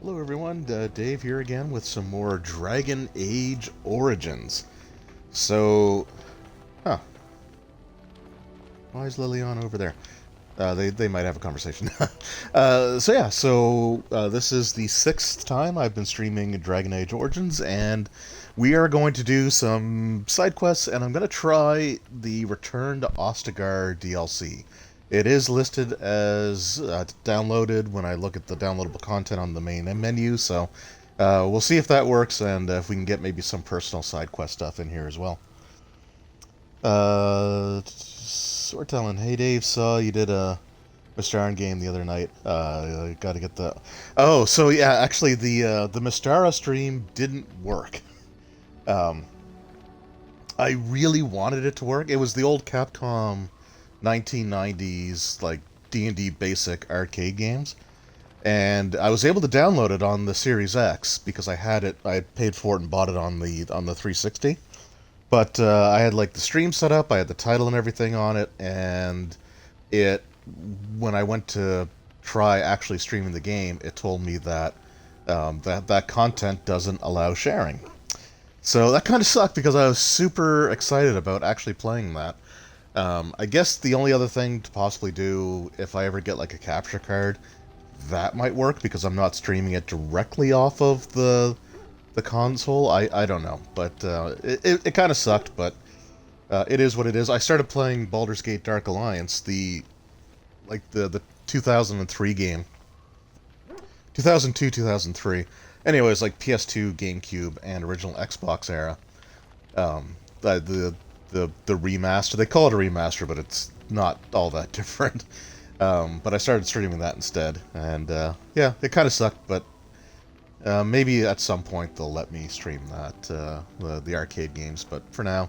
Hello everyone, Dave here again with some more Dragon Age Origins. So, huh, why is Liliana over there? They might have a conversation. This is the sixth time I've been streaming Dragon Age Origins, and we are going to do some side quests, and I'm going to try the Return to Ostagar DLC. It is listed as downloaded when I look at the downloadable content on the main menu, so we'll see if that works, and if we can get maybe some personal side quest stuff in here as well. We're telling, hey Dave, saw you did a Mystara game the other night. Got to get the. Oh, so yeah, actually the Mystara stream didn't work. Um, I really wanted it to work. It was the old Capcom 1990s like D&D basic arcade games, and I was able to download it on the Series X because I had it. I had paid for it and bought it on the 360. But I had like the stream set up, I had the title and everything on it, and it when I went to try actually streaming the game, it told me that that content doesn't allow sharing. So that kind of sucked because I was super excited about actually playing that. I guess the only other thing to possibly do if I ever get like a capture card, that might work because I'm not streaming it directly off of the console. I don't know, but it kind of sucked, but it is what it is. I started playing Baldur's Gate Dark Alliance, the 2003 game, 2002 2003. Anyways, like PS2, GameCube, and original Xbox era. The remaster. They call it a remaster, but it's not all that different. But I started streaming that instead, and yeah, it kind of sucked, but maybe at some point they'll let me stream that, the arcade games, but for now,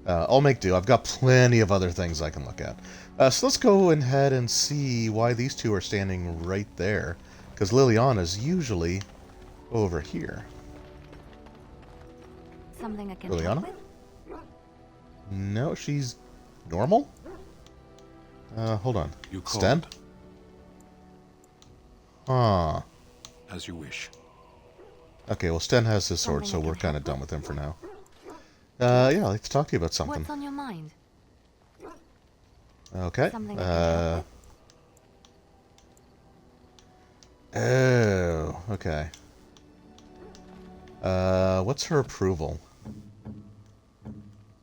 I'll make do. I've got plenty of other things I can look at. So let's go ahead and see why these two are standing right there, because Liliana's usually over here. Something I can Liliana? help with? No, she's normal? Hold on. You Sten? called. Huh. As you wish. Okay, well, Sten has his sword, so Something I we're can kind help of done with? with him for now. Yeah, I'd like to talk to you about something. What's on your mind? Okay. Something I can help Oh, okay. What's her approval?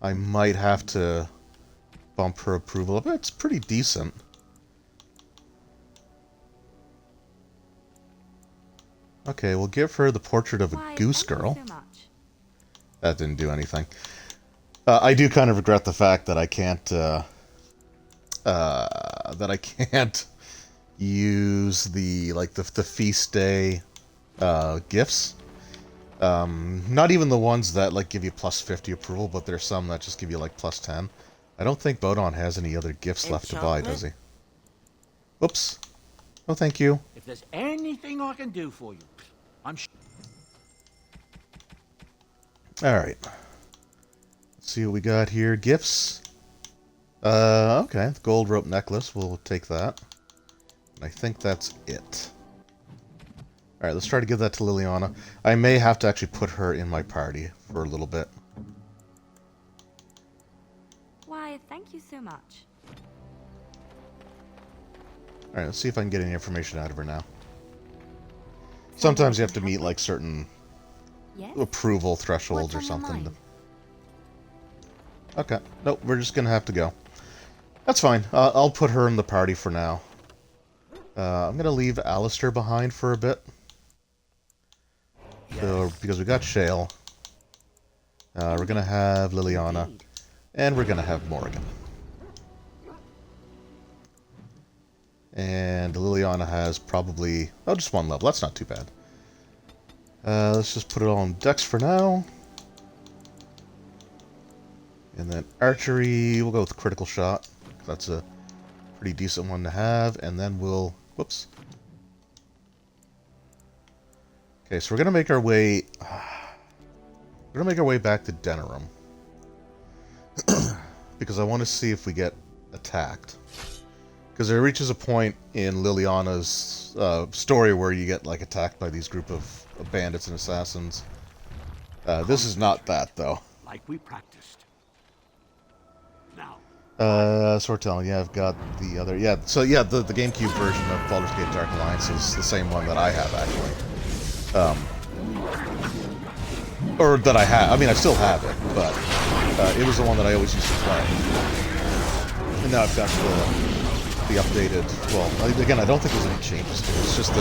I might have to bump her approval up. It's pretty decent. Okay, we'll give her the portrait of a Why, goose thank you girl. so much. That didn't do anything. I do kind of regret the fact that I can't, use the feast day, gifts. Not even the ones that, like, give you plus 50 approval, but there's some that just give you, like, plus 10. I don't think Bodon has any other gifts left to buy, does he? Whoops. Oh, thank you. If there's anything I can do for you, I'm sure. Alright. Let's see what we got here. Gifts. Okay. The gold rope necklace. We'll take that. And I think that's it. Alright, let's try to give that to Liliana. I may have to actually put her in my party for a little bit. Why, thank you so much. Alright, let's see if I can get any information out of her now. Sometimes you have to meet, like, certain Yes? approval thresholds or What's on your something. mind? Okay. Nope, we're just gonna have to go. That's fine. I'll put her in the party for now. I'm gonna leave Alistair behind for a bit. So, because we got Shale. We're gonna have Liliana. Indeed. And we're gonna have Morrigan. And Liliana has probably... oh, just one level. That's not too bad. Let's just put it all on Dex for now. And then archery, we'll go with critical shot. That's a pretty decent one to have. And then we'll... whoops. Okay, so we're gonna make our way... we're gonna make our way back to Denerim. Because I want to see if we get attacked. Because there reaches a point in Liliana's story where you get like attacked by these group of bandits and assassins. This is not that, though. Like we practiced. Now, Sortelling, yeah, I've got the other... Yeah, so yeah, the GameCube version of Baldur's Gate Dark Alliance is the same one that I have, actually. Or that I have. I mean, I still have it, but it was the one that I always used to play. And now I've got the updated... Well, again, I don't think there's any changes to it. It's just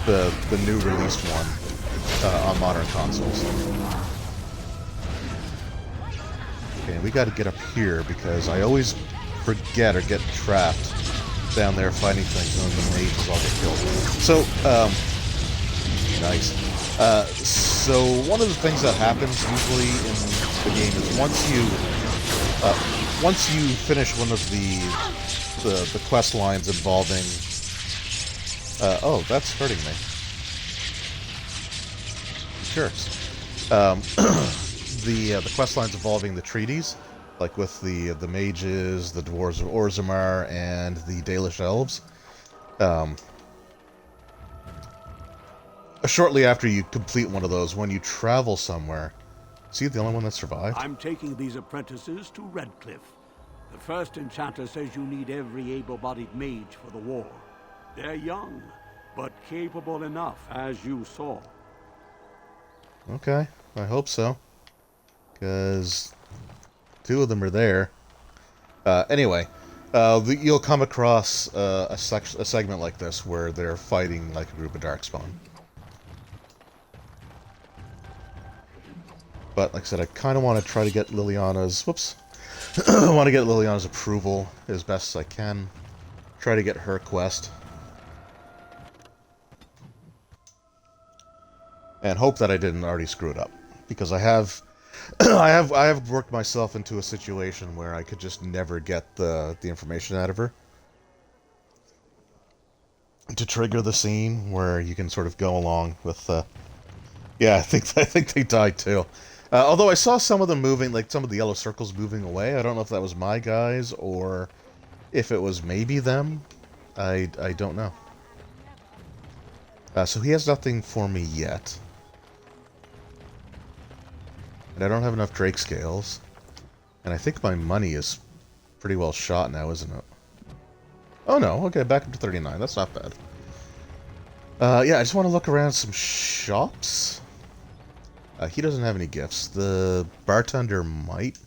the new released one on modern consoles. Okay, we gotta get up here because I always forget or get trapped down there fighting things and then the mages all get killed. So, nice. So one of the things that happens usually in the game is once you finish one of the quest lines involving... oh, that's hurting me. Sure. The quest lines involving the treaties, like with the mages, the dwarves of Orzammar, and the Dalish elves. Shortly after you complete one of those, when you travel somewhere, is he the only one that survived? I'm taking these apprentices to Redcliffe. The first enchanter says you need every able-bodied mage for the war. They're young, but capable enough, as you saw. Okay, I hope so. Because 2 of them are there. Anyway, you'll come across a segment like this where they're fighting like a group of Darkspawn. But like I said, I kind of want to try to get Liliana's... Whoops. I want to get Liliana's approval as best as I can. Try to get her quest. And hope that I didn't already screw it up. Because I have... I have worked myself into a situation where I could just never get the information out of her. To trigger the scene where you can sort of go along with... Yeah, I think they died too. Although I saw some of them moving, like some of the yellow circles moving away. I don't know if that was my guys or if it was maybe them. I don't know. So he has nothing for me yet. And I don't have enough Drake scales. And I think my money is pretty well shot now, isn't it? Oh no, okay, back up to 39. That's not bad. Yeah, I just want to look around some shops. He doesn't have any gifts. The bartender might.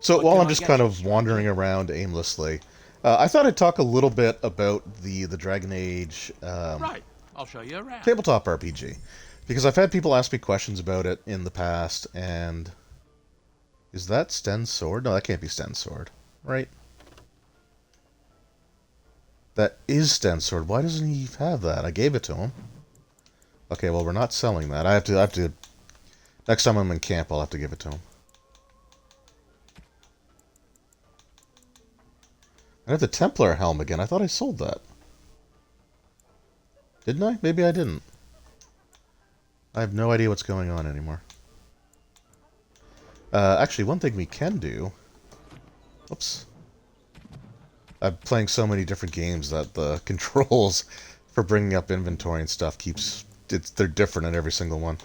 So while I'm just kind of wandering around aimlessly, I thought I'd talk a little bit about the Dragon Age Right, I'll show you around. tabletop RPG. Because I've had people ask me questions about it in the past, and... Is that Sten's sword? No, that can't be Sten's sword, right? That is Sten's sword. Why doesn't he have that? I gave it to him. Okay, well, we're not selling that. I have to... Next time I'm in camp, I'll have to give it to him. I have the Templar helm again. I thought I sold that. Didn't I? Maybe I didn't. I have no idea what's going on anymore. Actually, one thing we can do... Whoops. I'm playing so many different games that the controls for bringing up inventory and stuff keeps... They're different in every single one.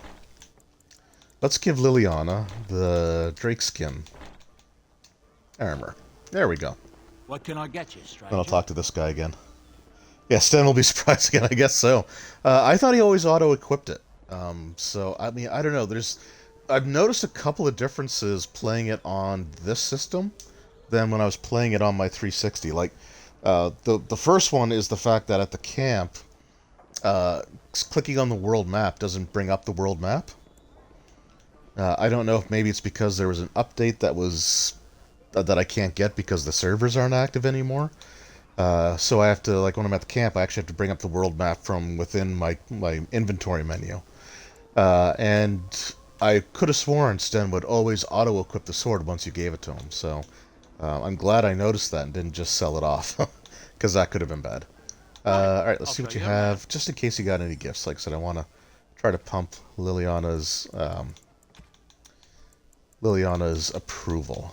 Let's give Liliana the Drake skin armor. There we go. What can I get you, stranger? Then I'll talk to this guy again. Yeah, Sten will be surprised again, I guess so. I thought he always auto-equipped it. So, I mean, I don't know. I've noticed a couple of differences playing it on this system than when I was playing it on my 360. Like, the first one is the fact that at the camp, clicking on the world map doesn't bring up the world map. I don't know if maybe it's because there was an update that I can't get because the servers aren't active anymore. So I have to, like, when I'm at the camp, I actually have to bring up the world map from within my inventory menu. And I could have sworn Sten would always auto-equip the sword once you gave it to him. So I'm glad I noticed that and didn't just sell it off, because that could have been bad. Alright, let's see what you have, just in case you got any gifts. Like I said, I want to try to pump Liliana's Liliana's approval.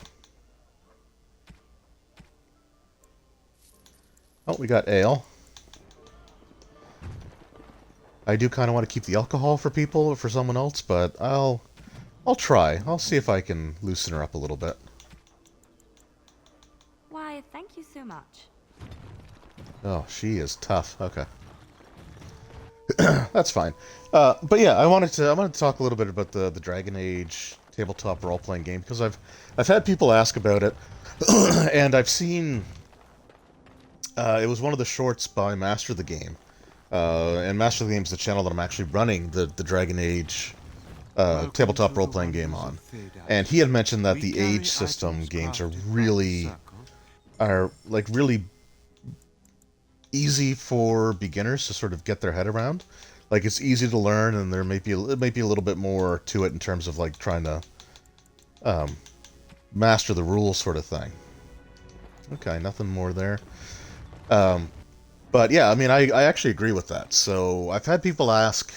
Oh, we got ale. I do kind of want to keep the alcohol for people, for someone else, but I'll try. I'll see if I can loosen her up a little bit. Why, thank you so much. Oh, she is tough. Okay. That's fine. But yeah, I wanted to talk a little bit about the Dragon Age tabletop role-playing game, because I've had people ask about it, and I've seen it was one of the shorts by Master of the Game. And Master of the Game is the channel that I'm actually running the Dragon Age tabletop role-playing game on. And he had mentioned that the Age system games are really easy for beginners to sort of get their head around. Like, it's easy to learn, and it might be a little bit more to it in terms of like trying to master the rules, sort of thing. Okay, nothing more there. But yeah, I mean, I actually agree with that. So I've had people ask,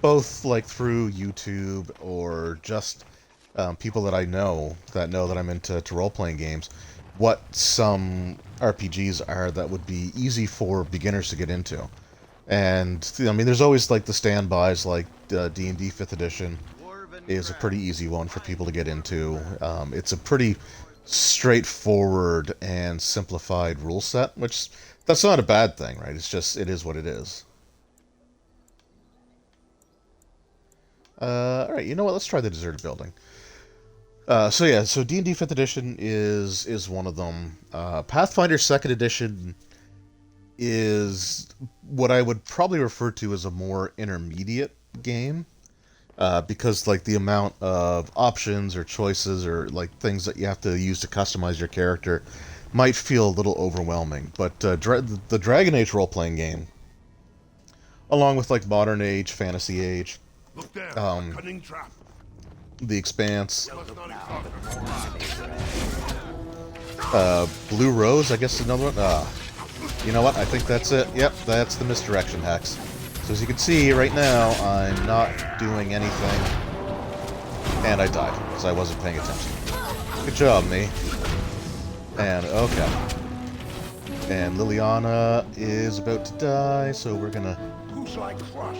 both like through YouTube or just people that I know that I'm into role-playing games, what some RPGs are that would be easy for beginners to get into. And I mean, there's always like the standbys, like D&D 5th edition is a pretty easy one for people to get into. It's a pretty straightforward and simplified rule set, which that's not a bad thing, right? It's just, it is what it is. Alright, you know what? Let's try the deserted building. So yeah, so D&D 5th edition is one of them. Pathfinder 2nd edition is what I would probably refer to as a more intermediate game. Because like the amount of options or choices or like things that you have to use to customize your character might feel a little overwhelming. But the Dragon Age role-playing game, along with like Modern Age, Fantasy Age, The Expanse, Blue Rose, I guess another one. You know what? I think that's it. Yep, that's the misdirection hex. So as you can see, right now, I'm not doing anything, and I died, because I wasn't paying attention. Good job, me. And, okay. And Liliana is about to die, so we're gonna... Who shall I crush?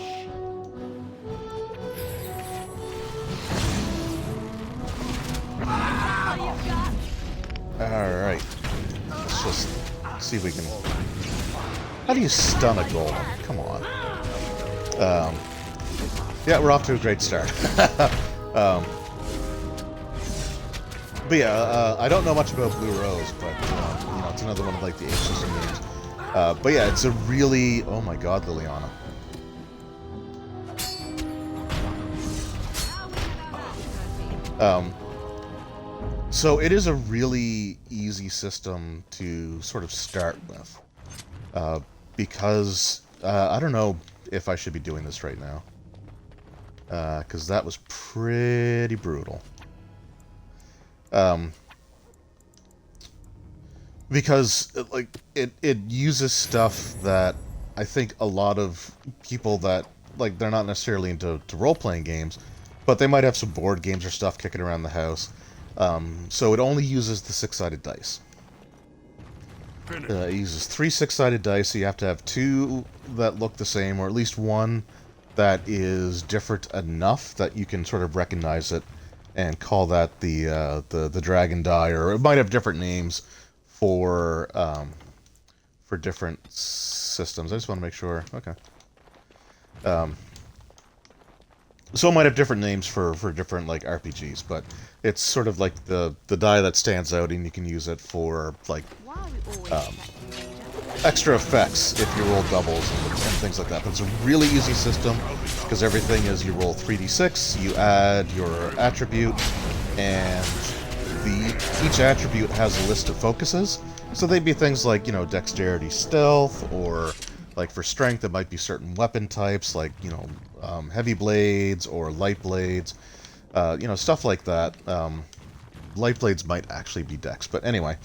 Alright. Let's just see if we can... How do you stun a golem? Come on. Yeah, we're off to a great start. But yeah, I don't know much about Blue Rose, but you know, it's another one of like the Age system games. But yeah, it's a really, oh my god, Liliana. So it is a really easy system to sort of start with, because I don't know if I should be doing this right now, because that was pretty brutal. Because like it uses stuff that I think a lot of people that like they're not necessarily into role-playing games, but they might have some board games or stuff kicking around the house. So it only uses the 6-sided dice. It uses 3 6-sided dice, so you have to have 2 that look the same, or at least one that is different enough that you can sort of recognize it and call that the dragon die, or it might have different names for different systems. I just want to make sure. Okay. So it might have different names for different like RPGs, but it's sort of like the die that stands out, and you can use it for like extra effects if you roll doubles and things like that. But it's a really easy system because everything is you roll 3d6, you add your attribute, and each attribute has a list of focuses. So they'd be things like, you know, dexterity, stealth, or like for strength it might be certain weapon types like, you know, heavy blades or light blades, you know, stuff like that. Light blades might actually be dex, but anyway.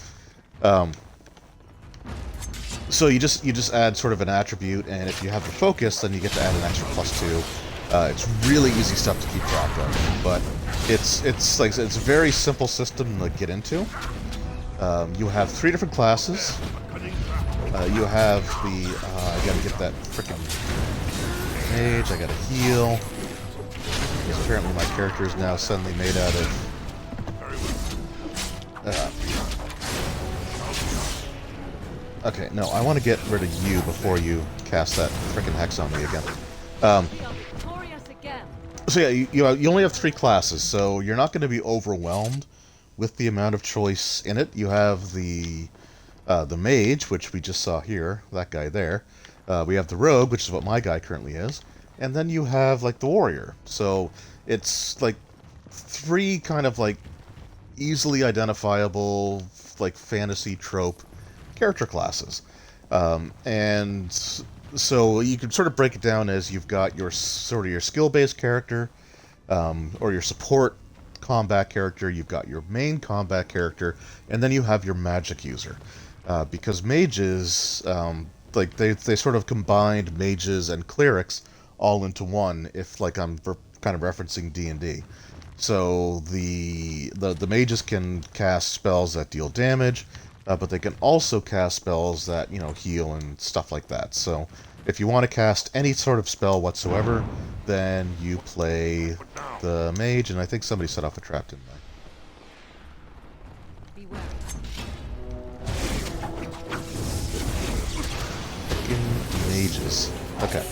So you just add sort of an attribute, and if you have the focus, then you get to add an extra +2. It's really easy stuff to keep track of, but it's like it's a very simple system to get into. You have 3 different classes. You have the I gotta get that frickin' mage. I gotta heal. Because apparently my character is now suddenly made out of. Okay, no, I want to get rid of you before you cast that frickin' hex on me again. So yeah, you only have 3 classes, so you're not going to be overwhelmed with the amount of choice in it. You have the mage, which we just saw here, that guy there. We have the rogue, which is what my guy currently is, and then you have like the warrior. So it's like 3 kind of like easily identifiable like fantasy trope character classes, and so you can sort of break it down as you've got your sort of your skill-based character, or your support combat character, you've got your main combat character, and then you have your magic user. Because mages, like they sort of combined mages and clerics all into one, if like I'm kind of referencing D&D. So the mages can cast spells that deal damage, but they can also cast spells that, you know, heal and stuff like that. So if you want to cast any sort of spell whatsoever, then you play the mage, and I think somebody set off a trap, didn't they? Fucking mages. Okay.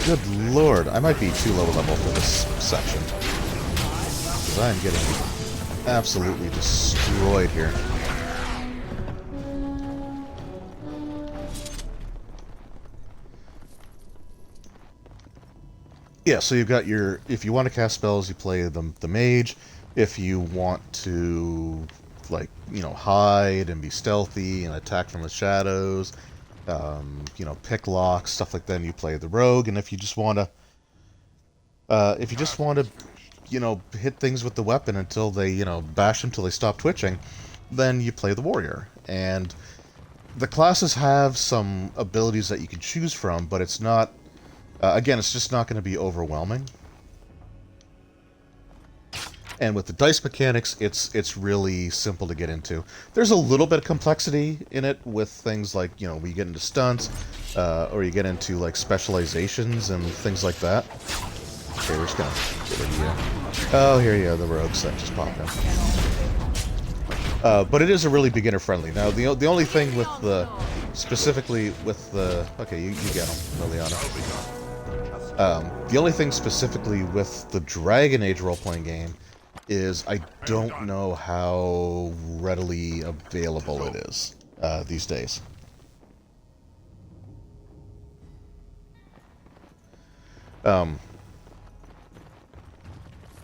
Good lord, I might be too low level for this section. Because I am getting absolutely destroyed here. Yeah, so you've got your... If you want to cast spells, you play the mage. If you want to, like, you know, hide and be stealthy and attack from the shadows, you know, pick locks, stuff like that, and you play the rogue. And if you just want to... you know, hit things with the weapon until they, you know, bash them until they stop twitching, then you play the warrior. And the classes have some abilities that you can choose from, but it's not... again, it's just not going to be overwhelming. And with the dice mechanics, it's really simple to get into. There's a little bit of complexity in it with things like, you know, we get into stunts, or you get into, like, specializations and things like that. Okay, we're just gonna get rid of you. Oh, here you go, the rogues that just popped in. But it is a really beginner-friendly. Now, the only thing with the... Specifically with the... Okay, you get them, Liliana. The only thing specifically with the Dragon Age role-playing game is I don't know how readily available it is these days.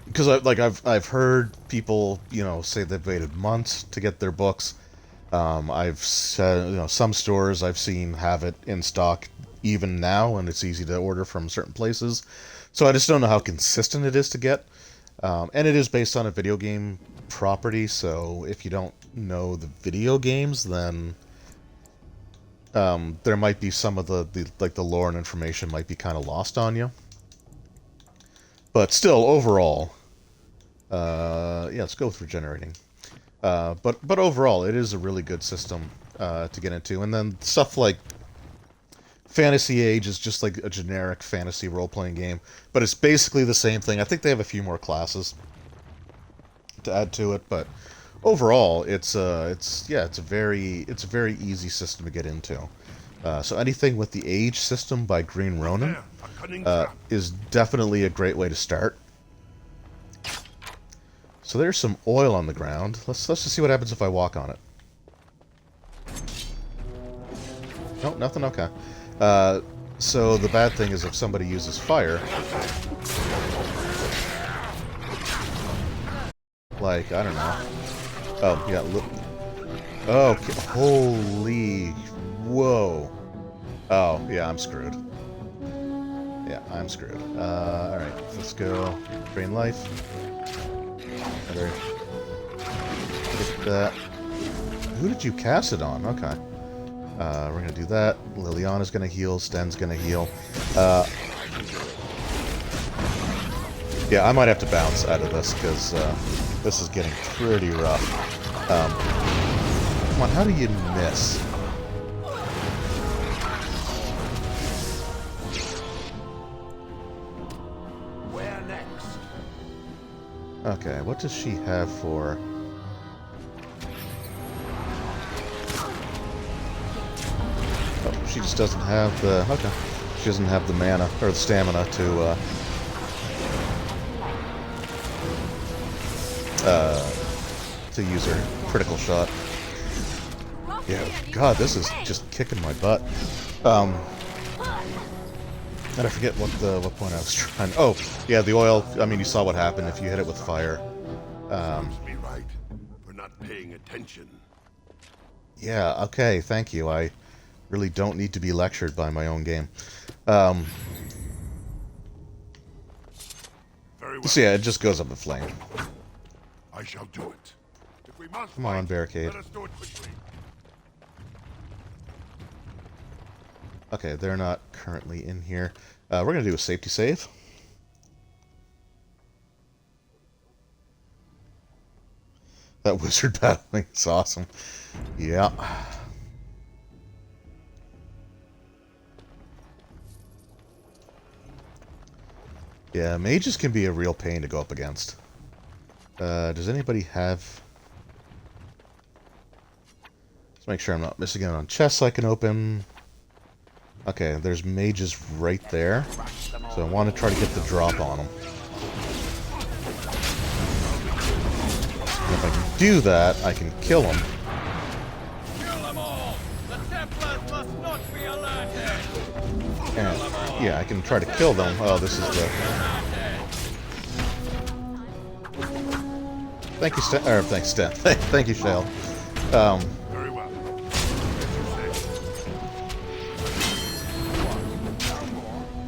Because I've heard people, you know, say they've waited months to get their books. I've said, you know, some stores I've seen have it in stock even now, and it's easy to order from certain places. So I just don't know how consistent it is to get. And it is based on a video game property, so if you don't know the video games, then there might be some of the lore and information might be kind of lost on you. But still, overall, yeah, let's go with regenerating. But overall, it is a really good system to get into. And then stuff like Fantasy Age is just like a generic fantasy role-playing game, but it's basically the same thing. I think they have a few more classes to add to it, but overall, it's a very easy system to get into. So anything with the Age system by Green Ronin is definitely a great way to start. So there's some oil on the ground. Let's just see what happens if I walk on it. Nope, nothing. Okay. So the bad thing is if somebody uses fire, like, I don't know. Oh, yeah. Oh, okay. Holy, whoa. Oh, yeah, I'm screwed. Yeah, I'm screwed. Alright, let's go. Drain life. Better get that. Who did you cast it on? Okay. We're gonna do that. Liliana's gonna heal. Sten's gonna heal. Yeah, I might have to bounce out of this because this is getting pretty rough. Come on, how do you miss? Where next? Okay, what does she have for... Oh, she just doesn't have the... Okay. She doesn't have the mana, or the stamina to use her critical shot. Yeah, God, this is just kicking my butt. And I forget what point I was trying... Oh, yeah, the oil, I mean, you saw what happened if you hit it with fire. Serves me right for not paying attention. Yeah, okay, thank you. I really don't need to be lectured by my own game. Very well. So yeah, it just goes up in flame. I shall do it. If we must Come on, fight, barricade. let us do it quickly. Okay, they're not currently in here. We're going to do a safety save. That wizard battling is awesome. Yeah. Yeah, mages can be a real pain to go up against. Does anybody have... Let's make sure I'm not missing out on chests I can open. Okay, there's mages right there. So I want to try to get the drop on them. And if I can do that, I can kill them. Kill them all! The Templars must not be alerted! And, yeah, I can try to kill them. Oh, this is the... Thank you, Sten. Or, thanks, Sten. Thank you, Shale. Very well.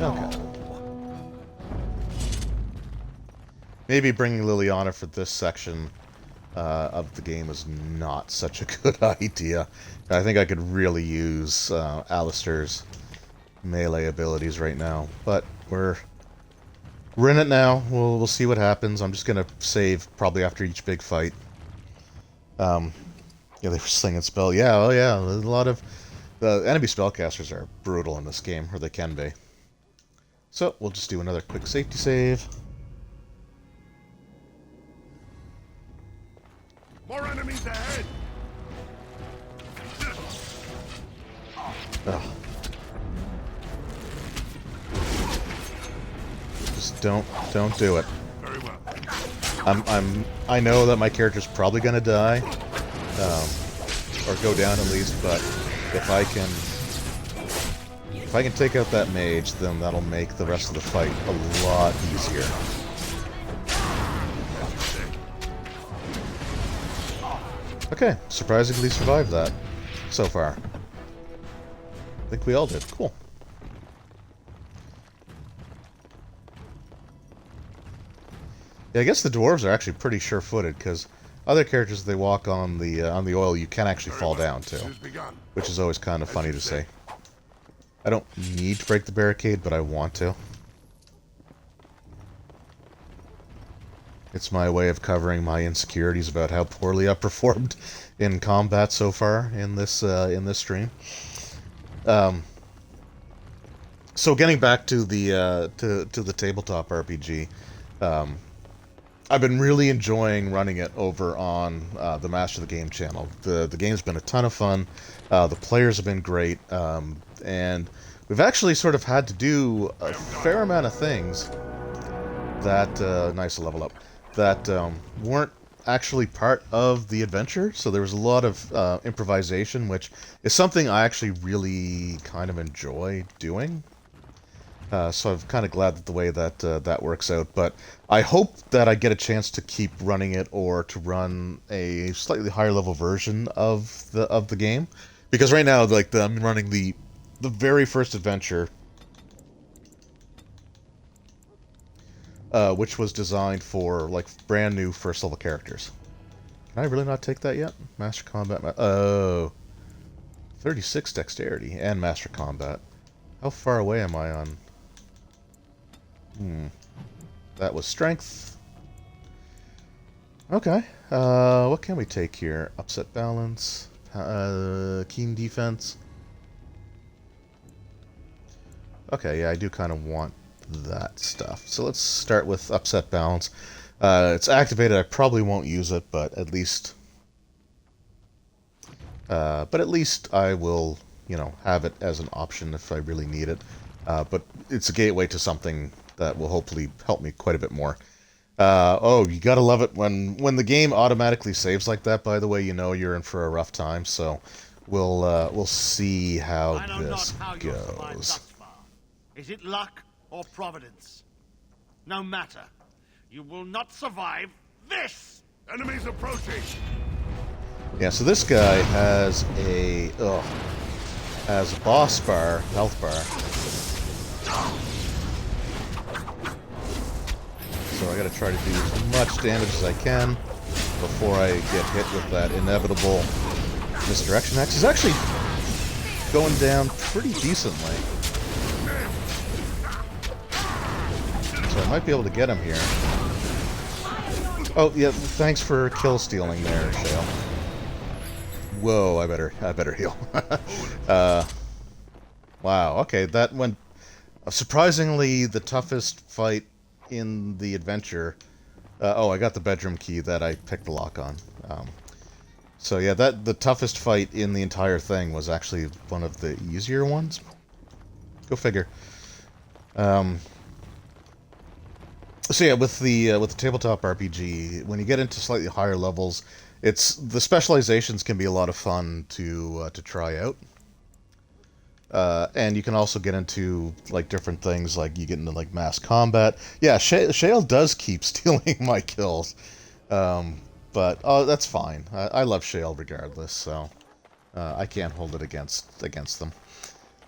Okay. Maybe bringing Liliana for this section of the game is not such a good idea. I think I could really use Alistair's melee abilities right now, but we're in it now. We'll see what happens. I'm just gonna save probably after each big fight. Yeah, they were slinging spell. Yeah, oh yeah, a lot of the enemy spellcasters are brutal in this game, or they can be. So we'll just do another quick safety save. More enemies ahead. Ugh. Just don't do it. Very well. I know that my character's probably gonna die, or go down at least. But if I can take out that mage, then that'll make the rest of the fight a lot easier. Okay, surprisingly survived that so far. I think we all did. Cool. Yeah, I guess the dwarves are actually pretty sure-footed, because other characters, they walk on the oil, you can actually fall down to, which is always kind of funny to see. I don't need to break the barricade, but I want to. It's my way of covering my insecurities about how poorly I've performed in combat so far in this stream. So getting back to the to the tabletop RPG, I've been really enjoying running it over on the Master of the Game channel. The game's been a ton of fun. The players have been great, and we've actually sort of had to do a fair amount of things that nice level up that weren't actually part of the adventure. So there was a lot of improvisation, which is something I actually really kind of enjoy doing. So I'm kind of glad that the way that that works out. But I hope that I get a chance to keep running it, or to run a slightly higher level version of the game, because right now, like, I'm running the very first adventure, which was designed for like brand new first level characters. Can I really not take that yet? Master Combat. Oh, 36 dexterity and master combat. How far away am I on? That was strength. Okay. What can we take here? Upset balance. Keen defense. Okay, yeah, I do kind of want that stuff. So let's start with upset balance. It's activated. I probably won't use it, but at least I will, you know, have it as an option if I really need it. But it's a gateway to something that will hopefully help me quite a bit more. Oh, you gotta love it when the game automatically saves like that. By the way, you know you're in for a rough time. So we'll see how this goes. Is it luck or providence? No matter. You will not survive this! Enemies approaching! Yeah, so this guy has a boss bar, health bar. So I gotta try to do as much damage as I can before I get hit with that inevitable misdirection axe. He's actually going down pretty decently. So I might be able to get him here. Oh, yeah, thanks for kill stealing there, Shale. Whoa, I better heal. Wow, okay, that went surprisingly the toughest fight in the adventure. Oh, I got the bedroom key that I picked the lock on. So yeah, the toughest fight in the entire thing was actually one of the easier ones. Go figure. So yeah, with the tabletop RPG, when you get into slightly higher levels, the specializations can be a lot of fun to try out. And you can also get into like different things, like you get into like mass combat. Yeah, Shale does keep stealing my kills, but that's fine. I love Shale regardless, so I can't hold it against them.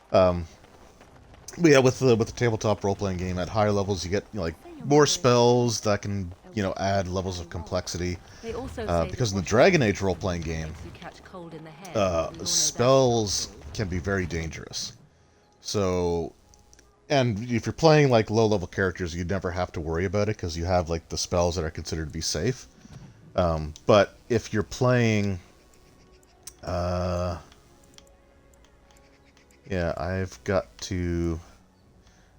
But yeah, with the tabletop role playing game at higher levels, you get, you know, like more spells that can, you know, add levels of complexity. Because in the Dragon Age role playing game, spells can be very dangerous. So, and if you're playing like low-level characters, you never have to worry about it because you have like the spells that are considered to be safe. But if you're playing, yeah, I've got to.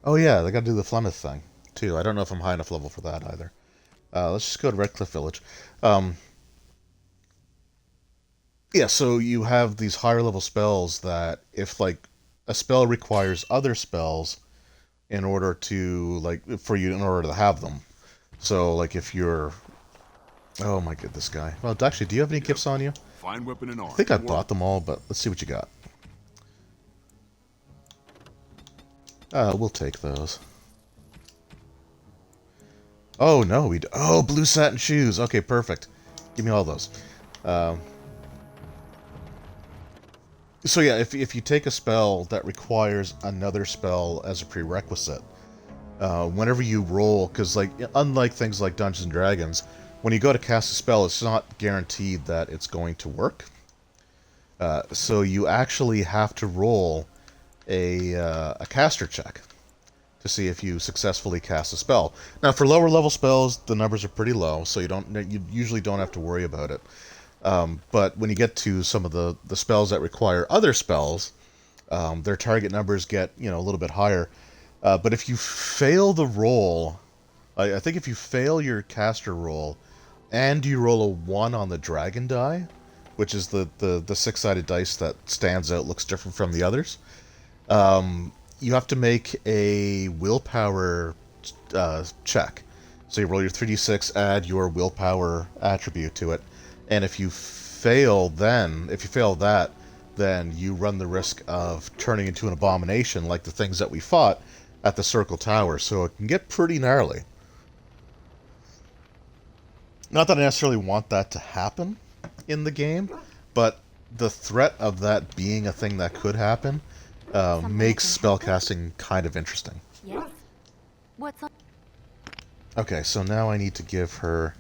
Oh yeah, I got to do the Flemeth thing too. I don't know if I'm high enough level for that either. Let's just go to Redcliffe Village. Yeah, so you have these higher level spells that if like a spell requires other spells in order to in order to have them. So like if you're, oh my god, this guy. Well, actually, do you have any gifts on you? Fine weapon and arm. I think I bought them all, but let's see what you got. We'll take those. Oh no, oh, blue satin shoes. Okay, perfect. Give me all those. So yeah, if you take a spell that requires another spell as a prerequisite, whenever you roll, because like unlike things like Dungeons and Dragons, when you go to cast a spell, it's not guaranteed that it's going to work. So you actually have to roll a caster check to see if you successfully cast a spell. Now, for lower level spells, the numbers are pretty low, so you usually don't have to worry about it. But when you get to some of the spells that require other spells, their target numbers get, you know, a little bit higher. But if you fail the roll, I think if you fail your caster roll, and you roll a 1 on the dragon die, which is the six-sided dice that stands out, looks different from the others, you have to make a willpower check. So you roll your 3d6, add your willpower attribute to it, and if you fail that, then you run the risk of turning into an abomination like the things that we fought at the Circle Tower, so it can get pretty gnarly. Not that I necessarily want that to happen in the game, but the threat of that being a thing that could happen makes spellcasting kind of interesting. Yes. What's on? Okay, so now I need to give her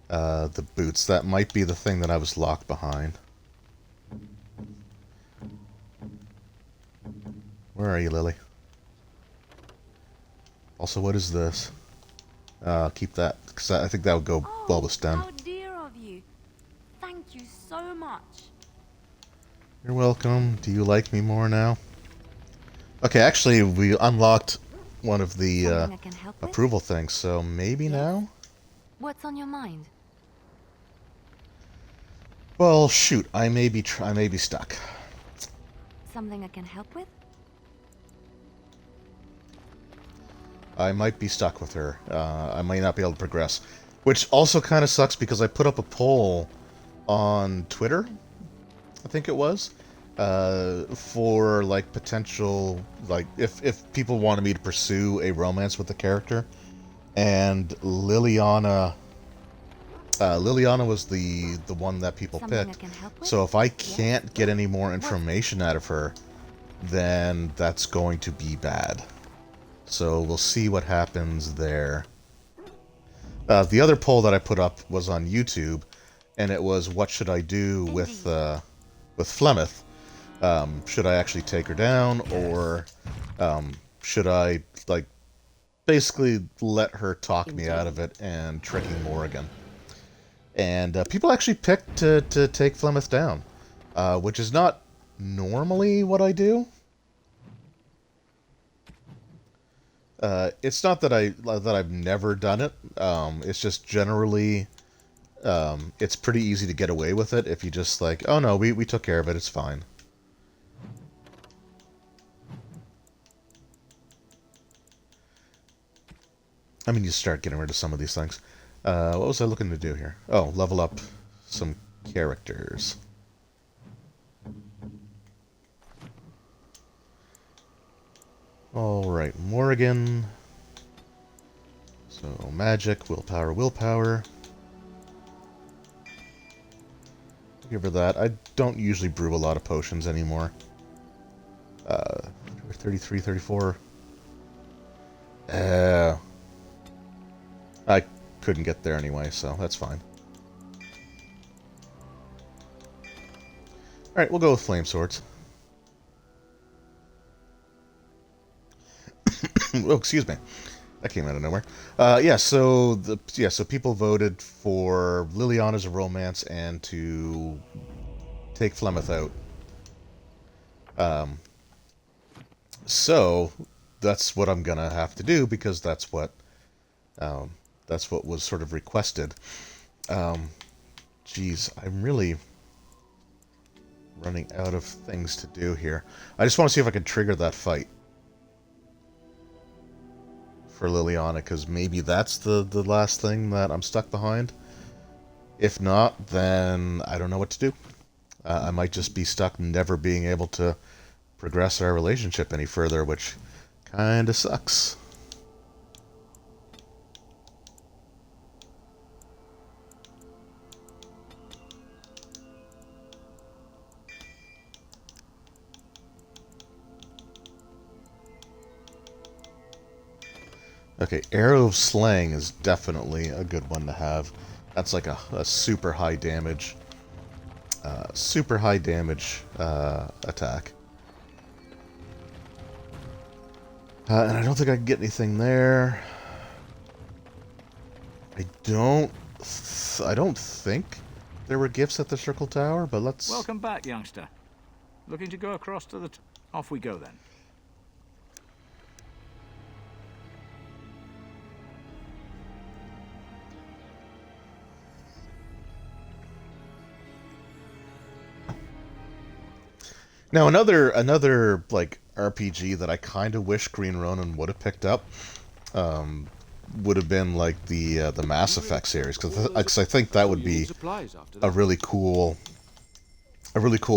the boots. That might be the thing that I was locked behind. Where are you, Lily? Also, what is this? Keep that, because I think that would go well with Sten. How dear of you. Thank you so much. You're welcome. Do you like me more now? Okay, actually, we unlocked one of the Something I can help with? approval things, so maybe now? What's on your mind? Well, shoot, I may be stuck. Something I can help with? I might be stuck with her. I might not be able to progress. Which also kind of sucks because I put up a poll on Twitter, I think it was, for, like, potential, like, if people wanted me to pursue a romance with the character. And Liliana was the one that people Something picked. I can help with? So if I can't get any more information out of her, then that's going to be bad. So we'll see what happens there. The other poll that I put up was on YouTube, and it was, what should I do with Flemeth? Should I actually take her down, or should I, like, basically let her talk me out of it and tricking Morrigan? And people actually picked to take Flemeth down, which is not normally what I do. It's not that I've never done it. It's just generally, it's pretty easy to get away with it if you just like, oh no, we took care of it, it's fine. I mean, you start getting rid of some of these things. What was I looking to do here? Oh, level up some characters. Alright, Morrigan. So, magic, willpower. Give her that. I don't usually brew a lot of potions anymore. 33, 34. I couldn't get there anyway, so that's fine. Alright, we'll go with flame swords. Oh, excuse me. That came out of nowhere. So people voted for Liliana as a romance and to take Flemeth out. So that's what I'm gonna have to do because that's what was sort of requested. Geez, I'm really running out of things to do here. I just want to see if I can trigger that fight for Liliana, because maybe that's the last thing that I'm stuck behind. If not, then I don't know what to do. I might just be stuck never being able to progress our relationship any further, which kinda sucks. Okay, Arrow of Slaying is definitely a good one to have. That's like a super high damage, attack. And I don't think I can get anything there. I don't think there were gifts at the Circle Tower, but let's... Welcome back, youngster. Looking to go across to the... Off we go, then. Now, another like RPG that I kind of wish Green Ronin would have picked up would have been like the Mass Effect series, because I think that would be a really cool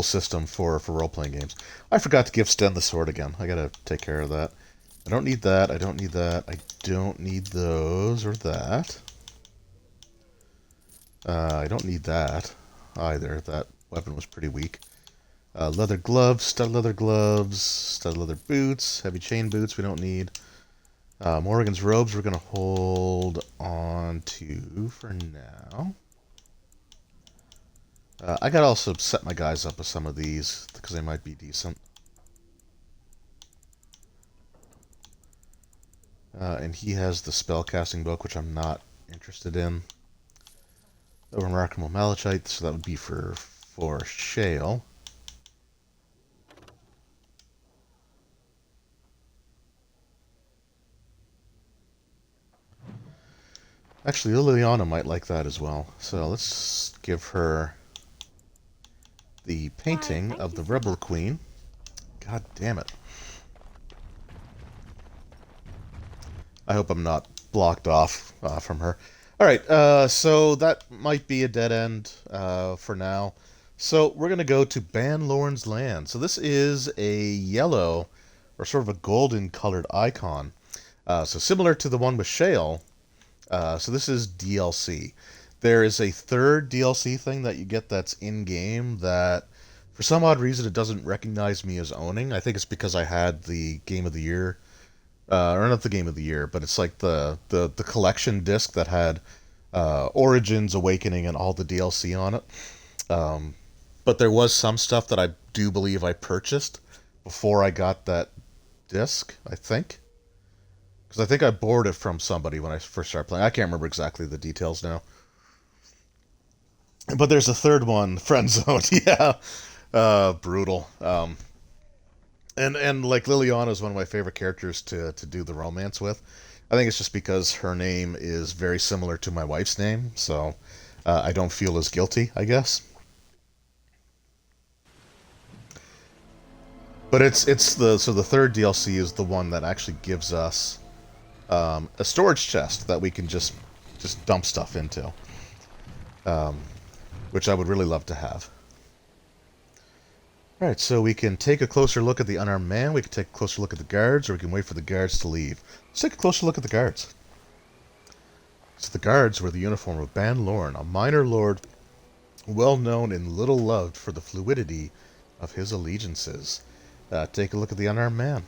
system for role-playing games. I forgot to give Sten the sword again. I gotta take care of that. I don't need that. I don't need that. I don't need those or that. I don't need that either. That weapon was pretty weak. Leather gloves, stud leather boots, heavy chain boots we don't need. Morrigan's robes we're going to hold on to for now. I got to also set my guys up with some of these because they might be decent. And he has the spellcasting book, which I'm not interested in. A remarkable malachite, so that would be for Shale. Actually, Liliana might like that as well. So let's give her the painting thank of you the so Rebel much. Queen. God damn it. I hope I'm not blocked off from her. Alright, so that might be a dead end for now. So we're going to go to Ban Lorne's Land. So this is a yellow, or sort of a golden colored icon. So similar to the one with Shale. So this is DLC. There is a third DLC thing that you get that's in-game that, for some odd reason, it doesn't recognize me as owning. I think it's because I had the Game of the Year, or not the Game of the Year, but it's like the collection disc that had Origins, Awakening, and all the DLC on it. But there was some stuff that I do believe I purchased before I got that disc, I think. Because I think I borrowed it from somebody when I first started playing. I can't remember exactly the details now. But there's a third one, Friend Zone. Yeah, brutal. And like Liliana is one of my favorite characters to do the romance with. I think it's just because her name is very similar to my wife's name, so I don't feel as guilty, I guess. But it's the third DLC is the one that actually gives us a storage chest that we can just dump stuff into, which I would really love to have. Alright, so we can take a closer look at the unarmed man, we can take a closer look at the guards, or we can wait for the guards to leave. Let's take a closer look at the guards. So the guards were the uniform of Ban Lorne, a minor lord well known and little loved for the fluidity of his allegiances. Take a look at the unarmed man.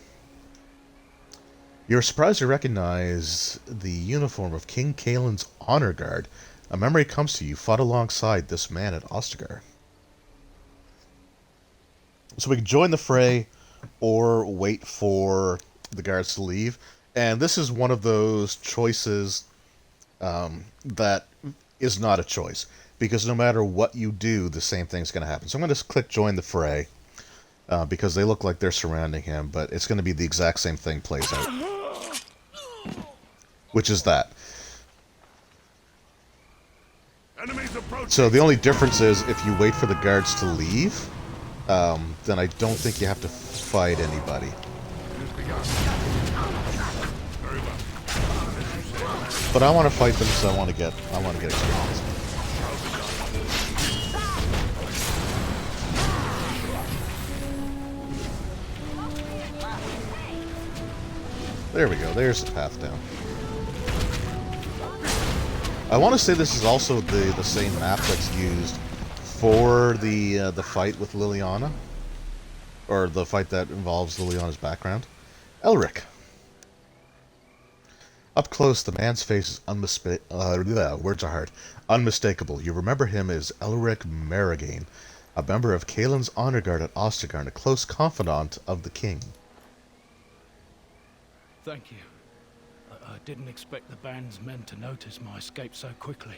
You're surprised to recognize the uniform of King Kaelin's honor guard. A memory comes to you, fought alongside this man at Ostagar. So we can join the fray or wait for the guards to leave. And this is one of those choices that is not a choice. Because no matter what you do, the same thing's going to happen. So I'm going to click join the fray. Because they look like they're surrounding him. But it's going to be the exact same thing plays out. Which is that. So the only difference is if you wait for the guards to leave, then I don't think you have to fight anybody. But I want to fight them, so I want to get experience. There we go. There's the path down. I want to say this is also the same map that's used for the fight with Liliana, or the fight that involves Liliana's background. Elric. Up close, the man's face is words are hard. Unmistakable. You remember him as Elric Maragain, a member of Kaelin's honor guard at Ostagar and a close confidant of the king. Thank you. I didn't expect the band's men to notice my escape so quickly.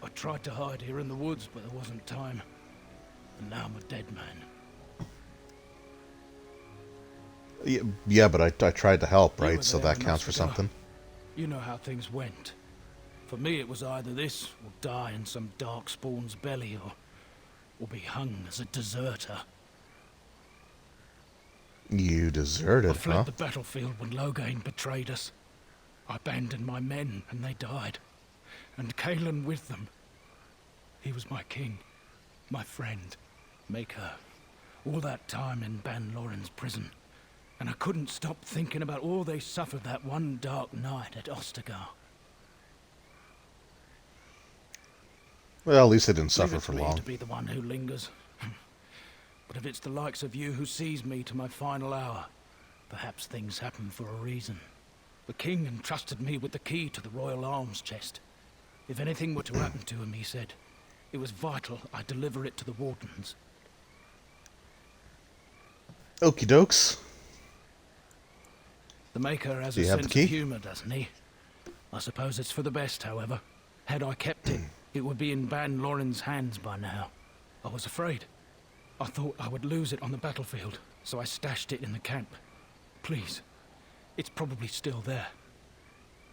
I tried to hide here in the woods, but there wasn't time. And now I'm a dead man. Yeah, but I tried to help, You right? were So there that in counts for Ostagar. something. You know how things went. For me, it was either this, or die in some dark spawn's belly, or be hung as a deserter. You deserted, I fled huh? the battlefield when Loghain betrayed us. I abandoned my men, and they died. And Kaelin with them. He was my king, my friend, maker. All that time in Ban Lorne's prison. And I couldn't stop thinking about all they suffered that one dark night at Ostagar. Well, at least they didn't Leave suffer it for to me long. to be the one who lingers. But if it's the likes of you who sees me to my final hour, perhaps things happen for a reason. The king entrusted me with the key to the royal arms chest. If anything were to happen to him, he said, it was vital I deliver it to the wardens. Okie dokes. The Maker has Do a you have the sense key? of humour, doesn't he? I suppose it's for the best, however. Had I kept it, it would be in Ban Loren's hands by now. I was afraid. I thought I would lose it on the battlefield, so I stashed it in the camp. Please, it's probably still there.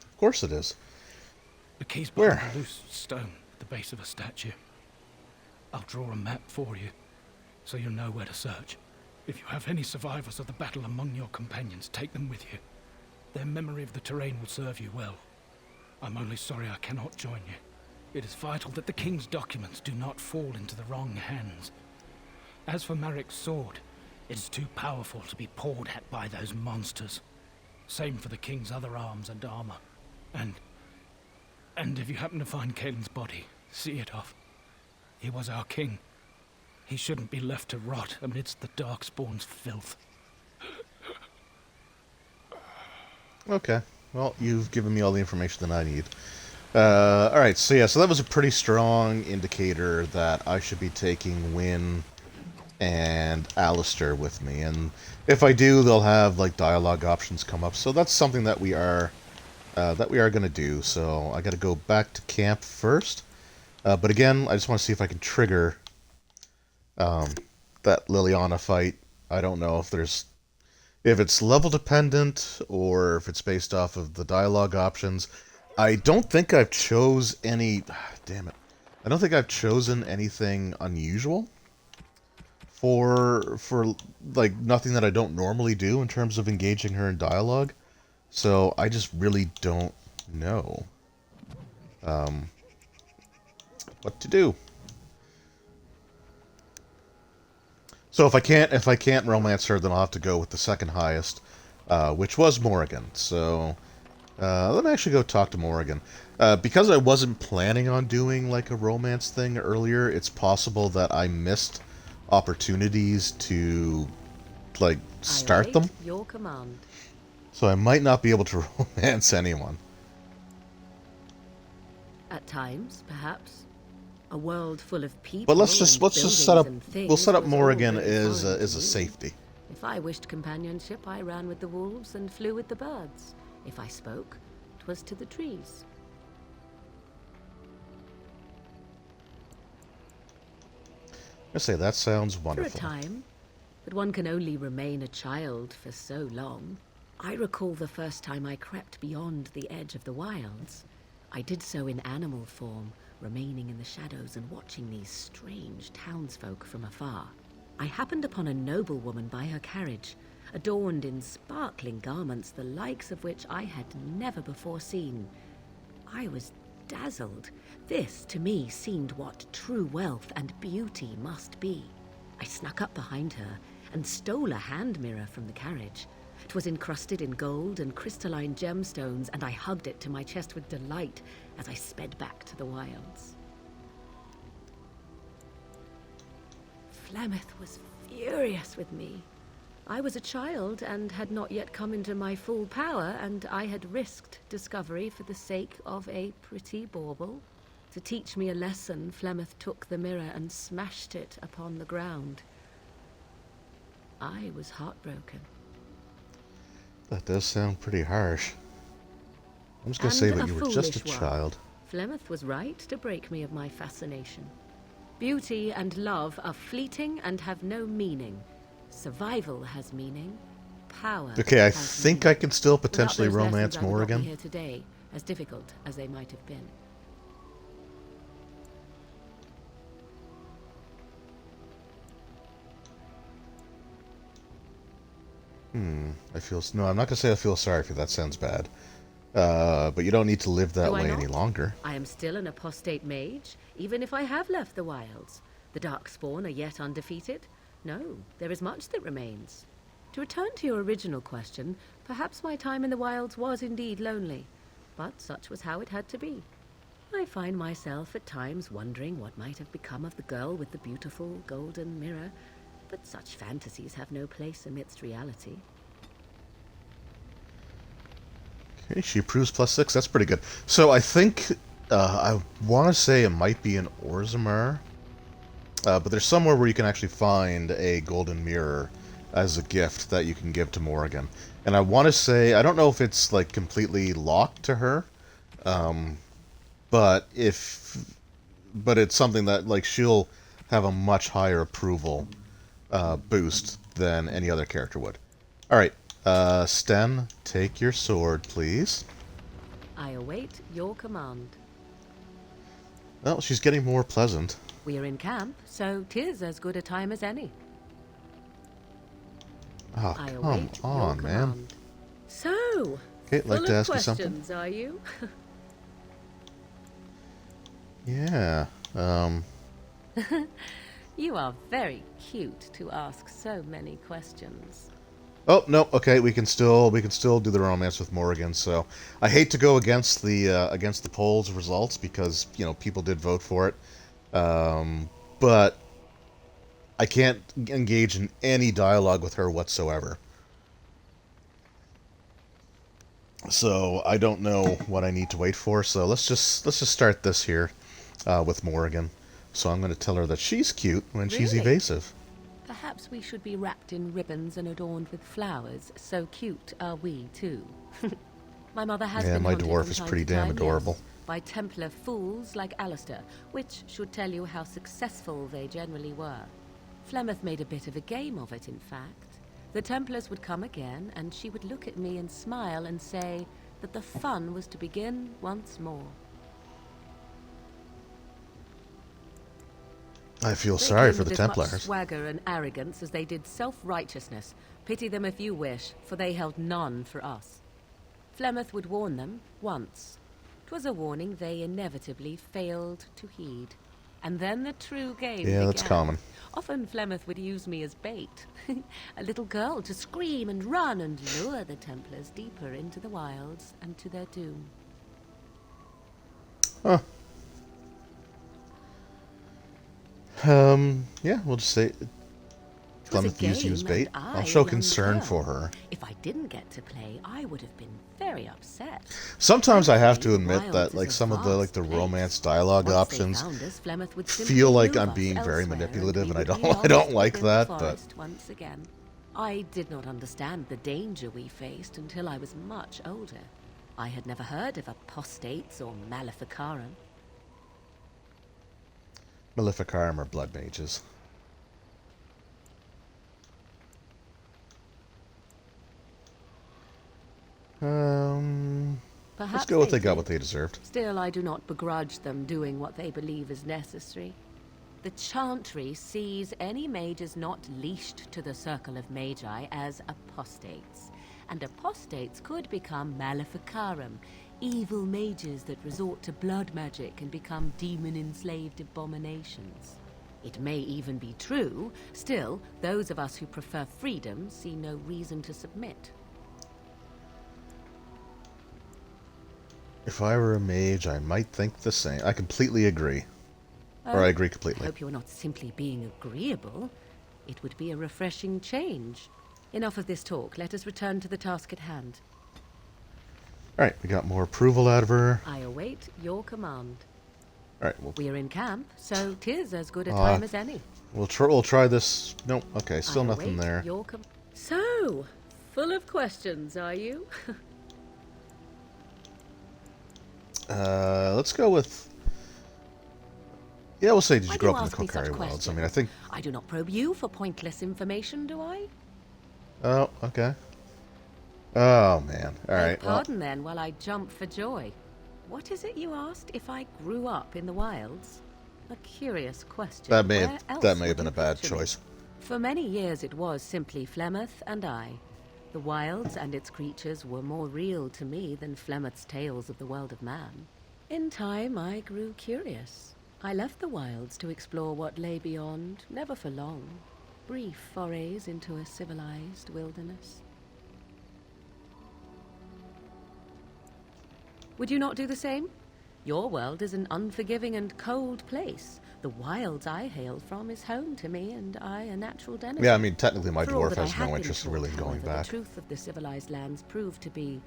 Of course it is. The key's Where? behind a loose stone at the base of a statue. I'll draw a map for you, so you'll know where to search. If you have any survivors of the battle among your companions, take them with you. Their memory of the terrain will serve you well. I'm only sorry I cannot join you. It is vital that the king's documents do not fall into the wrong hands. As for Marik's sword, it is too powerful to be pawed at by those monsters. Same for the king's other arms and armor. And if you happen to find Caelan's body, see it off. He was our king. He shouldn't be left to rot amidst the Darkspawn's filth. Okay. Well, you've given me all the information that I need. Alright, so yeah, so that was a pretty strong indicator that I should be taking Wynne and Alistair with me. And if I do, they'll have, like, dialogue options come up. So that's something that we are going to do. So I got to go back to camp first. But again, I just want to see if I can trigger that Liliana fight. I don't know if it's level dependent or if it's based off of the dialogue options. I don't think I've chose any... Damn it. I don't think I've chosen anything unusual for like nothing that I don't normally do in terms of engaging her in dialogue. So I just really don't know what to do. So if I can't romance her, then I'll have to go with the second highest, which was Morrigan. So let me actually go talk to Morrigan. Because I wasn't planning on doing like a romance thing earlier, it's possible that I missed opportunities to like start them. Your command. So I might not be able to romance anyone. At times, perhaps. A world full of people. But let's just set up. We'll set up was all Morrigan very as foreign a to me. safety. If I wished companionship, I ran with the wolves and flew with the birds. If I spoke, 'twas to the trees. I say that sounds For a wonderful. time, but one can only remain a child for so long. I recall the first time I crept beyond the edge of the wilds. I did so in animal form, remaining in the shadows and watching these strange townsfolk from afar. I happened upon a noblewoman by her carriage, adorned in sparkling garments, the likes of which I had never before seen. I was dazzled. This, to me, seemed what true wealth and beauty must be. I snuck up behind her and stole a hand mirror from the carriage. It was encrusted in gold and crystalline gemstones, and I hugged it to my chest with delight as I sped back to the wilds. Flemeth was furious with me. I was a child and had not yet come into my full power, and I had risked discovery for the sake of a pretty bauble. To teach me a lesson, Flemeth took the mirror and smashed it upon the ground. I was heartbroken. That does sound pretty harsh. I'm just gonna say that you were just a foolish one. child. Flemeth was right to break me of my fascination. Beauty and love are fleeting and have no meaning. Survival has meaning. Power. Okay, I has think meaning. I can still Without potentially those lessons, romance I would not be Morrigan. here today, as difficult as they might have been. No, I'm not gonna say I feel sorry for you. That sounds bad. But you don't need to live that Do I way not? any longer. I am still an apostate mage, even if I have left the wilds. The Darkspawn are yet undefeated. No, there is much that remains. To return to your original question, perhaps my time in the wilds was indeed lonely, but such was how it had to be. I find myself at times wondering what might have become of the girl with the beautiful golden mirror, but such fantasies have no place amidst reality. Okay, she approves +6. That's pretty good. So I think I want to say it might be in Orzammar, but there's somewhere where you can actually find a golden mirror as a gift that you can give to Morrigan. And I want to say, I don't know if it's like completely locked to her, but it's something that like she'll have a much higher approval boost than any other character would. All right, Sten, take your sword, please. I await your command. Well, she's getting more pleasant. We are in camp, so 'tis as good a time as any. Oh, I come await your on, man. command. So, Okay, like full to of ask you something? questions, are you? Yeah. You are very cute to ask so many questions. Oh no. Okay, we can still do the romance with Morrigan. So I hate to go against the polls results because people did vote for it, but I can't engage in any dialogue with her whatsoever. So I don't know what I need to wait for. So let's just start this here with Morrigan. So I'm going to tell her that she's cute when she's Really? evasive. Perhaps we should be wrapped in ribbons and adorned with flowers. So cute are we, too. My mother has Yeah, been my hunted dwarf from is time pretty to damn time, adorable. yes, by Templar fools like Alistair, which should tell you how successful they generally were. Flemeth made a bit of a game of it, in fact. The Templars would come again, and she would look at me and smile and say that the fun was to begin once more. I feel They sorry came for the with as much Templars. swagger and arrogance as they did self-righteousness. Pity them if you wish, for they held none for us. Flemeth would warn them once. 'Twas a warning they inevitably failed to heed. And then the true game began. Yeah, that's common. Often Flemeth would use me as bait. A little girl to scream and run and lure the Templars deeper into the wilds and to their doom. Huh. Yeah, we'll just say Flemeth used you as bait. I'll show concern for her. If I didn't get to play, I would have been very upset. Sometimes I have to Thankfully, admit that Wilds like is a some of the vast place. romance dialogue Once they options found us, Flemeth would simply feel like move I'm us being very elsewhere, manipulative, we and I would be don't lost like within the that. But forest once again. I did not understand the danger we faced until I was much older. I had never heard of apostates or maleficarum. Maleficarum are blood mages. Let's Perhaps go with they got did. what they deserved. Still, I do not begrudge them doing what they believe is necessary. The Chantry sees any mages not leashed to the Circle of Magi as apostates. And apostates could become maleficarum, evil mages that resort to blood magic and become demon-enslaved abominations. It may even be true. Still, those of us who prefer freedom see no reason to submit. If I were a mage, I might think the same. I completely agree. Or I agree I completely. hope you are not simply being agreeable. It would be a refreshing change. Enough of this talk. Let us return to the task at hand. Alright, we got more approval out of her. I await your command. Alright, well, We are in camp, so 'tis as good a time as any. we'll try this. Nope, okay, still I nothing await there. Your so, full of questions, are you? Let's go with... Yeah, we'll say, did Why you do grow you up in the ask me such Kokari Wilds? I mean, I questions? think... I do not probe you for pointless information, do I? Oh, okay. Oh, man. Alright, well... Pardon then while I jump for joy. What is it you asked if I grew up in the wilds? A curious question. That may Where have else been a would you bad picture me? choice. For many years it was simply Flemeth and I. The wilds and its creatures were more real to me than Flemeth's tales of the world of man. In time I grew curious. I left the wilds to explore what lay beyond, never for long. Brief forays into a civilized wilderness. Would you not do the same? Your world is an unforgiving and cold place. The wilds I hail from is home to me, and I a natural denizen. Yeah, I mean, technically my For all dwarf that I has had no been interest taught, really in going however, back. The truth of the civilized lands proved to be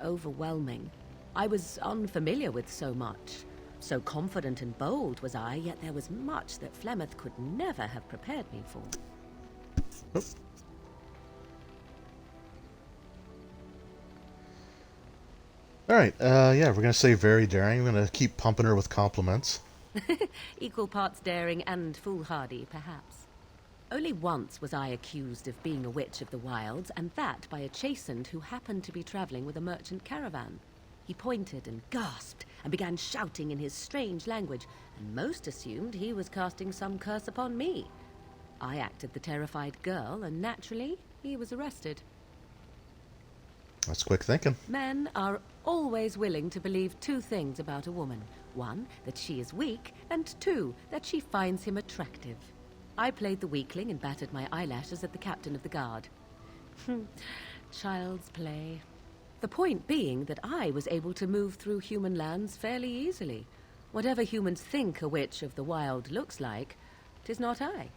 overwhelming. I was unfamiliar with so much. So confident and bold was I, yet there was much that Flemeth could never have prepared me for. Oop. Alright, yeah, we're gonna say very daring. I'm gonna keep pumping her with compliments. Equal parts daring and foolhardy, perhaps. Only once was I accused of being a witch of the wilds, and that by a chastened who happened to be traveling with a merchant caravan. He pointed and gasped and began shouting in his strange language, and most assumed he was casting some curse upon me. I acted the terrified girl, and naturally, he was arrested. That's quick thinking. Men are always willing to believe two things about a woman. One, that she is weak, and two, that she finds him attractive. I played the weakling and battered my eyelashes at the captain of the guard. Child's play. The point being that I was able to move through human lands fairly easily. Whatever humans think a witch of the wild looks like, 'tis not I.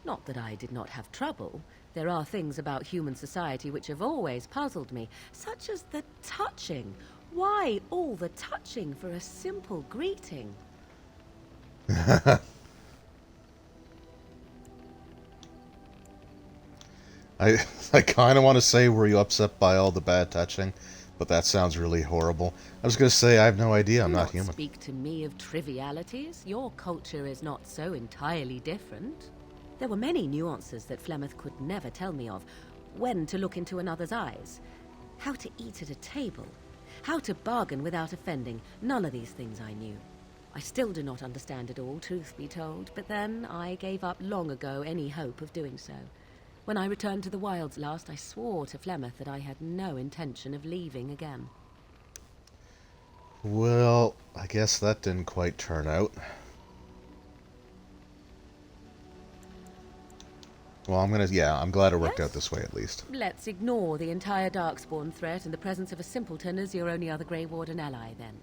Not that I did not have trouble. There are things about human society which have always puzzled me, such as the touching. Why all the touching for a simple greeting? I kind of want to say, were you upset by all the bad touching? But that sounds really horrible. I was going to say, I have no idea. I'm not human. Speak to me of trivialities. Your culture is not so entirely different. There were many nuances that Flemeth could never tell me of. When to look into another's eyes. How to eat at a table. How to bargain without offending. None of these things I knew. I still do not understand it all, truth be told, but then I gave up long ago any hope of doing so. When I returned to the wilds last, I swore to Flemeth that I had no intention of leaving again. Well, I guess that didn't quite turn out. Well, I'm glad it worked out this way at least. Let's ignore the entire Darkspawn threat in the presence of a simpleton as your only other Grey Warden ally, then.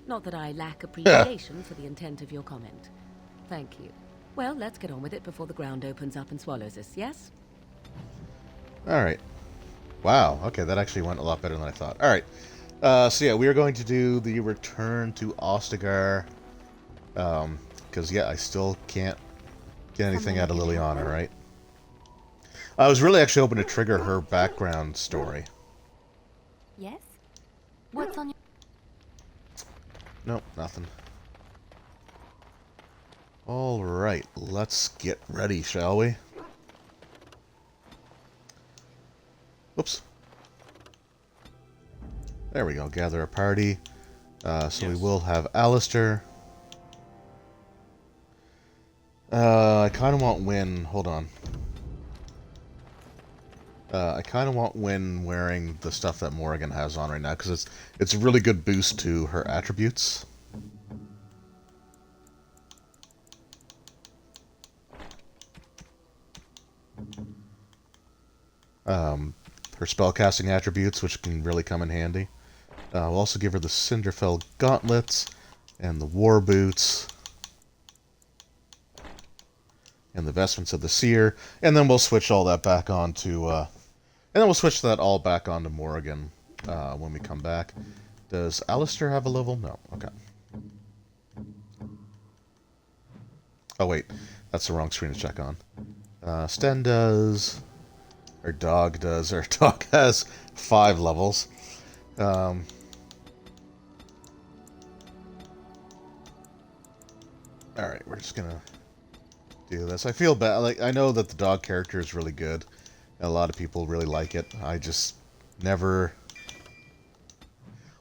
Not that I lack appreciation for the intent of your comment. Thank you. Well, let's get on with it before the ground opens up and swallows us, yes? Alright. Wow, okay, that actually went a lot better than I thought. Alright, so yeah, we are going to do the return to Ostagar. Because, yeah, I still can't get anything out of Liliana, right? I was really actually hoping to trigger her background story. Yes? What's on your... Nope, nothing. Alright, let's get ready, shall we? Whoops. There we go, gather a party. So we will have Alistair. I kind of want Wynn. Hold on. I kind of want Wynn wearing the stuff that Morrigan has on right now, because it's a really good boost to her attributes. Her spellcasting attributes, which can really come in handy. We'll also give her the Cinderfell gauntlets, and the war boots, and the vestments of the seer, and then we'll switch all that back on to, and then we'll switch that all back on to Morrigan when we come back. Does Alistair have a level? No. Okay. Oh wait, that's the wrong screen to check on. Sten does. Our dog does. Our dog has 5 levels. Alright, we're just gonna do this. I feel bad. Like, I know that the dog character is really good. And a lot of people really like it. I just never...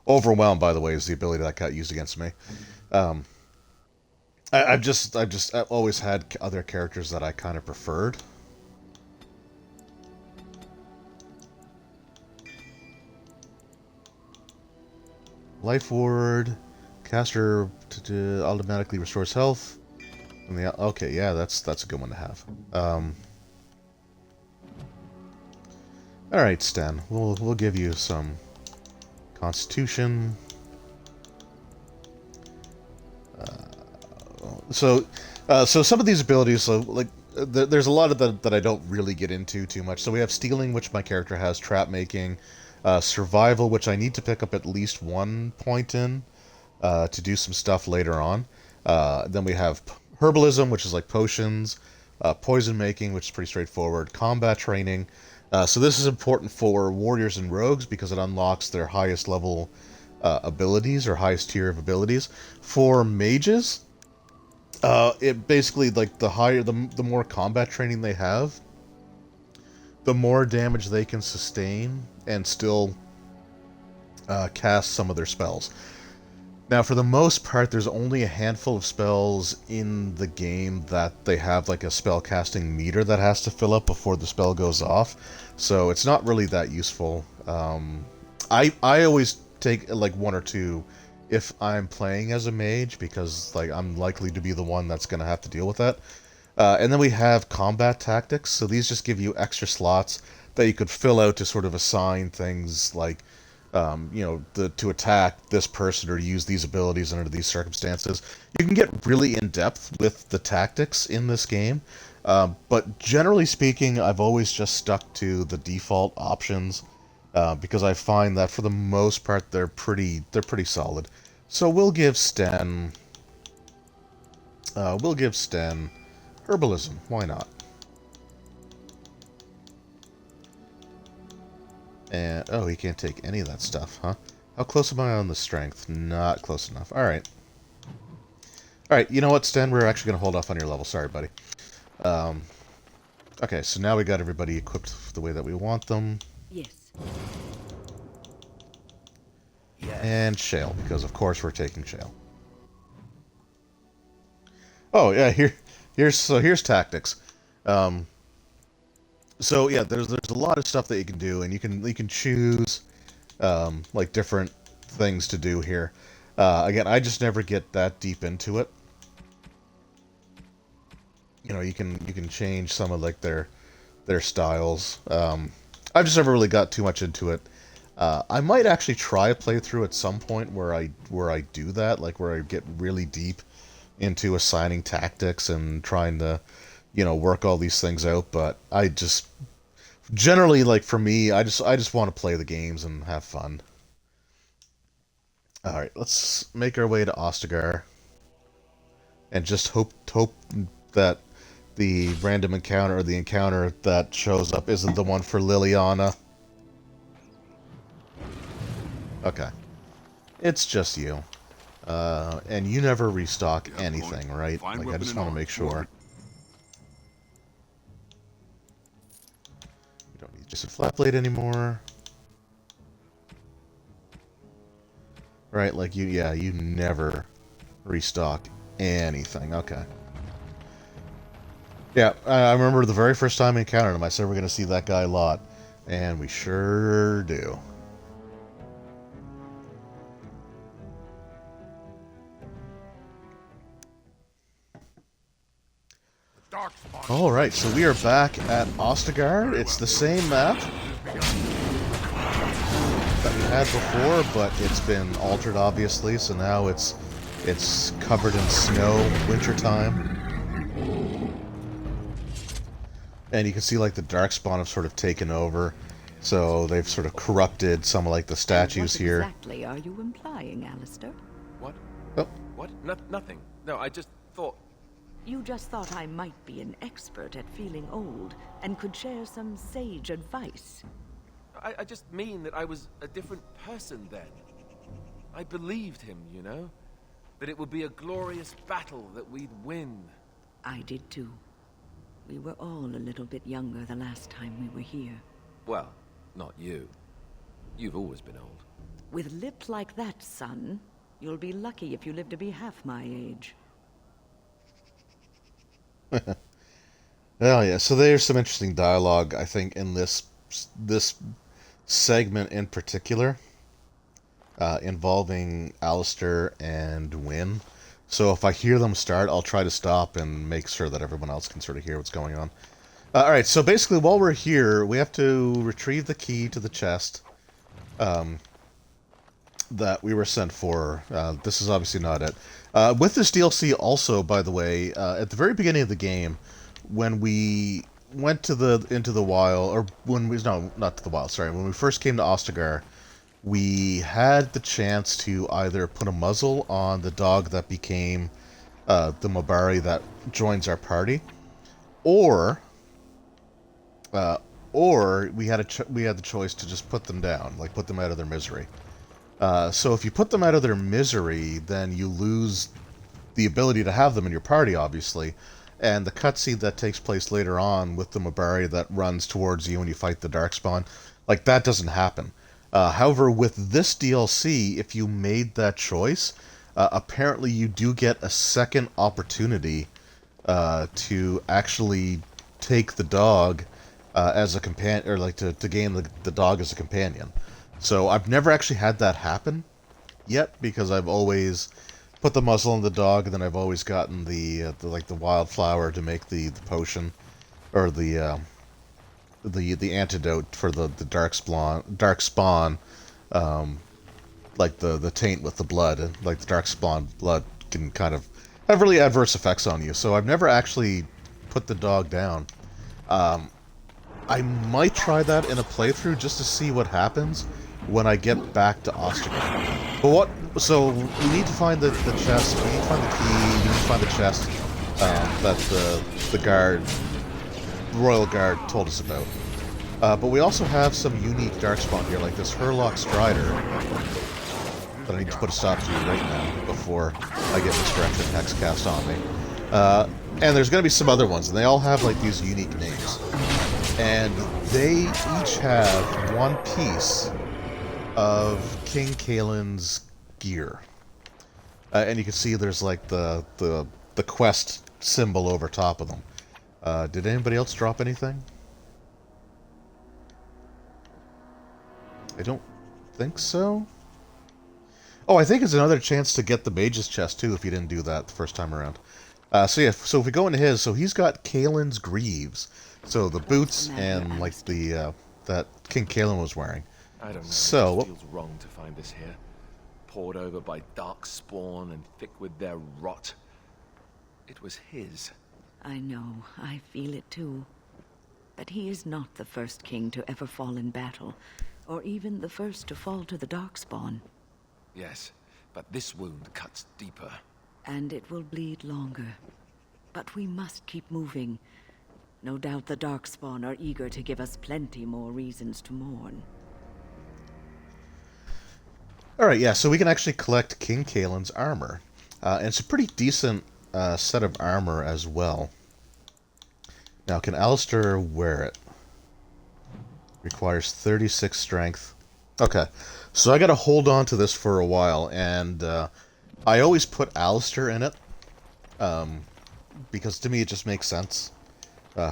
Overwhelmed, by the way, is the ability that got used against me. I've always had other characters that I kind of preferred. Life Ward, caster to automatically restores health. And okay, yeah, that's a good one to have. All right, Sten, we'll give you some Constitution. So some of these abilities, there's a lot of that I don't really get into too much. So we have Stealing, which my character has, Trap Making. Survival, which I need to pick up at least 1 point in to do some stuff later on. Then we have Herbalism, which is like potions. poison making, which is pretty straightforward, combat training. So this is important for warriors and rogues because it unlocks their highest level abilities or highest tier of abilities. For mages, it basically, like, the more combat training they have, the more damage they can sustain and still cast some of their spells. Now, for the most part, there's only a handful of spells in the game that they have, like, a spell casting meter that has to fill up before the spell goes off, so it's not really that useful. I always take, like, one or two if I'm playing as a mage, because, like, I'm likely to be the one that's going to have to deal with that. And then we have combat tactics, so these just give you extra slots that you could fill out to sort of assign things like, to attack this person or use these abilities under these circumstances. You can get really in-depth with the tactics in this game, but generally speaking, I've always just stuck to the default options, because I find that for the most part they're pretty solid. So we'll give Sten herbalism. Why not? And, oh, he can't take any of that stuff, huh? How close am I on the strength? Not close enough. Alright. Alright, you know what, Sten? We're actually going to hold off on your level. Sorry, buddy. Okay, so now we got everybody equipped the way that we want them. Yes. And Shale, because of course we're taking Shale. Oh, yeah, here's tactics. So yeah, there's a lot of stuff that you can do, and you can choose like different things to do here. Again, I just never get that deep into it. You know, you can change some of, like, their styles. I've just never really got too much into it. I might actually try a playthrough at some point where I do that, like where I get really deep into assigning tactics and trying to, work all these things out, but I just generally, like, for me, I just want to play the games and have fun. All right, let's make our way to Ostagar and just hope that the random encounter or the encounter that shows up isn't the one for Liliana. Okay. It's just you. And you never restock anything, right? Like, I just want to make sure. You don't need just a flat blade anymore. Right, like, you never restock anything. Okay. Yeah, I remember the very first time we encountered him, I said we're going to see that guy a lot. And we sure do. Alright, so we are back at Ostagar. It's the same map that we had before, but it's been altered, obviously, so now it's covered in snow, wintertime. And you can see, like, the Darkspawn have sort of taken over, so they've sort of corrupted some of, like, the statues here. What exactly are you implying, Alistair? What? Oh. What? Nothing. No, I just thought... You just thought I might be an expert at feeling old and could share some sage advice. I just mean that I was a different person then. I believed him, you know? That it would be a glorious battle, that we'd win. I did too. We were all a little bit younger the last time we were here. Well, not you. You've always been old. With lips like that, son, you'll be lucky if you live to be half my age. Oh yeah, so there's some interesting dialogue, I think, in this segment in particular, involving Alistair and Wynne. So if I hear them start, I'll try to stop and make sure that everyone else can sort of hear what's going on. Alright, so basically while we're here, we have to retrieve the key to the chest that we were sent for. This is obviously not it. With this DLC also, by the way, at the very beginning of the game, when we went to into the wild, or when we, no, not to the wild, sorry, when we first came to Ostagar, we had the chance to either put a muzzle on the dog that became the Mabari that joins our party, or or we had the choice to just put them down, like put them out of their misery. So if you put them out of their misery, then you lose the ability to have them in your party, obviously. And the cutscene that takes place later on with the Mabari that runs towards you when you fight the Darkspawn, like, that doesn't happen. However, with this DLC, if you made that choice, apparently you do get a second opportunity to actually take the dog as a companion, or like to gain the dog as a companion. So I've never actually had that happen yet, because I've always put the muzzle on the dog, and then I've always gotten the wildflower to make the potion, or the antidote for the dark spawn, like the taint with the blood, and like the dark spawn blood can kind of have really adverse effects on you. So I've never actually put the dog down. I might try that in a playthrough just to see what happens when I get back to Ostagar. But so we need to find the chest, we need to find the key, we need to find the chest that the Royal Guard told us about. But we also have some unique Darkspawn here, like this Hurlock Strider, that I need to put a stop to right now before I get Misdirection Hex cast on me. And there's going to be some other ones, and they all have like these unique names. And they each have one piece of King Kaelin's gear. And you can see there's like the quest symbol over top of them. Did anybody else drop anything? I don't think so. Oh, I think it's another chance to get the Mage's chest too if you didn't do that the first time around. So yeah, so if we go into his, so he's got Kaelin's greaves. So the boots and like the that King Kaelin was wearing. I don't know. So It feels wrong to find this here, poured over by dark spawn and thick with their rot. It was his. I know, I feel it too. But he is not the first king to ever fall in battle, or even the first to fall to the Darkspawn. Yes, but this wound cuts deeper. And it will bleed longer. But we must keep moving. No doubt the Darkspawn are eager to give us plenty more reasons to mourn. Alright, yeah, so we can actually collect King Kaelin's armor. And it's a pretty decent set of armor as well. Now, can Alistair wear it? Requires 36 strength. Okay, so I gotta hold on to this for a while, and I always put Alistair in it, because to me it just makes sense,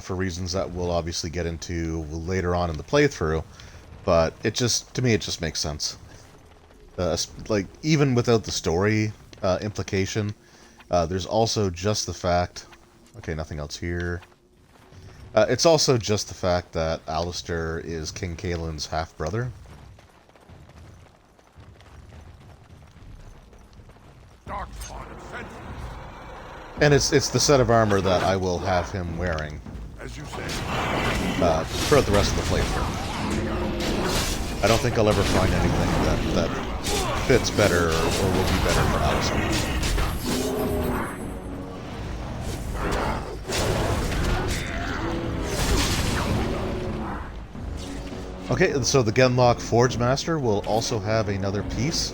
for reasons that we'll obviously get into later on in the playthrough, but to me it just makes sense. Like, even without the story implication, there's also just the fact... Okay, nothing else here. It's also just the fact that Alistair is King Kaelin's half-brother. And it's the set of armor that I will have him wearing throughout the rest of the playthrough. I don't think I'll ever find anything that fits better or will be better for Alistair. Okay, so the Genlock Forge Master will also have another piece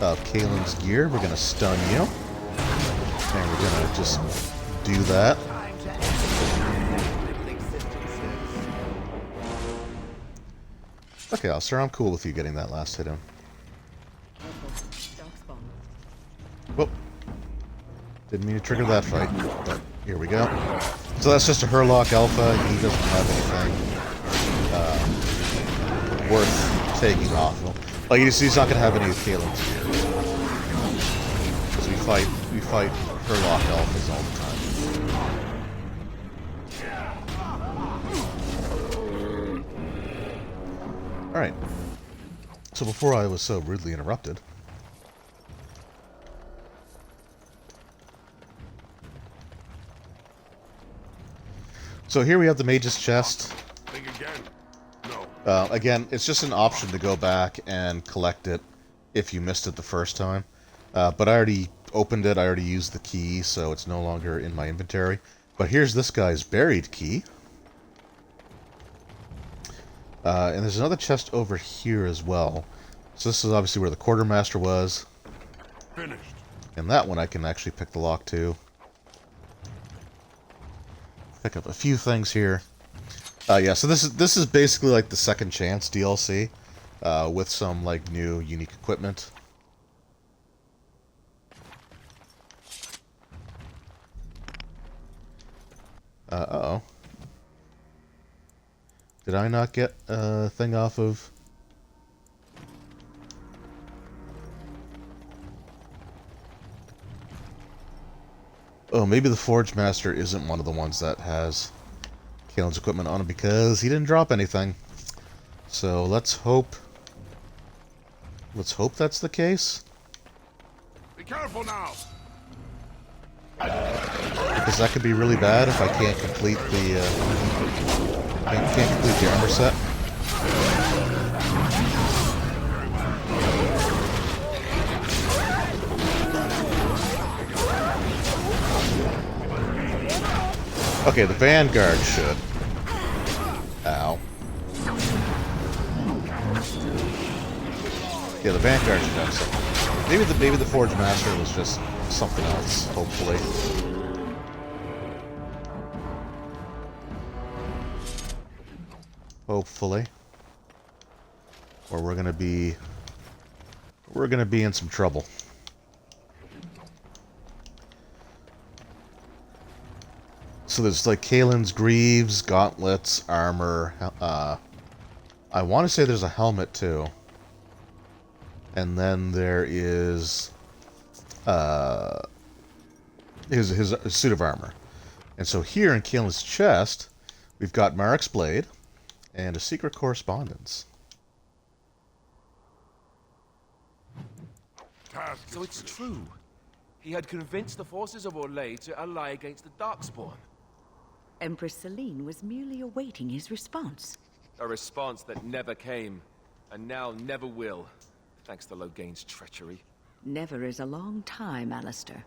of Kaelin's gear. We're going to stun you. And we're going to just do that. Okay, Alistair, I'm cool with you getting that last hit in. Whoop. Didn't mean to trigger that fight, but here we go. So that's just a Hurlock Alpha. He doesn't have anything worth taking off of him. Like, he's not going to have any of Kaelin's gear. Because we fight Hurlock Alphas all the time. Alright. So before I was so rudely interrupted... So here we have the Mage's chest. Again, it's just an option to go back and collect it if you missed it the first time. But I already opened it, I already used the key, so it's no longer in my inventory. But here's this guy's buried key. And there's another chest over here as well. So this is obviously where the quartermaster was. Finished. And that one I can actually pick the lock to. Pick up a few things here. Yeah, so this is basically like the Second Chance DLC, with some like new unique equipment. Uh-oh. Did I not get a thing off of... Oh, maybe the Forge Master isn't one of the ones that has Kalen's equipment on him because he didn't drop anything. So let's hope that's the case. Be careful now. Because that could be really bad if I can't complete the armor set. Okay, the Vanguard should. Ow. Yeah, the Vanguard should have something. Maybe the Forge Master was just something else, hopefully. Hopefully. Or we're gonna be in some trouble. So there's like Kalen's greaves, gauntlets, armor. I want to say there's a helmet too. And then there is his suit of armor. And so here in Kalen's chest, we've got Marik's blade and a secret correspondence. So it's true. He had convinced the forces of Orlais to ally against the Darkspawn. Empress Celine was merely awaiting his response. A response that never came, and now never will, thanks to Loghain's treachery. Never is a long time, Alistair.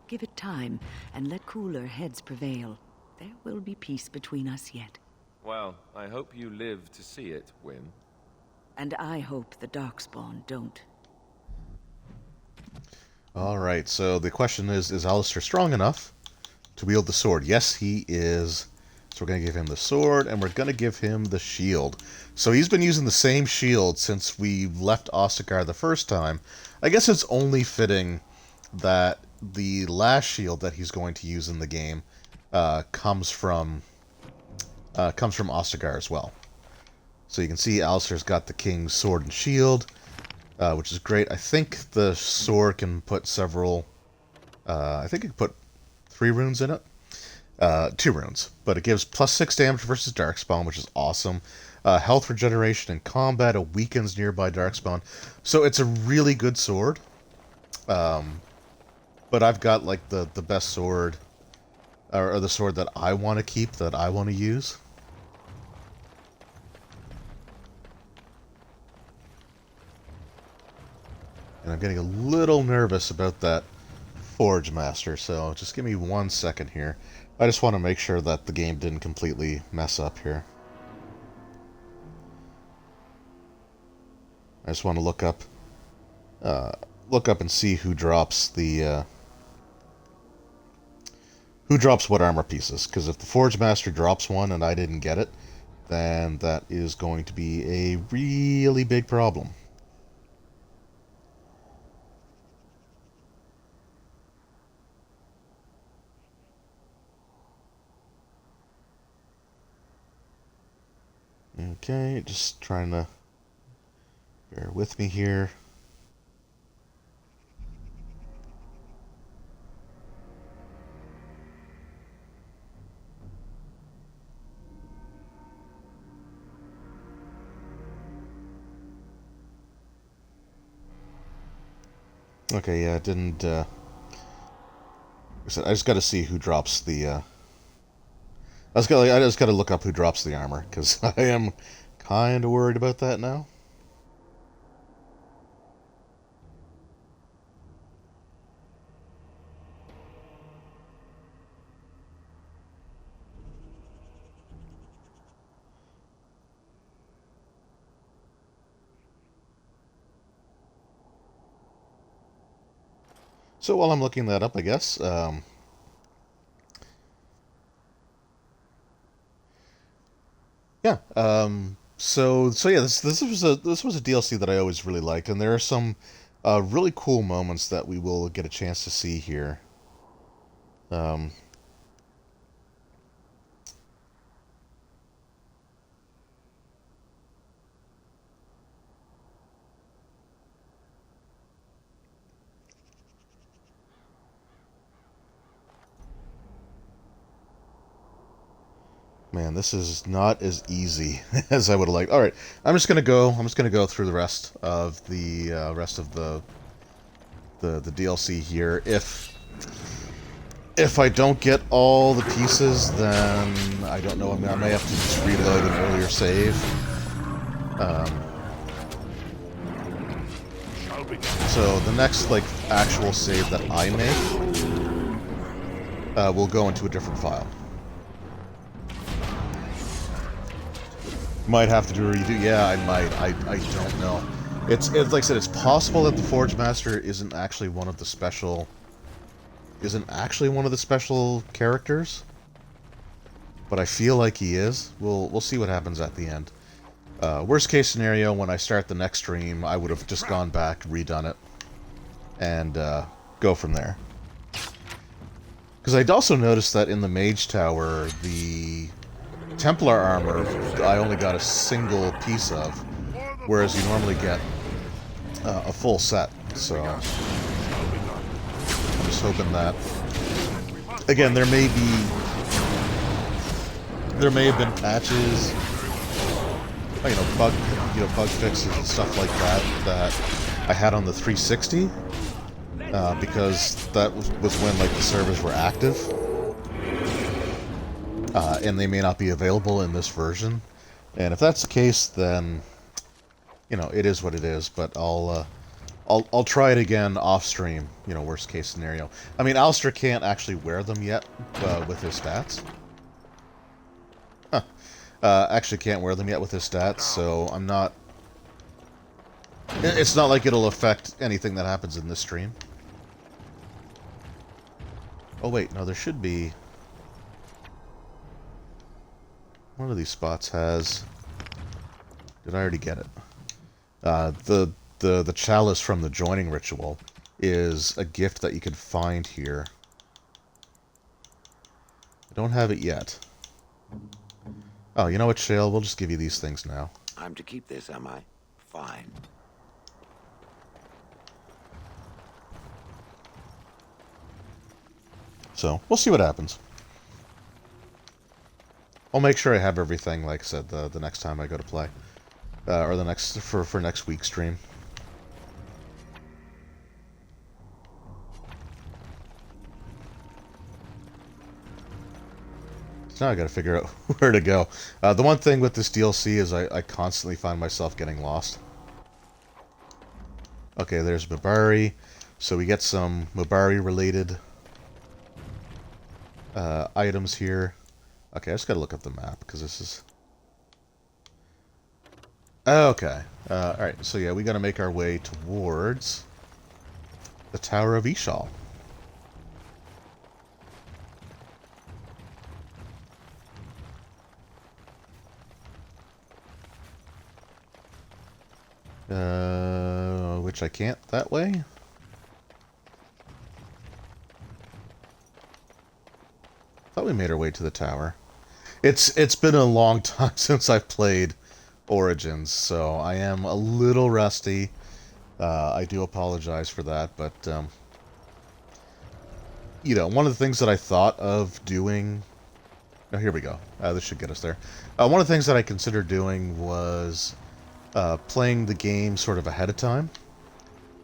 Give it time, and let cooler heads prevail. There will be peace between us yet. Well, I hope you live to see it, Wyn. And I hope the Darkspawn don't. Alright, so the question is Alistair strong enough to wield the sword? Yes, he is. So we're going to give him the sword, and we're going to give him the shield. So he's been using the same shield since we left Ostagar the first time. I guess it's only fitting that the last shield that he's going to use in the game comes from Ostagar as well. So you can see Alistair's got the King's sword and shield, which is great. I think the sword can put several... I think it can put 3 runes in it. 2 runes. But it gives +6 damage versus Darkspawn, which is awesome. Health regeneration in combat. It weakens nearby Darkspawn. So it's a really good sword. But I've got like the best sword, or the sword that I want to keep, that I want to use. And I'm getting a little nervous about that Forge Master, so just give me 1 second here. I just want to make sure that the game didn't completely mess up here. I just want to look up and see who drops the who drops what armor pieces. Because if the Forge Master drops one and I didn't get it, then that is going to be a really big problem. Okay, just trying to bear with me here. Okay, yeah, it didn't, I just got to see who drops the, I just got to look up who drops the armor, because I am kind of worried about that now. So while I'm looking that up, I guess, yeah. So yeah, this was a DLC that I always really liked, and there are some really cool moments that we will get a chance to see here. Um, Man, this is not as easy as I would have liked. All right, I'm just gonna go through the rest of the DLC here. If I don't get all the pieces, then I don't know. I mean, I may have to just reload an earlier save. So the next like actual save that I make will go into a different file. Might have to do a redo. Yeah, I might. I don't know. It's like I said. It's possible that the Forge Master isn't actually one of the special characters, but I feel like he is. We'll see what happens at the end. Worst case scenario, when I start the next stream, I would have just gone back, redone it, and go from there. Because I'd also noticed that in the Mage Tower, the Templar armor, I only got a single piece of, whereas you normally get a full set. So I'm just hoping that. Again, there may have been patches, bug fixes and stuff like that I had on the 360, because that was when like the servers were active. And they may not be available in this version. And if that's the case, then it is what it is. But I'll try it again off stream. Worst case scenario. I mean, Alistair can't actually wear them yet with his stats. Huh. Actually can't wear them yet with his stats, so I'm not. It's not like it'll affect anything that happens in this stream. Oh wait, no, there should be. One of these spots has... Did I already get it? The chalice from the joining ritual is a gift that you can find here. I don't have it yet. Oh, you know what, Shale? We'll just give you these things now. I'm to keep this, am I? Fine. So, we'll see what happens. I'll make sure I have everything, like I said, the next time I go to play. Or the next, for next week's stream. So now I gotta figure out where to go. The one thing with this DLC is I constantly find myself getting lost. Okay, there's Mabari. So we get some Mabari-related items here. Okay, I just gotta look up the map, because this is... Okay. Alright, so yeah, we gotta make our way towards the Tower of Esau. Which I can't that way? Thought we made our way to the tower. It's been a long time since I've played Origins, so I am a little rusty. I do apologize for that, but one of the things that I thought of doing... Oh, here we go. This should get us there. One of the things that I considered doing was playing the game sort of ahead of time.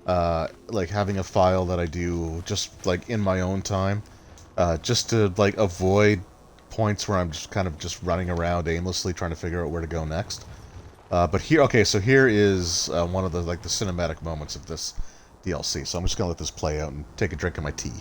Like having a file that I do just like in my own time. Just to like avoid points where I'm just kind of just running around aimlessly trying to figure out where to go next. But here, okay, so here is one of the cinematic moments of this DLC. So I'm just gonna let this play out and take a drink of my tea.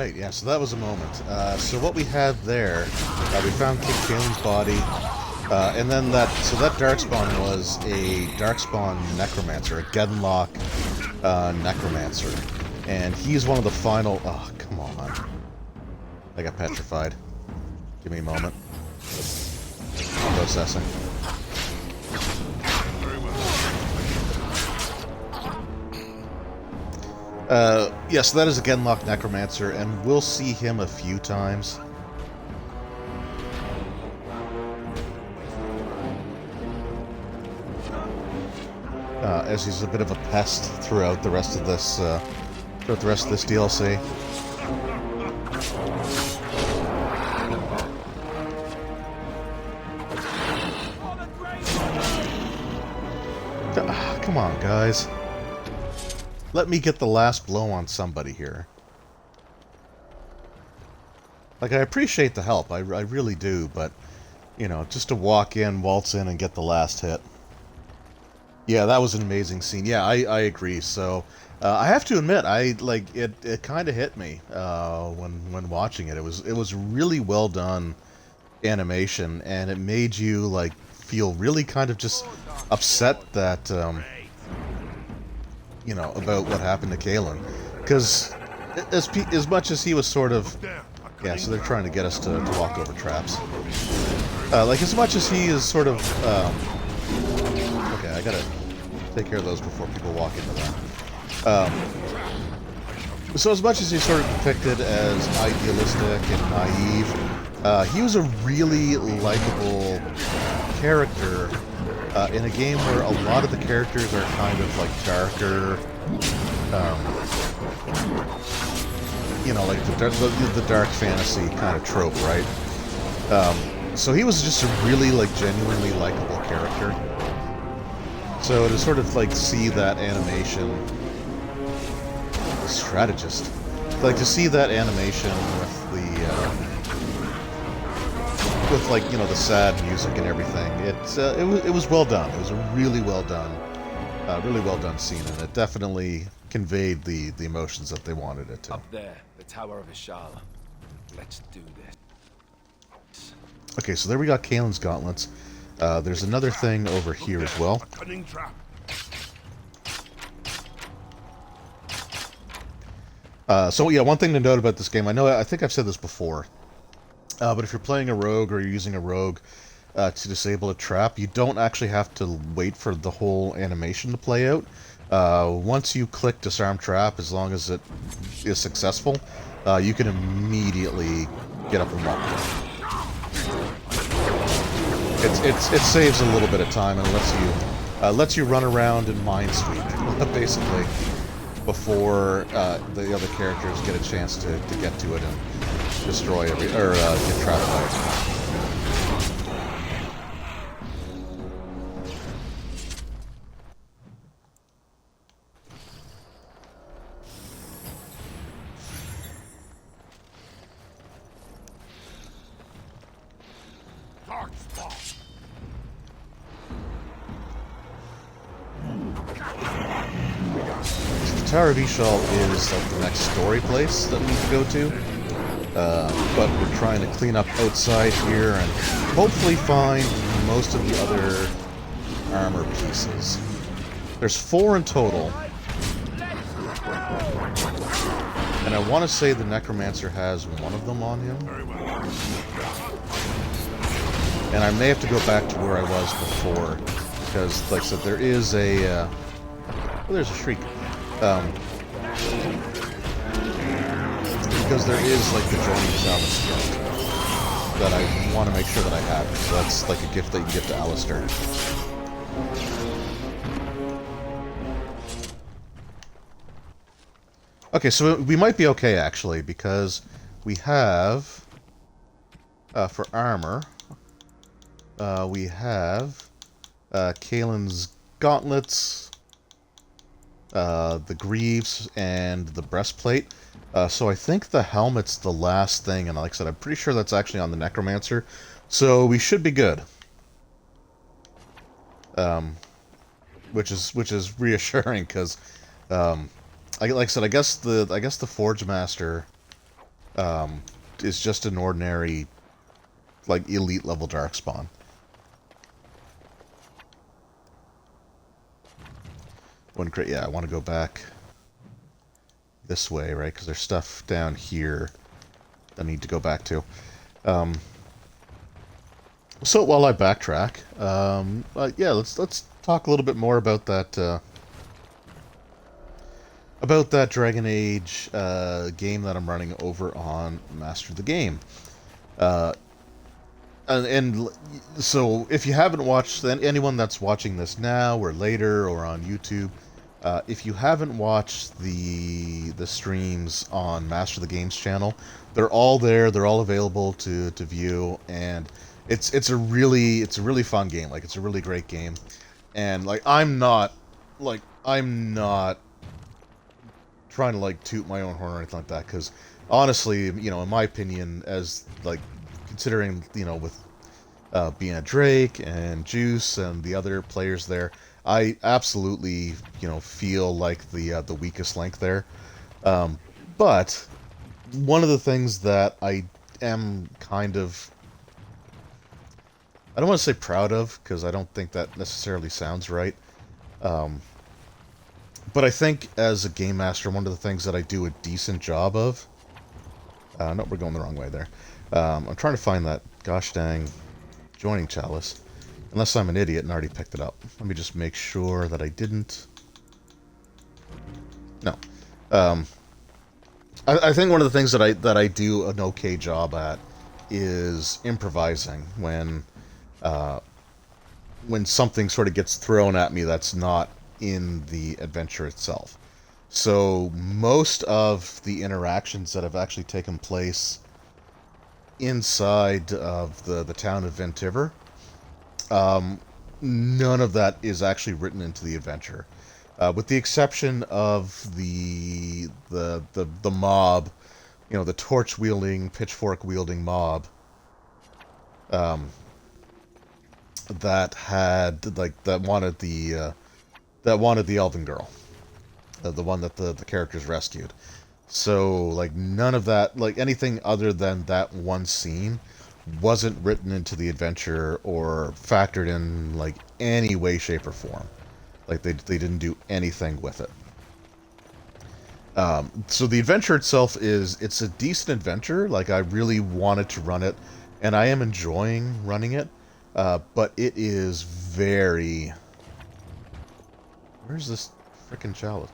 right, yeah, so that was a moment. So what we had there, we found King Kalen's body, and then that Darkspawn was a Darkspawn Necromancer, a Genlock Necromancer. And he's one of the final... Oh, come on. I got petrified. Give me a moment. Processing. Yes, that is a Genlock Necromancer, and we'll see him a few times. As he's a bit of a pest throughout the rest of this, DLC. Come on, guys. Let me get the last blow on somebody here. Like, I appreciate the help, I really do, but, you know, just to walk in, waltz in, and get the last hit. Yeah, that was an amazing scene. Yeah, I agree. So, I have to admit, it kind of hit me when watching it. It was really well done animation, and it made you like feel really kind of just upset that you know, about what happened to Kalen, because as much as he was sort of, yeah, so they're trying to get us to walk over traps. Like, as much as he is sort of okay, I gotta take care of those before people walk into that. So as much as he's sort of depicted as idealistic and naive, he was a really likable character in a game where a lot of the characters are kind of like darker, you know, like the dark fantasy kind of trope, right? So he was just a really like genuinely likable character. So to sort of like see that animation, strategist, like to see that animation with the with like, you know, the sad music and everything, it was well done. It was a really well done scene, and it definitely conveyed the emotions that they wanted it to. Up there, the Tower of Esau. Let's do this. Okay, so there we got Kalen's gauntlets. There's another thing over here as well. So yeah, one thing to note about this game, I think I've said this before, but if you're playing a rogue or you're using a rogue to disable a trap, you don't actually have to wait for the whole animation to play out. Once you click disarm trap, as long as it is successful, you can immediately get up and walk. It saves a little bit of time and lets you run around and mind sweep, basically, before the other characters get a chance to get to it and destroy get trapped by it. Tower of Esau is like the next story place that we need to go to, but we're trying to clean up outside here and hopefully find most of the other armor pieces. There's 4 in total, and I want to say the Necromancer has one of them on him, and I may have to go back to where I was before, because, like I said, there is a well, there's a shriek. Because there is like the Joining Shaman's gift that I want to make sure that I have. So that's like a gift that you can give to Alistair. Okay, so we might be okay actually, because we have for armor we have Kalen's gauntlets, the greaves, and the breastplate. So I think the helmet's the last thing, and like I said, I'm pretty sure that's actually on the Necromancer. So we should be good. Which is reassuring, because like I said, I guess the Forge Master is just an ordinary, like, elite level Darkspawn. Yeah, I want to go back this way, right? Because there's stuff down here I need to go back to. So while I backtrack, yeah, let's talk a little bit more about that Dragon Age game that I'm running over on Master of the Game. And so if you haven't watched, anyone that's watching this now or later or on YouTube, if you haven't watched the streams on Master of the Games channel, they're all there. They're all available to view, and it's a really fun game. Like, it's a really great game, and like I'm not trying to like toot my own horn or anything like that, because honestly, you know, in my opinion, as like considering, you know, with being a Drake and Juice and the other players there, I absolutely, you know, feel like the weakest link there. But one of the things that I am kind of, I don't want to say proud of, because I don't think that necessarily sounds right. But I think as a game master, one of the things that I do a decent job of... no, we're going the wrong way there. I'm trying to find that gosh dang joining chalice. Unless I'm an idiot and already picked it up. Let me just make sure that I didn't. No. I think one of the things that I do an okay job at is improvising when something sort of gets thrown at me that's not in the adventure itself. So most of the interactions that have actually taken place inside of the town of Ventiver, none of that is actually written into the adventure, with the exception of the mob, you know, the torch wielding, pitchfork wielding mob, that had like that wanted the elven girl, the one that the characters rescued. So like none of that, like anything other than that one scene, wasn't written into the adventure or factored in like any way, shape, or form. Like they didn't do anything with it. So the adventure itself it's a decent adventure. Like, I really wanted to run it, and I am enjoying running it. But it is very... Where's this frickin' chalice?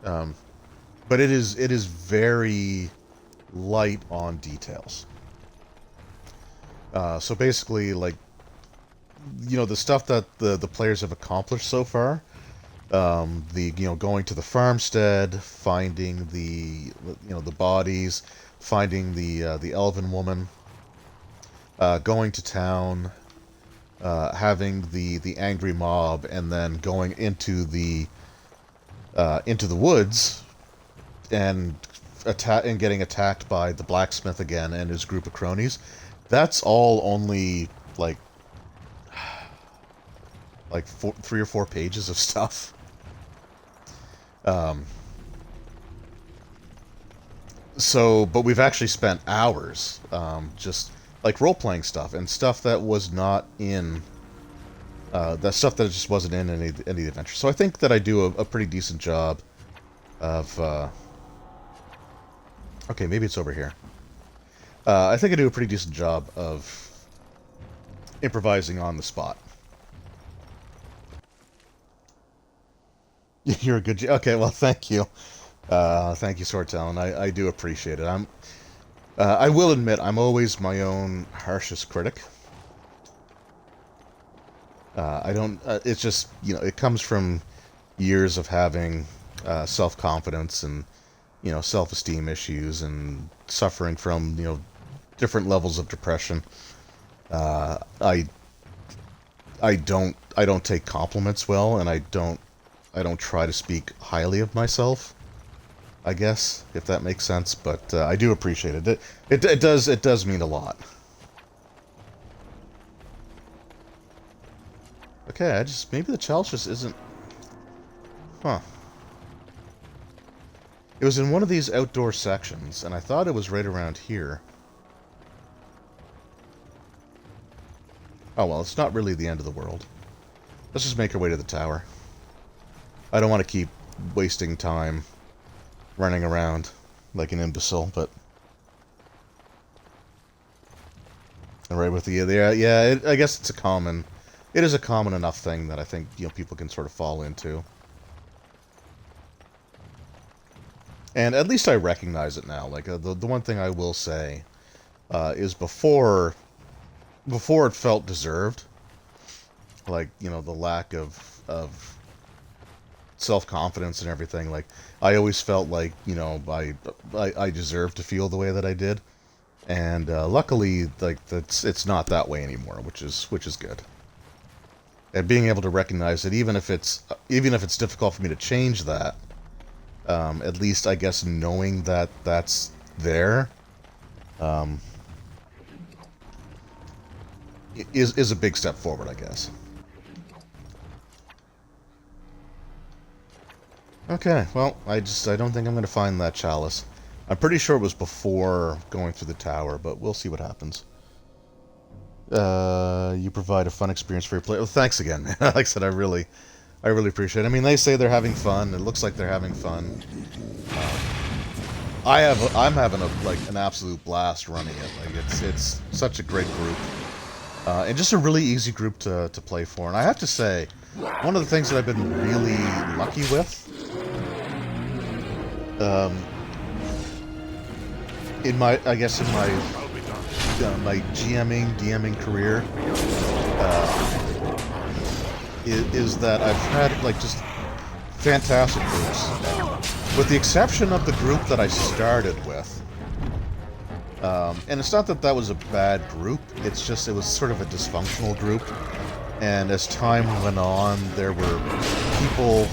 But it is very light on details. So basically, like, you know, the stuff that the players have accomplished so far, going to the farmstead, finding the bodies, finding the elven woman, going to town, having the angry mob, and then going into the woods and getting attacked by the blacksmith again and his group of cronies. That's all only like 3 or 4 pages of stuff. But we've actually spent hours just like role-playing stuff and stuff that was not in that stuff that just wasn't in any of the adventures. So I think that I do a pretty decent job of okay, maybe it's over here. I think I do a pretty decent job of improvising on the spot. You're a good... Okay, well, thank you. Thank you, Sword Talon. I do appreciate it. I will admit, I'm always my own harshest critic. It's just, you know, it comes from years of having self-confidence and, you know, self-esteem issues and suffering from, you know, different levels of depression. I don't take compliments well, and I don't try to speak highly of myself, I guess, if that makes sense, but I do appreciate it. It does mean a lot. Okay, maybe the chalice just isn't... Huh. It was in one of these outdoor sections, and I thought it was right around here. Oh well, it's not really the end of the world. Let's just make our way to the tower. I don't want to keep wasting time running around like an imbecile, but... Right with the... I guess it's a common... It is a common enough thing that I think, you know, people can sort of fall into. And at least I recognize it now. Like, the one thing I will say is before it felt deserved, like, you know, the lack of self-confidence and everything, like, I always felt like, you know, I deserved to feel the way that I did. And luckily, like, it's not that way anymore, which is good. And being able to recognize that even if it's difficult for me to change that, at least I guess knowing that that's there is a big step forward, I guess. Okay, well, I don't think I'm going to find that chalice. I'm pretty sure it was before going through the tower, but we'll see what happens. You provide a fun experience for your player. Well, thanks again, man. Like I said, I really appreciate it. I mean, they say they're having fun. It looks like they're having fun. I'm having an absolute blast running it. Like it's such a great group, and just a really easy group to play for. And I have to say, one of the things that I've been really lucky with, in my my DMing career, is that I've had like just fantastic groups, with the exception of the group that I started with. And it's not that was a bad group, it's just it was sort of a dysfunctional group, and as time went on, there were people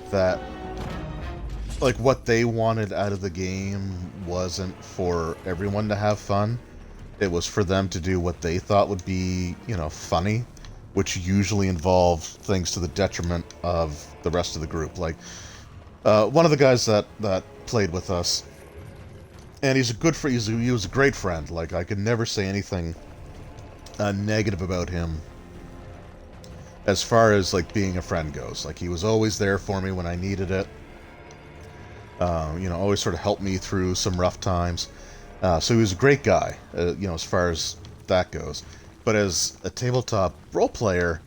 that, like, what they wanted out of the game wasn't for everyone to have fun. It was for them to do what they thought would be, you know, funny, which usually involved things to the detriment of the rest of the group. Like, one of the guys that played with us, and he was a great friend. Like, I could never say anything negative about him as far as, like, being a friend goes. Like, he was always there for me when I needed it. You know, always sort of helped me through some rough times. So he was a great guy, you know, as far as that goes. But as a tabletop role player,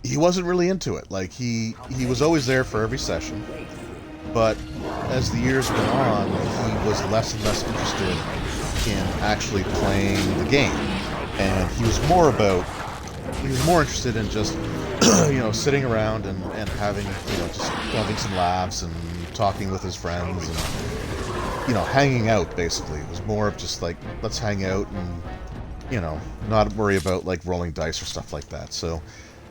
he wasn't really into it. Like, he was always there for every session, but as the years went on, he was less and less interested in actually playing the game, and he was more interested in just you know, sitting around and having, you know, just having some laughs and talking with his friends and, you know, hanging out, basically. It was more of just like, let's hang out and, you know, not worry about, like, rolling dice or stuff like that. So,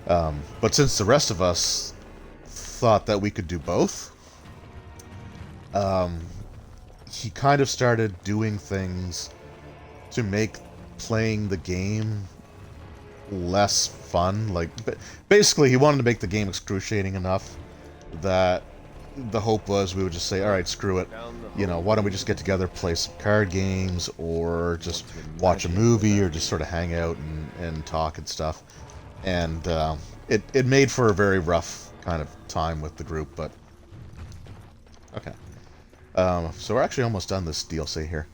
but since the rest of us thought that we could do both, he kind of started doing things to make playing the game less fun. Like, basically, he wanted to make the game excruciating enough that the hope was we would just say, all right, screw it, you know, why don't we just get together, play some card games, or just watch a movie, or just sort of hang out and talk and stuff. And it made for a very rough kind of time with the group, but okay. So we're actually almost done this DLC here.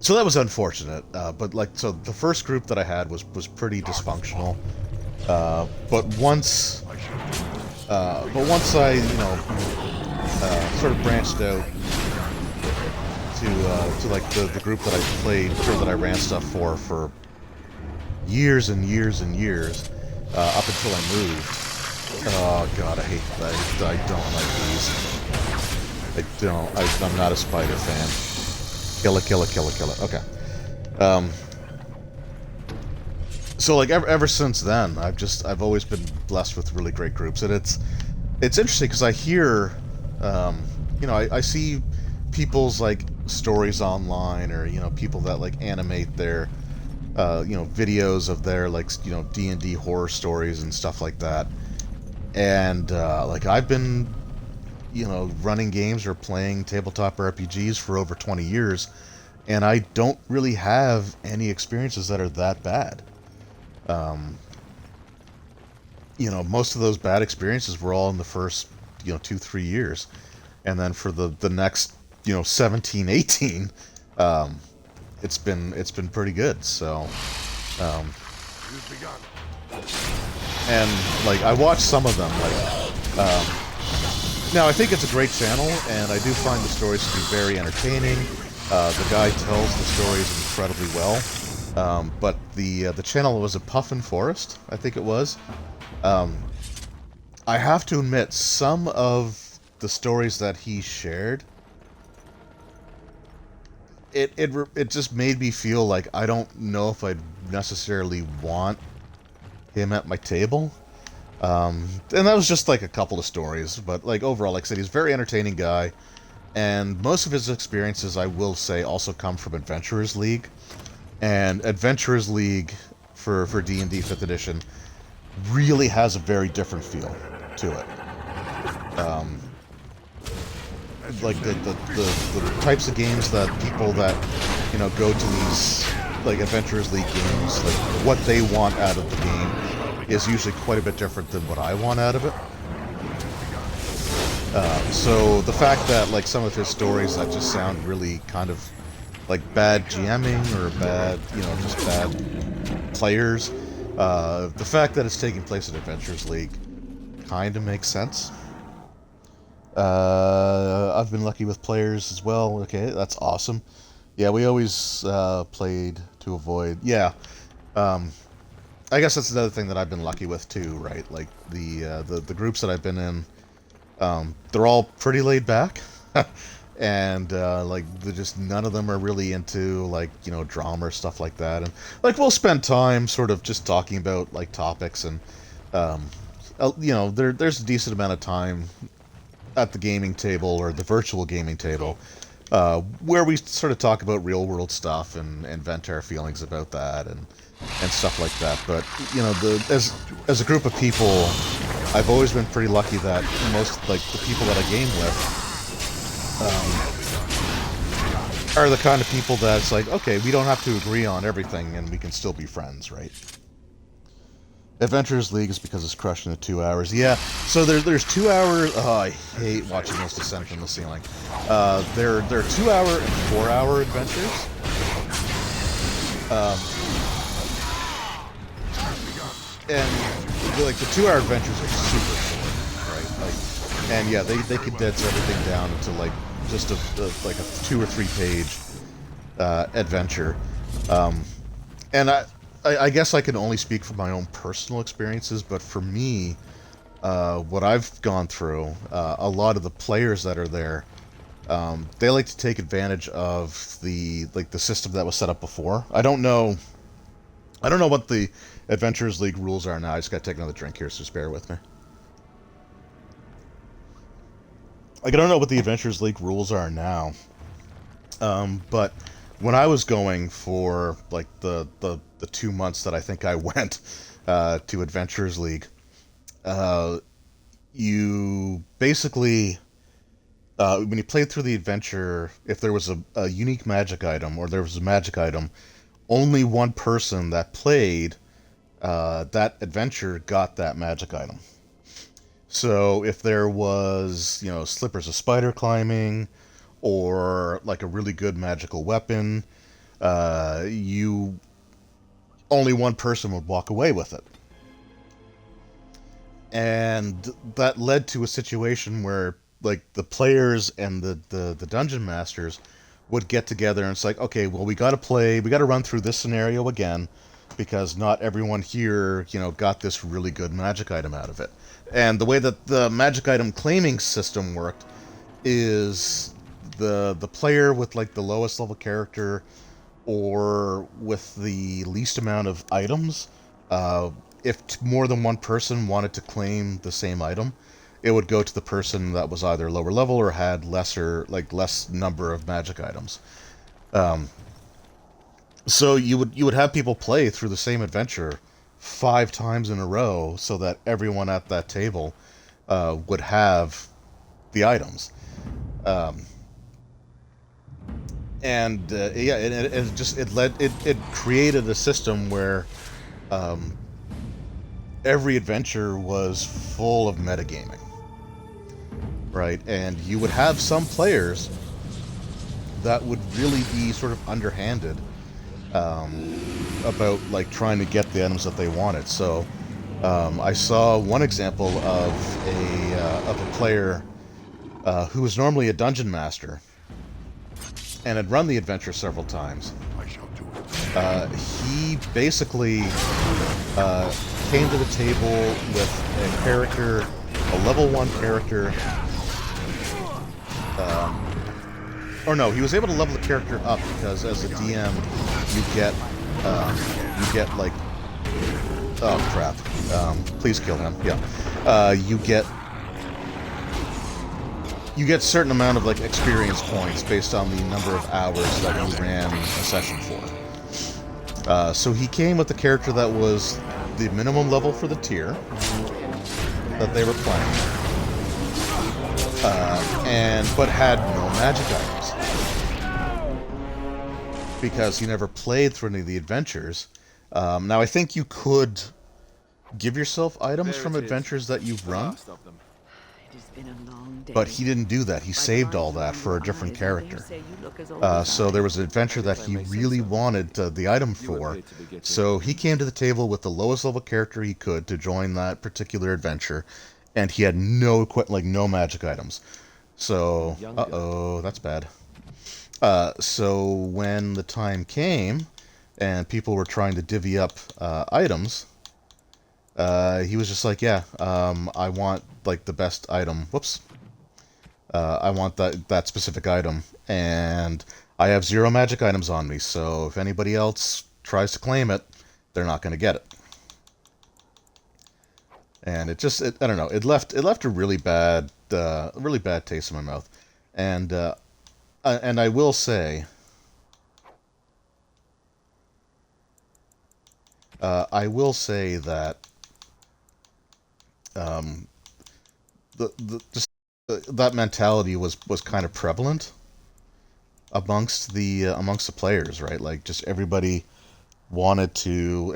So that was unfortunate, but, like, so the first group that I had was pretty dysfunctional. But once I, you know, sort of branched out to like the group that I played, or that I ran stuff for years and years and years, up until I moved. Oh god, I hate that. I don't like these. I'm not a spider fan. Kill it. Okay. So, like, ever since then, I've always been blessed with really great groups, and it's interesting because I hear, you know, I see people's, like, stories online, or, you know, people that, like, animate their, you know, videos of their, like, you know, D&D horror stories and stuff like that, and like, I've been running games or playing tabletop RPGs for over 20 years, and I don't really have any experiences that are that bad. Most of those bad experiences were all in the first, 2-3 years. And then for the next, 17, 18, it's been pretty good. So, and like I watched some of them. Now I think it's a great channel, and I do find the stories to be very entertaining. The guy tells the stories incredibly well. But the channel was a Puffin Forest, I think it was. I have to admit, some of the stories that he shared, it just made me feel like I don't know if I'd necessarily want him at my table. And that was just like a couple of stories, but like overall, like I said, he's a very entertaining guy, and most of his experiences, I will say, also come from Adventurers League. And Adventurers League for D&D 5th edition really has a very different feel to it. Like the types of games that people that go to these like Adventurers League games, like what they want out of the game is usually quite a bit different than what I want out of it. So the fact that like some of his stories that just sound really kind of like bad GMing or bad, just bad players, the fact that it's taking place at Adventurers League kind of makes sense. I've been lucky with players as well. Okay, that's awesome. Yeah, we always played to avoid. Yeah, I guess that's another thing that I've been lucky with too, right? Like the groups that I've been in, they're all pretty laid back, and like just none of them are really into like drama or stuff like that. And like we'll spend time sort of just talking about like topics, and there's a decent amount of time at the gaming table or the virtual gaming table, where we sort of talk about real world stuff and vent our feelings about that and stuff like that. But as a group of people, I've always been pretty lucky that most like the people that I game with are the kind of people that's like, okay, we don't have to agree on everything and we can still be friends, right? Adventurers League is because it's crushed into 2 hours. Yeah, so there's 2 hours. Oh, I hate watching those descend from the ceiling. There are 2 hour and 4 hour adventures. And like the 2 hour adventures are super short, right? Like, and yeah, they condense everything down into like just like a 2 or 3 page adventure. And I guess I can only speak from my own personal experiences, but for me, what I've gone through, a lot of the players that are there, they like to take advantage of the system that was set up before. I don't know what the Adventurers League rules are now. I just gotta take another drink here, so just bear with me. Like, I don't know what the Adventurers League rules are now, but when I was going for like the 2 months that I think I went to Adventurers League, you basically when you played through the adventure, if there was a unique magic item or there was a magic item, only one person that played that adventure got that magic item. So if there was, slippers of spider climbing, or like a really good magical weapon, only one person would walk away with it. And that led to a situation where like the players and the dungeon masters would get together and it's like, okay, well, we got to run through this scenario again because not everyone here, got this really good magic item out of it. And the way that the magic item claiming system worked is the player with like the lowest level character or with the least amount of items, if more than one person wanted to claim the same item, it would go to the person that was either lower level or had less number of magic items. So you would have people play through the same adventure 5 times in a row so that everyone at that table would have the items. Yeah, it created a system where every adventure was full of metagaming, right? And you would have some players that would really be sort of underhanded about like trying to get the items that they wanted. So I saw one example of a player who was normally a dungeon master and had run the adventure several times. He basically came to the table with a character, a level 1 character. Or no, he was able to level the character up because as a DM, you get like, oh crap, please kill him. Yeah, you get certain amount of like experience points based on the number of hours that you ran a session for. So he came with the character that was the minimum level for the tier that they were playing, but had no magic items because he never played through any of the adventures. Now I think you could give yourself items from adventures that you've run. It has been a long day. But he didn't do that. He saved all that for a different character. So there was an adventure that he really wanted the item for. So he came to the table with the lowest level character he could to join that particular adventure, and he had no no magic items. So, uh-oh, that's bad. So when the time came, and people were trying to divvy up items, he was just like, yeah, I want like the best item. Whoops. I want that specific item, and I have 0 magic items on me, so if anybody else tries to claim it, they're not going to get it. And it I don't know, it left a really bad taste in my mouth. And I will say, that that mentality was kind of prevalent amongst the players, right? Like just everybody wanted the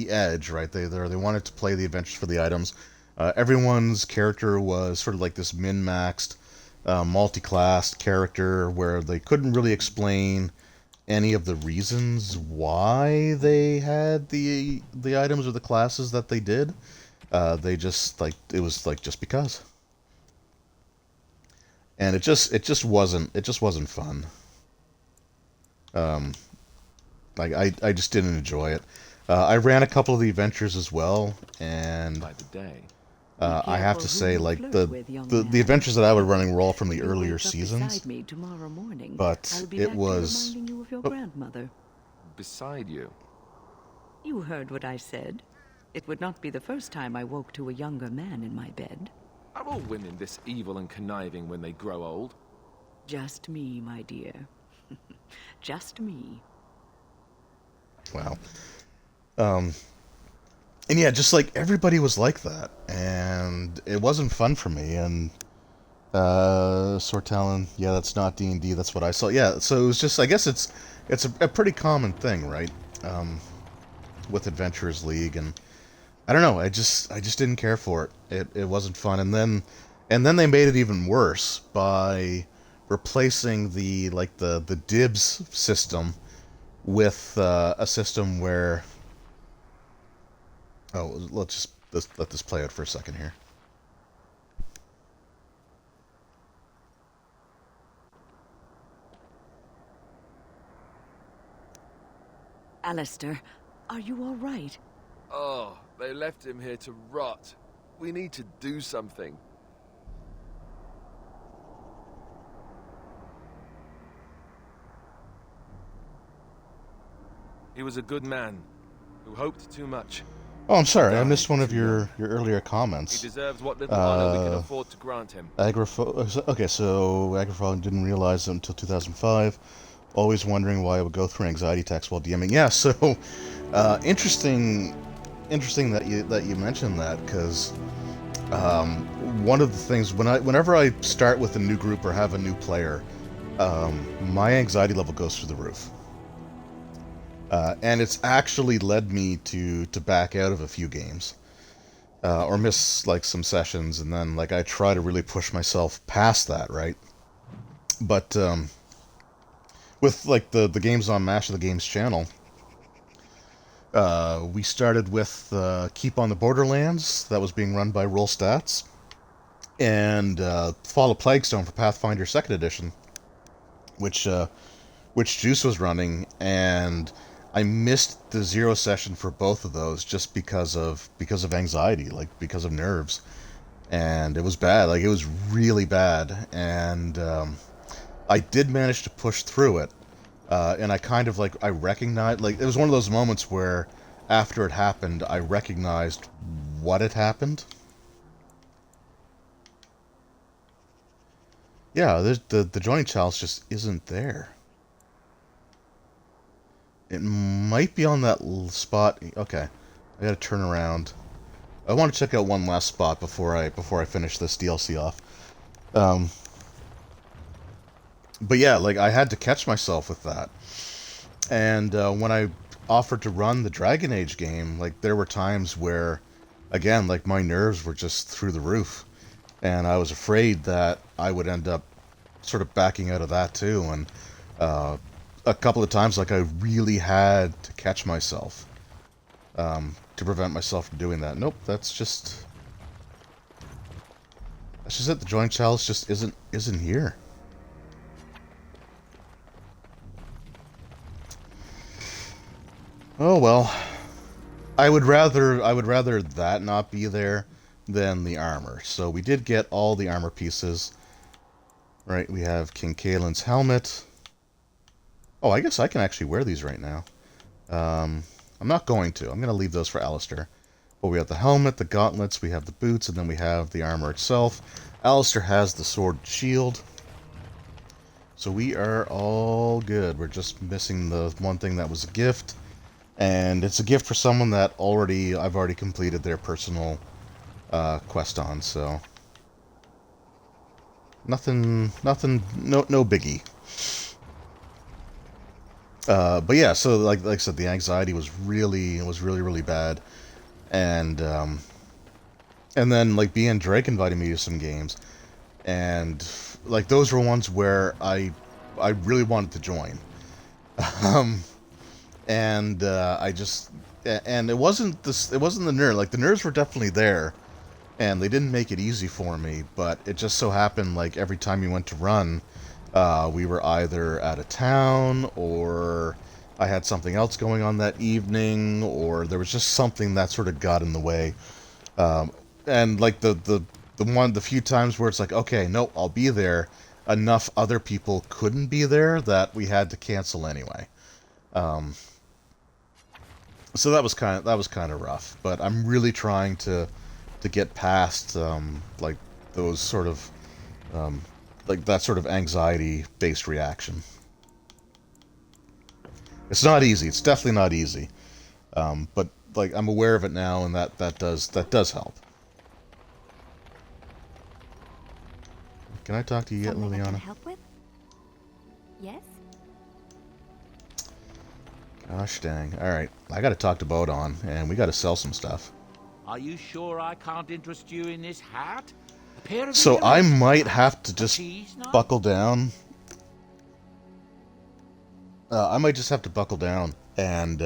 edge, right? They wanted to play the adventures for the items. Everyone's character was sort of like this min-maxed, multi-classed character where they couldn't really explain any of the reasons why they had the items or the classes that they did. They just it was like just because, and it just wasn't fun. Like I just didn't enjoy it. I ran a couple of the adventures as well, and By the day. I have to say, like the adventures that I was running were all from the earlier seasons. But it was Your grandmother. Beside you. You heard what I said. It would not be the first time I woke to a younger man in my bed. Are all women this evil and conniving when they grow old? Just me, my dear. Just me. Wow. And yeah, just like everybody was like that, and it wasn't fun for me. And Sortalin, yeah, that's not D&D. That's what I saw. Yeah, so it was just, I guess it's a pretty common thing, right? With Adventurers League, and I don't know. I just didn't care for it. It wasn't fun. And then they made it even worse by replacing the dibs system with a system where. Oh, let's let this play out for a second here. Alistair, are you all right? Oh, they left him here to rot. We need to do something. He was a good man who hoped too much. Oh, I'm sorry. I missed one of your earlier comments. He deserves what little honor we can afford to grant him. Okay, so Agrifog didn't realize it until 2005. Always wondering why I would go through an anxiety attacks while DMing. Yeah, so interesting that you mentioned that, because one of the things whenever I start with a new group or have a new player, my anxiety level goes through the roof. And it's actually led me to back out of a few games. Or miss like some sessions, and then like I try to really push myself past that, right? But with like the games on Mash of the Games channel, we started with Keep on the Borderlands, that was being run by Roll Stats, and Fall of Plaguestone for Pathfinder 2nd Edition, which Juice was running, and I missed the 0 session for both of those just because of anxiety, like because of nerves, and it was bad. Like it was really bad, and I did manage to push through it, and I kind of like I recognized, like it was one of those moments where after it happened, I recognized what had happened. Yeah, the joining chalice just isn't there. It might be on that spot. Okay, I gotta turn around. I want to check out one last spot before I finish this DLC off. But yeah, like I had to catch myself with that. And when I offered to run the Dragon Age game, like there were times where, again, like my nerves were just through the roof, and I was afraid that I would end up sort of backing out of that too. And a couple of times, like I really had to catch myself to prevent myself from doing that. Nope, that's just it. The joint chalice just isn't here. Oh well, I would rather that not be there than the armor. So we did get all the armor pieces. Right, we have King Kaelin's helmet. Oh, I guess I can actually wear these right now. I'm not going to. I'm going to leave those for Alistair. But we have the helmet, the gauntlets, we have the boots, and then we have the armor itself. Alistair has the sword and shield. So we are all good. We're just missing the one thing that was a gift. And it's a gift for someone that I've already completed their personal quest on, so... Nothing, no biggie. But yeah, so like I said, the anxiety was really bad, and then like B and Drake invited me to some games, and like those were ones where I really wanted to join, and it wasn't the nerve. Like the nerves were definitely there, and they didn't make it easy for me. But it just so happened like every time you went to run. We were either out of town, or I had something else going on that evening, or there was just something that sort of got in the way. And like the few times where it's like, okay, no, I'll be there. Enough other people couldn't be there that we had to cancel anyway. So that was kind of rough. But I'm really trying to get past like those sort of. Like that sort of anxiety-based reaction. It's not easy. It's definitely not easy. But like I'm aware of it now, and that does help. Can I talk to you yet, Something I Liliana? can help with? Yes? Gosh dang. Alright, I gotta talk to Bodon, and we gotta sell some stuff. Are you sure I can't interest you in this hat? So I might have to just buckle down. I might just have to buckle down and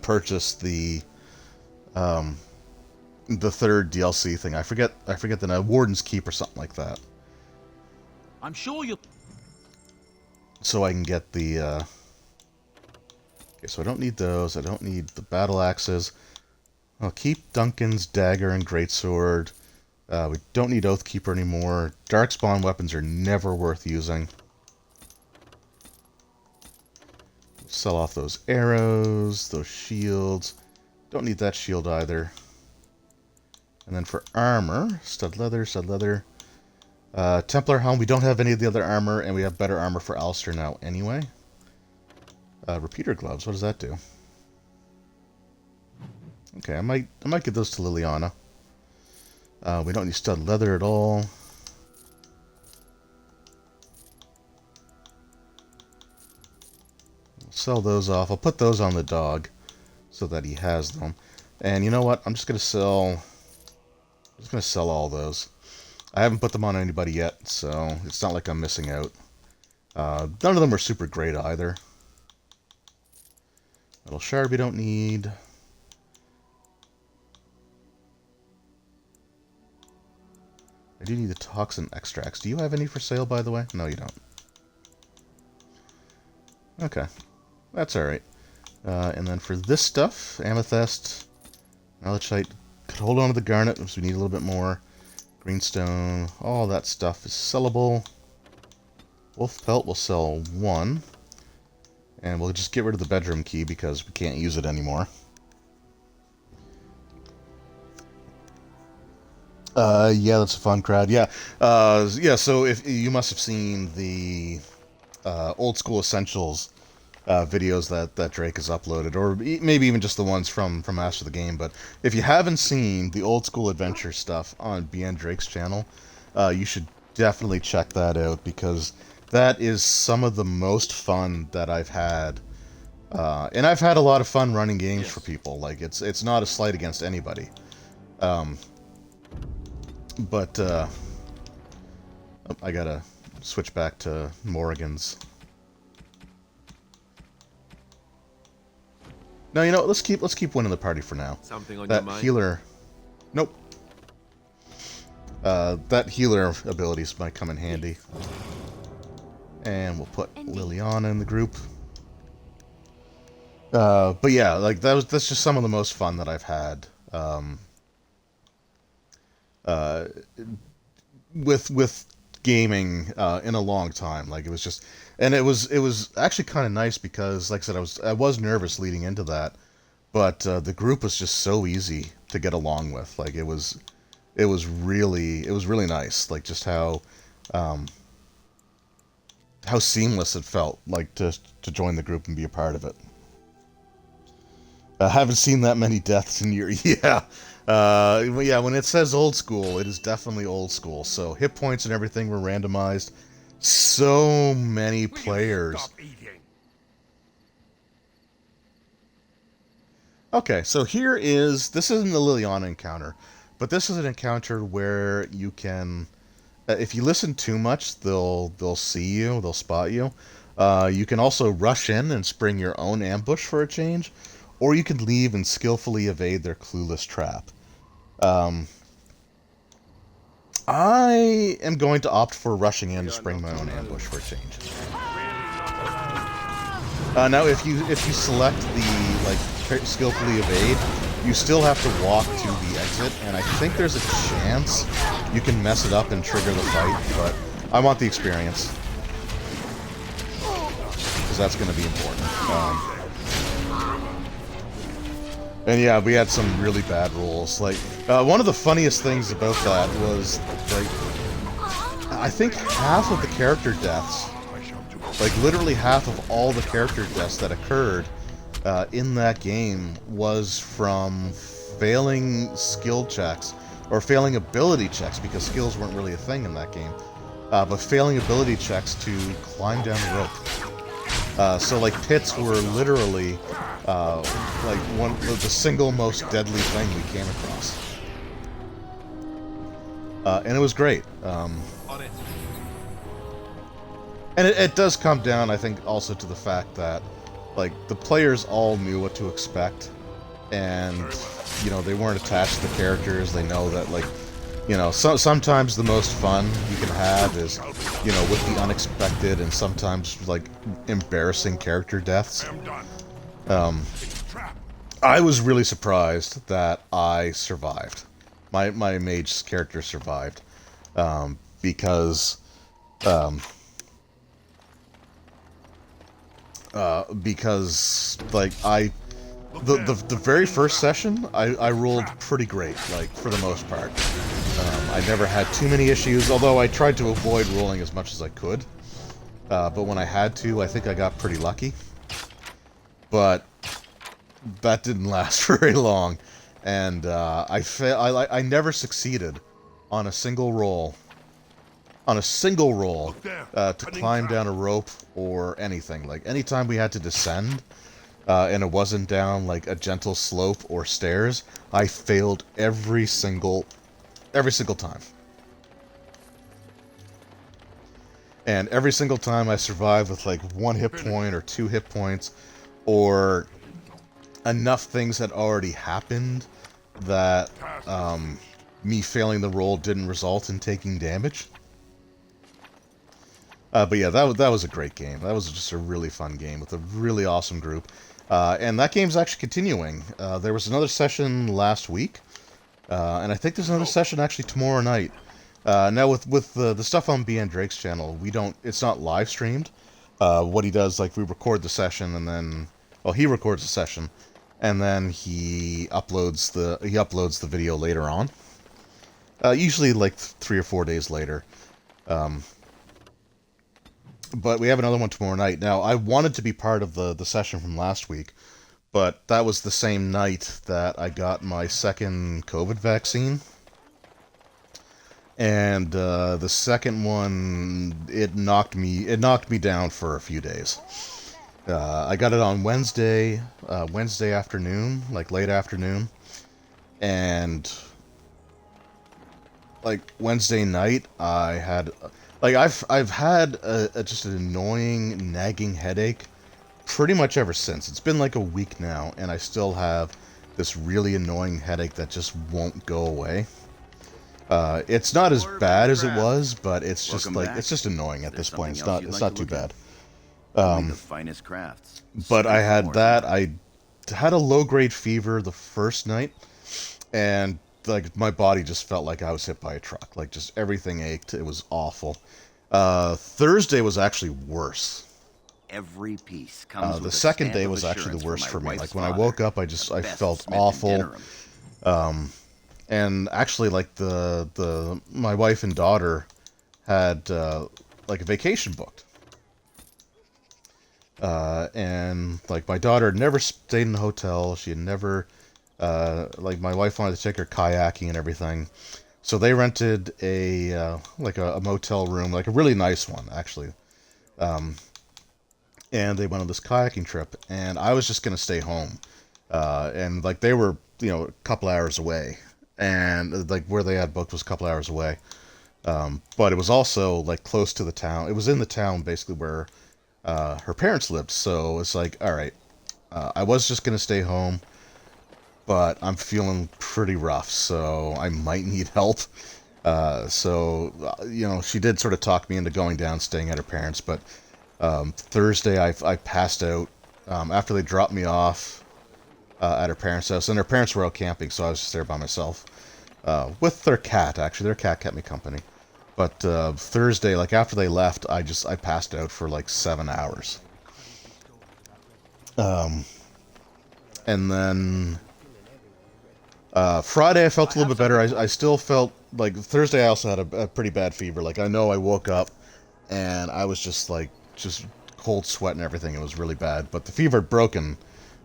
purchase the third DLC thing. I forget the name, Warden's Keep or something like that. I'm sure you. So I can get the. Okay, so I don't need those. I don't need the battle axes. I'll keep Duncan's dagger and greatsword. We don't need Oathkeeper anymore. Darkspawn weapons are never worth using. Sell off those arrows, those shields. Don't need that shield either. And then for armor, stud leather. Templar helm, we don't have any of the other armor, and we have better armor for Alistair now anyway. Repeater gloves, what does that do? Okay, I might give those to Liliana. We don't need stud leather at all. We'll sell those off. I'll put those on the dog so that he has them. And you know what? I'm just gonna sell all those. I haven't put them on anybody yet, so it's not like I'm missing out. None of them are super great either. Metal shard we don't need. I do need the toxin extracts. Do you have any for sale, by the way? No, you don't. Okay. That's alright. And then for this stuff, amethyst, malachite, could hold on to the garnet because we need a little bit more. Greenstone, all that stuff is sellable. Wolf pelt will sell 1. And we'll just get rid of the bedroom key because we can't use it anymore. Yeah, that's a fun crowd. Yeah. Yeah, so if you must have seen the Old School Essentials videos that Drake has uploaded, or maybe even just the ones from Master the Game. But if you haven't seen the Old School Adventure stuff on BN Drake's channel, you should definitely check that out, because that is some of the most fun that I've had. And I've had a lot of fun running games for people. Like, it's not a slight against anybody. But I gotta switch back to Morrigan's. No, you know, let's keep winning the party for now. Something on that your mind? Healer. Nope. That healer abilities might come in handy. And we'll put Liliana in the group. But yeah, like that's just some of the most fun that I've had. With gaming in a long time. Like, it was just, and it was actually kind of nice because, like I said, I was nervous leading into that, but the group was just so easy to get along with. Like, it was really nice. Like, just how seamless it felt, like to join the group and be a part of it. I haven't seen that many deaths in years. Yeah. Yeah, when it says old school, it is definitely old school. So hit points and everything were randomized. So many players. Okay, so this isn't the Liliana encounter, but this is an encounter where you can, if you listen too much, they'll see you, they'll spot you. You can also rush in and spring your own ambush for a change, or you can leave and skillfully evade their clueless trap. I am going to opt for rushing in to spring my own ambush for a change. Now, if you select the skillfully evade, you still have to walk to the exit, and I think there's a chance you can mess it up and trigger the fight, but I want the experience, because that's going to be important. And yeah, we had some really bad rolls. Like, one of the funniest things about that was, like, I think half of the character deaths, like literally half of all the character deaths that occurred in that game was from failing skill checks, or failing ability checks, because skills weren't really a thing in that game, but failing ability checks to climb down the rope. So, like, pits were literally like the single most deadly thing we came across, and it was great. And it does come down, I think, also to the fact that, like, the players all knew what to expect, and, you know, they weren't attached to the characters. They know that, like, you know, sometimes the most fun you can have is, you know, with the unexpected and sometimes, like, embarrassing character deaths. I was really surprised that I survived. My mage character survived, because like, the very first session I rolled pretty great, like, for the most part. I never had too many issues, although I tried to avoid rolling as much as I could. But when I had to, I think I got pretty lucky. But that didn't last very long, and I never succeeded on a single roll. On a single roll to climb down a rope or anything. Like, anytime we had to descend, and it wasn't down, like, a gentle slope or stairs, I failed every single time. And every single time I survived with, like, 1 hit point or 2 hit points, or enough things had already happened that me failing the roll didn't result in taking damage. But yeah, that was a great game. That was just a really fun game with a really awesome group. And that game's actually continuing. There was another session last week, and I think there's another session actually tomorrow night. Now with the stuff on BN Drake's channel, it's not live streamed. What he does, like, we record the session and then, well, he records the session, and then he uploads the video later on. Usually like 3 or 4 days later. But we have another one tomorrow night. Now, I wanted to be part of the session from last week, but that was the same night that I got my second COVID vaccine. And the second one, it knocked me down for a few days. I got it on Wednesday afternoon, like late afternoon, and like Wednesday night, I had. Like, I've had just an annoying, nagging headache pretty much ever since. It's been like a week now, and I still have this really annoying headache that just won't go away. It's not as bad as it was, but it's just it's just annoying at this point. It's not too bad. The finest crafts. But I had that. I had a low-grade fever the first night, and like, my body just felt like I was hit by a truck. Like, just everything ached. It was awful. Thursday was actually worse. Every piece comes the second day was actually the worst for me. Like, when I woke up, I felt awful. And actually, like, my wife and daughter had like a vacation booked. And like, my daughter had never stayed in a hotel. She had never like, my wife wanted to take her kayaking and everything, so they rented a motel room, like a really nice one actually, and they went on this kayaking trip, and I was just gonna stay home, and like, they were, a couple hours away, and like, where they had booked was a couple hours away, but it was also like close to the town. It was in the town basically where her parents lived, so it's like, all right, I was just gonna stay home, but I'm feeling pretty rough, so I might need help. So she did sort of talk me into going down, staying at her parents, but Thursday I passed out after they dropped me off at her parents' house, and her parents were out camping, so I was just there by myself with their cat. Actually, their cat kept me company. But Thursday, like, after they left, I passed out for like 7 hours. And then Friday I felt a little bit better. I still felt like Thursday I also had a pretty bad fever. Like, I know I woke up and I was just cold sweat and everything. It was really bad. But the fever had broken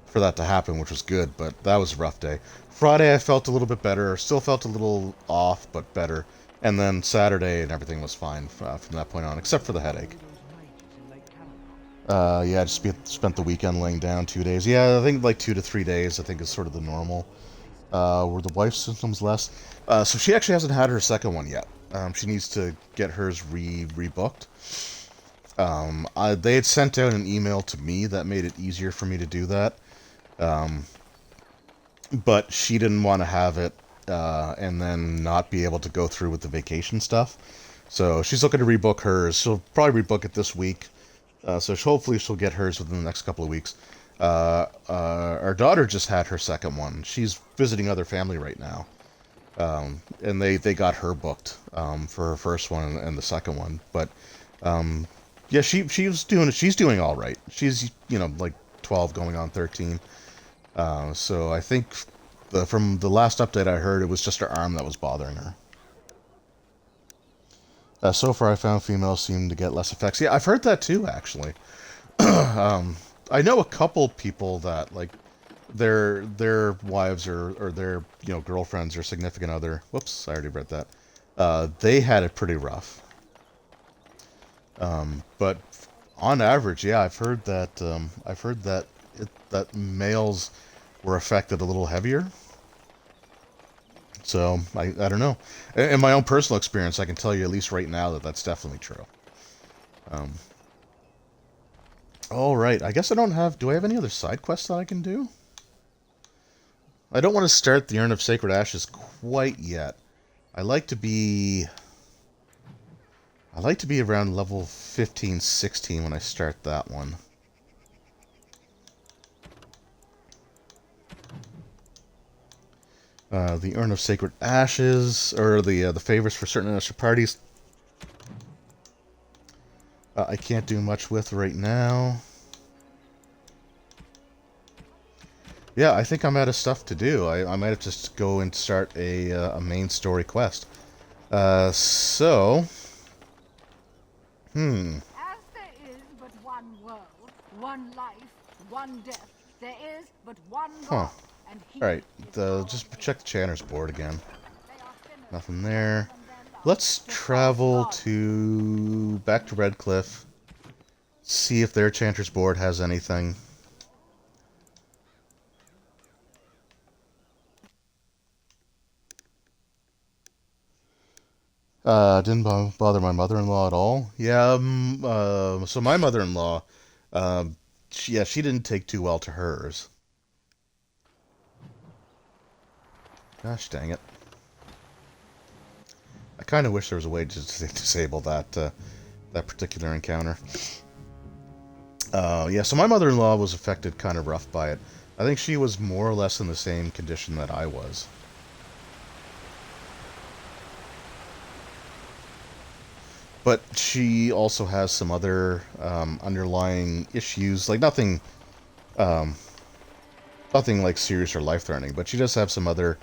for that to happen, which was good, but that was a rough day. Friday I felt a little bit better. Still felt a little off, but better. And then Saturday and everything was fine from that point on, except for the headache. Yeah, I just spent the weekend laying down 2 days. Yeah, I think like 2 to 3 days, I think, is sort of the normal. Were the wife's symptoms less? So she actually hasn't had her second one yet. She needs to get hers rebooked. They had sent out an email to me that made it easier for me to do that. But she didn't want to have it and then not be able to go through with the vacation stuff. So she's looking to rebook hers. She'll probably rebook it this week. So hopefully she'll get hers within the next couple of weeks. Our daughter just had her second one. She's visiting other family right now. And they got her booked for her first one and the second one. But yeah, she's doing all right. She's, like 12 going on 13. So I think from the last update I heard, it was just her arm that was bothering her. So far, I found females seem to get less effects. Yeah, I've heard that too, actually. I know a couple people that, like, their wives or their girlfriends or significant other. Whoops, I already read that. they had it pretty rough. But on average, yeah, I've heard that that males were affected a little heavier. So I don't know. In my own personal experience, I can tell you at least right now that that's definitely true. All right, I guess I don't have. Do I have any other side quests that I can do? I don't want to start the Urn of Sacred Ashes quite yet. I like to be around level 15, 16 when I start that one. The Urn of Sacred Ashes, or the favors for certain extra parties. I can't do much with right now. Yeah, I think I'm out of stuff to do. I might have to just go and start a main story quest. So... As there is but one world, one life, one death, there is but one God, and he Alright, just check the Chanter's board again. Nothing there. Let's travel back to Redcliffe. See if their Chanter's board has anything. Didn't bother my mother-in-law at all. Yeah, so my mother-in-law, she didn't take too well to hers. Gosh dang it. I kind of wish there was a way to disable that particular encounter. Yeah, so my mother-in-law was affected kind of rough by it. I think she was more or less in the same condition that I was. But she also has some other underlying issues, like nothing like serious or life-threatening, but she does have some other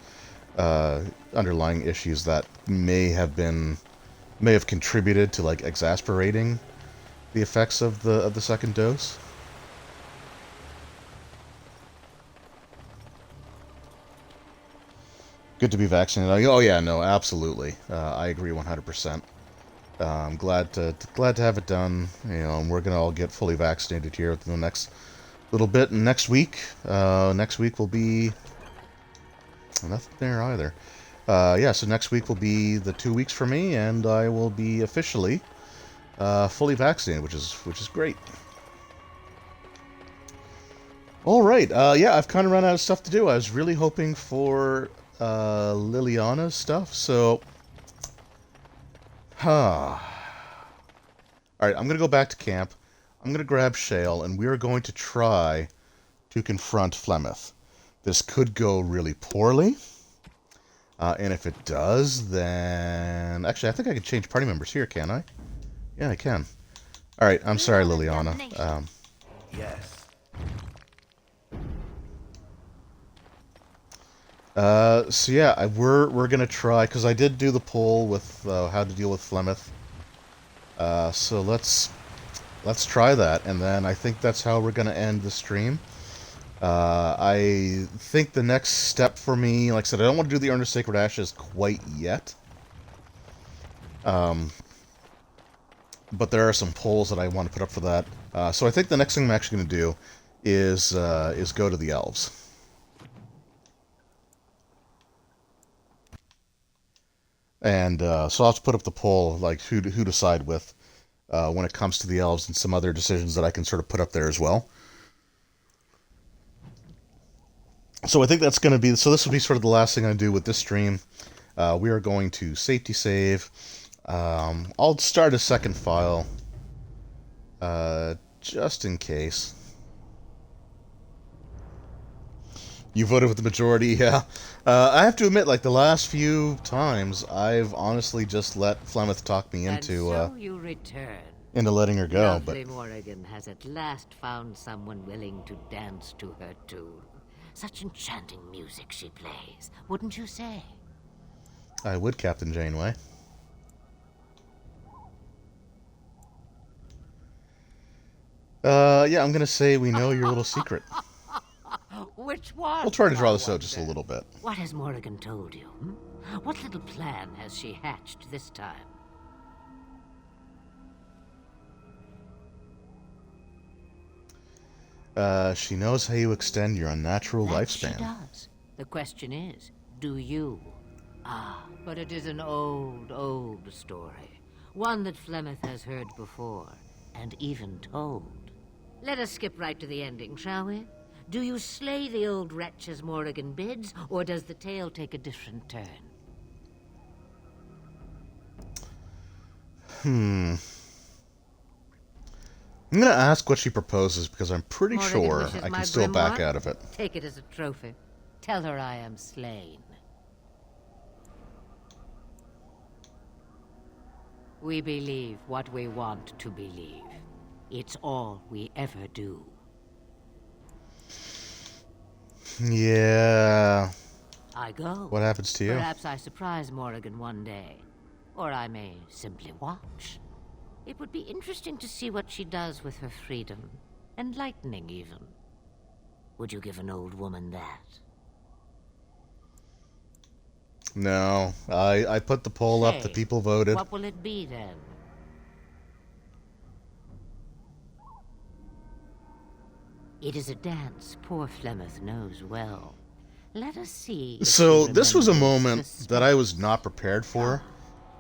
underlying issues that may have contributed to like exasperating the effects of the second dose. Good to be vaccinated. Oh yeah, no, absolutely. I agree 100%. I'm glad to have it done. You know, and we're gonna all get fully vaccinated here within the next little bit. And next week will be nothing there either. Yeah, so next week will be the 2 weeks for me, and I will be officially fully vaccinated, which is great. All right, yeah, I've kind of run out of stuff to do. I was really hoping for Liliana's stuff, so. Alright, I'm going to go back to camp. I'm going to grab Shale, and we are going to try to confront Flemeth. This could go really poorly. And if it does, then... Actually, I think I can change party members here, can I? Yeah, I can. Alright, I'm sorry, Liliana. Yes. So yeah, we're gonna try, because I did do the poll with how to deal with Flemeth. So let's try that, and then I think that's how we're gonna end the stream. I think the next step for me, like I said, I don't want to do the Urn of Sacred Ashes quite yet. But there are some polls that I want to put up for that. So I think the next thing I'm actually going to do is go to the elves. And so I'll have to put up the poll, like who to side with when it comes to the elves, and some other decisions that I can sort of put up there as well. So I think that's going to be, so this will be sort of the last thing I do with this stream. We are going to safety save. I'll start a second file, just in case. You voted with the majority, yeah. I have to admit, like, the last few times, I've honestly just let Flemeth talk me into, And so you return. into letting her go, Lovely but... Morrigan has at last found someone willing to dance to her tune. Such enchanting music she plays, wouldn't you say? I would, Captain Janeway. Yeah, I'm gonna say we know your little secret. Which one? We'll try to draw this out just a little bit. What has Morrigan told you? What little plan has she hatched this time? She knows how you extend your unnatural lifespan. She does. The question is, do you? Ah, but it is an old, old story. One that Flemeth has heard before, and even told. Let us skip right to the ending, shall we? Do you slay the old wretch as Morrigan bids, or does the tale take a different turn? I'm gonna ask what she proposes because I'm pretty Morrigan sure wishes I my can still back grimoire? out of it. Take it as a trophy. Tell her I am slain. We believe what we want to believe. It's all we ever do. Yeah. I go. What happens to you? Perhaps I surprise Morrigan one day. Or I may simply watch. It would be interesting to see what she does with her freedom. Enlightening, even. Would you give an old woman that? No. I put the poll up, the people voted. What will it be, then? It is a dance poor Flemeth knows well. Let us see. So this was a moment that I was not prepared for.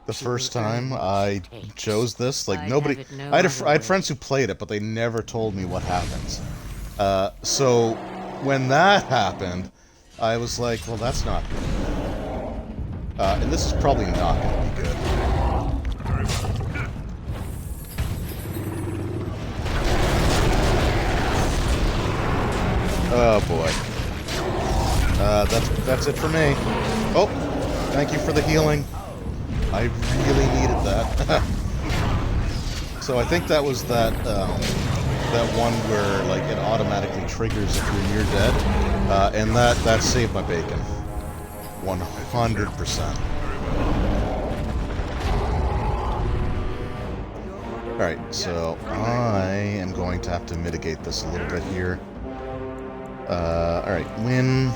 The first time I chose this, like nobody, I had friends who played it, but they never told me what happens. So when that happened, I was like, well, that's not good. And this is probably not going to be good. Oh boy. That's it for me. Oh, thank you for the healing. I really needed that. So I think that was that one where like it automatically triggers if you're near dead, and that saved my bacon, 100%. All right, so I am going to have to mitigate this a little bit here. All right, win.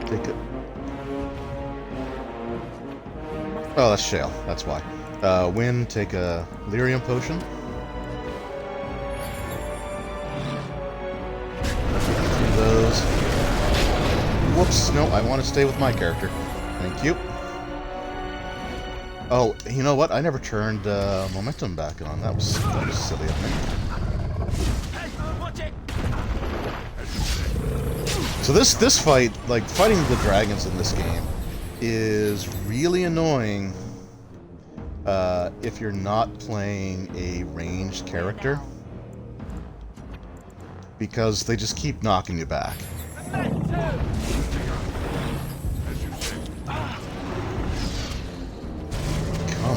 Take it. Oh, that's Shale. That's why. Win, take a lyrium potion. Do those. Whoops. No, I want to stay with my character. Thank you. Oh, you know what? I never turned momentum back on. That was silly of me. So this fight, like fighting the dragons in this game, is really annoying if you're not playing a ranged character, because they just keep knocking you back. Come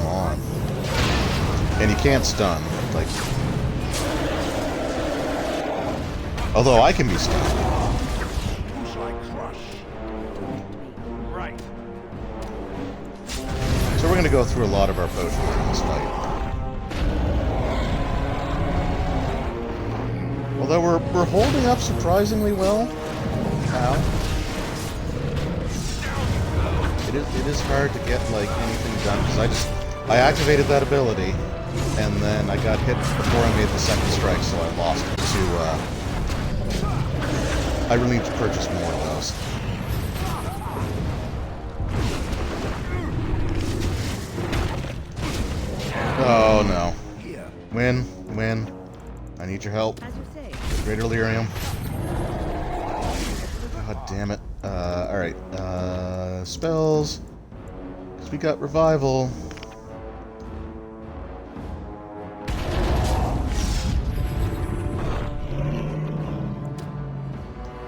on. And you can't stun, like... Although I can be stunned. So we're going to go through a lot of our potions in this fight. Although we're holding up surprisingly well. Ow. It is hard to get like anything done because I activated that ability and then I got hit before I made the second strike, so I lost it to I really need to purchase more of those. Oh no. Win. I need your help. Greater lyrium. God damn it. Alright. Spells. Because we got revival.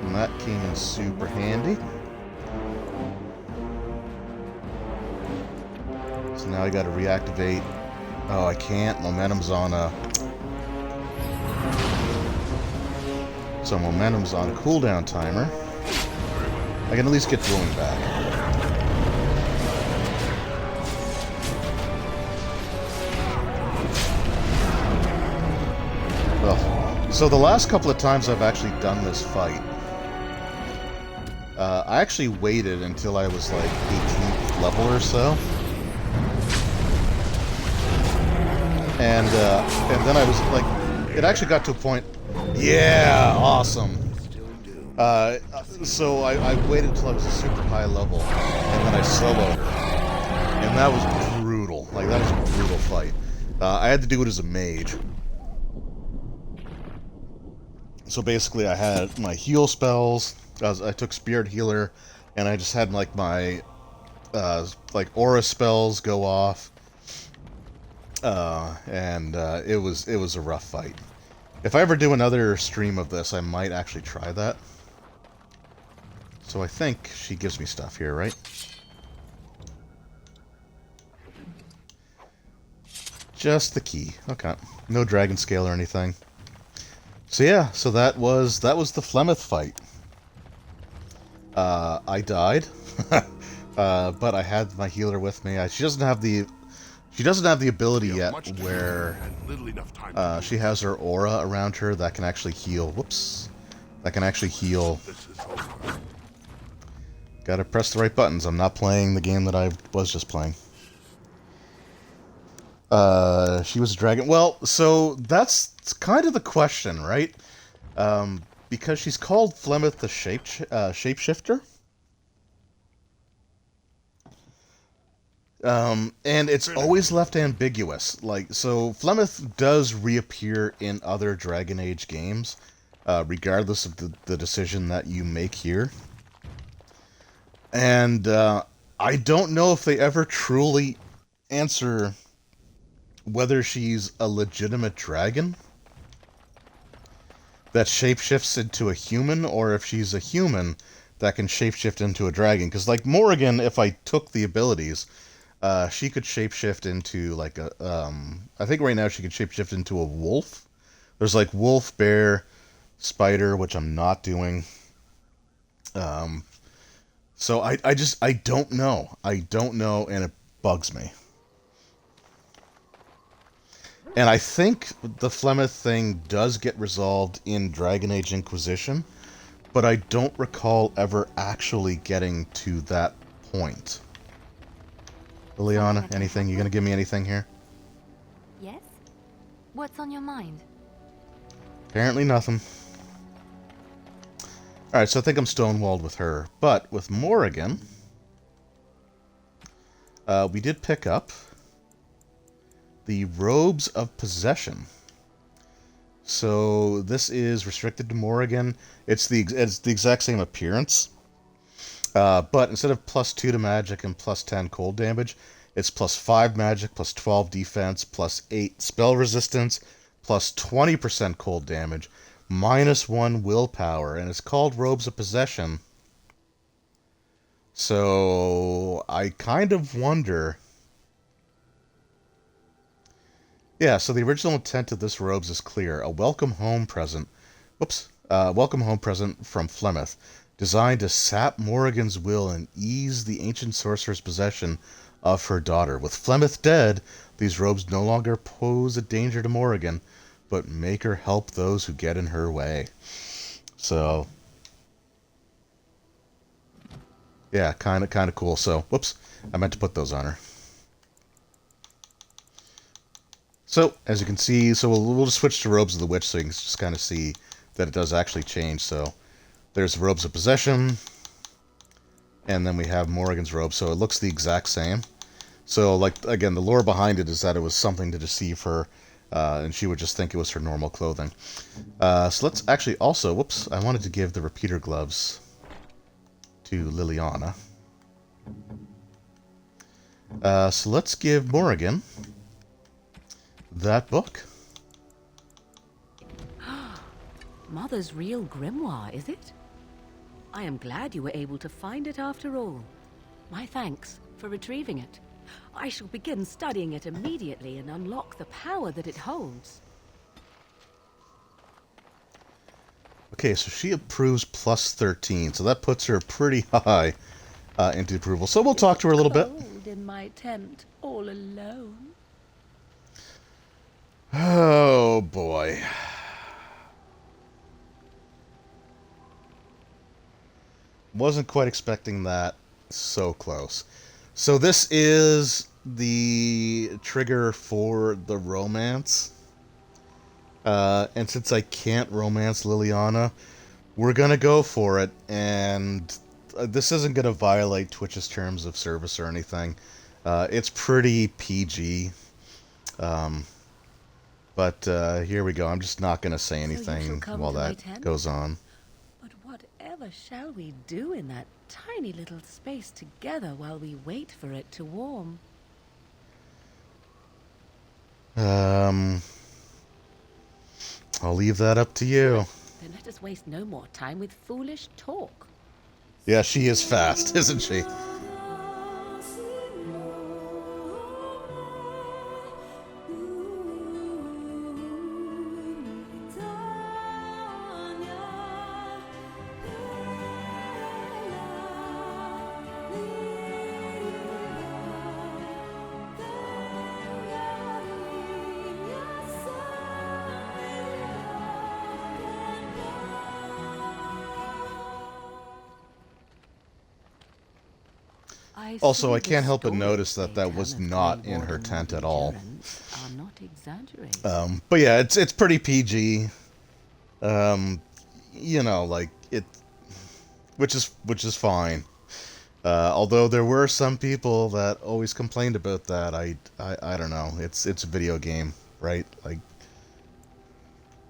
And that came in super handy. So now I gotta reactivate. Oh, I can't. Momentum's on a... So momentum's on a cooldown timer. I can at least get blowing back. Well, so the last couple of times I've actually done this fight, I actually waited until I was like 18th level or so. And then I was like, it actually got to a point, yeah, awesome. So I waited until I was a super high level, and then I soloed her. And that was brutal. Like, that was a brutal fight. I had to do it as a mage. So basically I had my heal spells, I took Spirit Healer, and I just had like my like aura spells go off. It was a rough fight. If I ever do another stream of this, I might actually try that. So I think she gives me stuff here, right? Just the key. Okay. No dragon scale or anything. So yeah, so that was the Flemeth fight. I died, but I had my healer with me. She doesn't have the ability yet where she has her aura around her that can actually heal. Whoops, that can actually heal. Gotta press the right buttons. I'm not playing the game that I was just playing. She was a dragon. Well, so that's kind of the question, right? Because she's called Flemeth the Shapeshifter. And it's always left ambiguous. Like, so Flemeth does reappear in other Dragon Age games, regardless of the decision that you make here. And I don't know if they ever truly answer whether she's a legitimate dragon that shapeshifts into a human, or if she's a human that can shapeshift into a dragon. Because, like, Morrigan, if I took the abilities, she could shapeshift into, like, a... I think right now she could shapeshift into a wolf. There's, like, wolf, bear, spider, which I'm not doing. So I don't know. I don't know, and it bugs me. And I think the Flemeth thing does get resolved in Dragon Age Inquisition, but I don't recall ever actually getting to that point. Liliana, anything? You gonna give me anything here? Yes? What's on your mind? Apparently nothing. Alright, so I think I'm stonewalled with her. But with Morrigan, we did pick up the Robes of Possession. So this is restricted to Morrigan. It's the exact same appearance. But instead of +2 to magic and +10 cold damage, it's +5 magic, +12 defense, +8 spell resistance, +20% cold damage, -1 willpower, and it's called Robes of Possession. So I kind of wonder... Yeah, so the original intent of this robes is clear. A welcome home present. Welcome home present from Flemeth, designed to sap Morrigan's will and ease the ancient sorcerer's possession of her daughter. With Flemeth dead, these robes no longer pose a danger to Morrigan, but make her help those who get in her way. So, yeah, kind of cool. So, whoops, I meant to put those on her. So, as you can see, so we'll just switch to Robes of the Witch so you can just kind of see that it does actually change. So, there's Robes of Possession, and then we have Morrigan's robe, so it looks the exact same. So, like, again, the lore behind it is that it was something to deceive her, and she would just think it was her normal clothing. So let's actually also, whoops, I wanted to give the repeater gloves to Liliana. So let's give Morrigan that book. Mother's real grimoire, is it? I am glad you were able to find it after all. My thanks for retrieving it. I shall begin studying it immediately and unlock the power that it holds. Okay, so she approves +13, so that puts her pretty high into approval. So we'll talk to her a little bit. Cold in my tent, all alone. Oh boy. Wasn't quite expecting that so close. So this is the trigger for the romance. And since I can't romance Liliana, we're gonna go for it, and this isn't gonna violate Twitch's terms of service or anything. It's pretty PG. But here we go. I'm just not gonna say anything while that goes on. But whatever shall we do in that tiny little space together while we wait for it to warm? I'll leave that up to you. Then let us waste no more time with foolish talk. Yeah, she is fast, isn't she? Also, I can't help but notice that that was not in her tent at all. But yeah, it's pretty PG. You know, like it, which is fine. Although there were some people that always complained about that. I don't know. It's a video game, right? Like,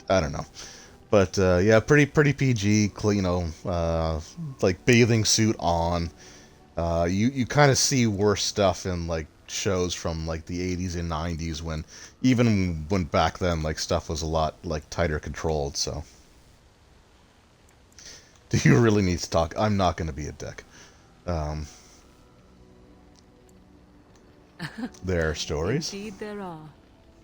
I don't know. But yeah, pretty PG. You know, like bathing suit on. You kind of see worse stuff in like shows from like the 80s and 90s when back then like stuff was a lot like tighter controlled. So do you really need to talk? I'm not going to be a dick. There are stories. Indeed there are.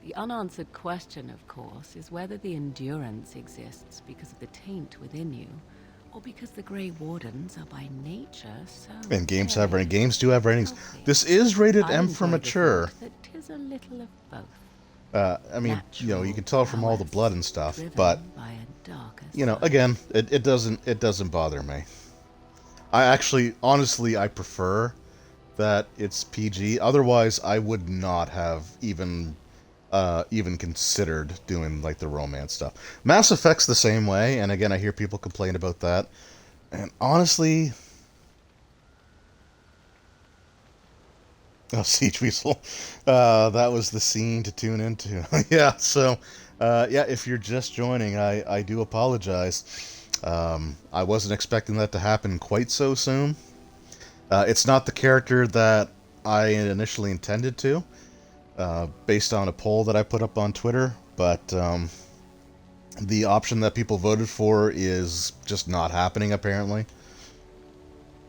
The unanswered question, of course, is whether the endurance exists because of the taint within you, or because the Grey Wardens are by nature so... And games do have ratings. This is rated M for mature. That 'tis a little of both. I mean, you know, you can tell from all the blood and stuff, but you know, again, it doesn't bother me. I actually, honestly, I prefer that it's PG. Otherwise, I would not have even considered doing like the romance stuff. Mass Effect's the same way, and again, I hear people complain about that. And honestly, oh, Siege Weasel, that was the scene to tune into. Yeah, so yeah, if you're just joining, I do apologize. I wasn't expecting that to happen quite so soon. It's not the character that I initially intended to. Based on a poll that I put up on Twitter, but the option that people voted for is just not happening, apparently.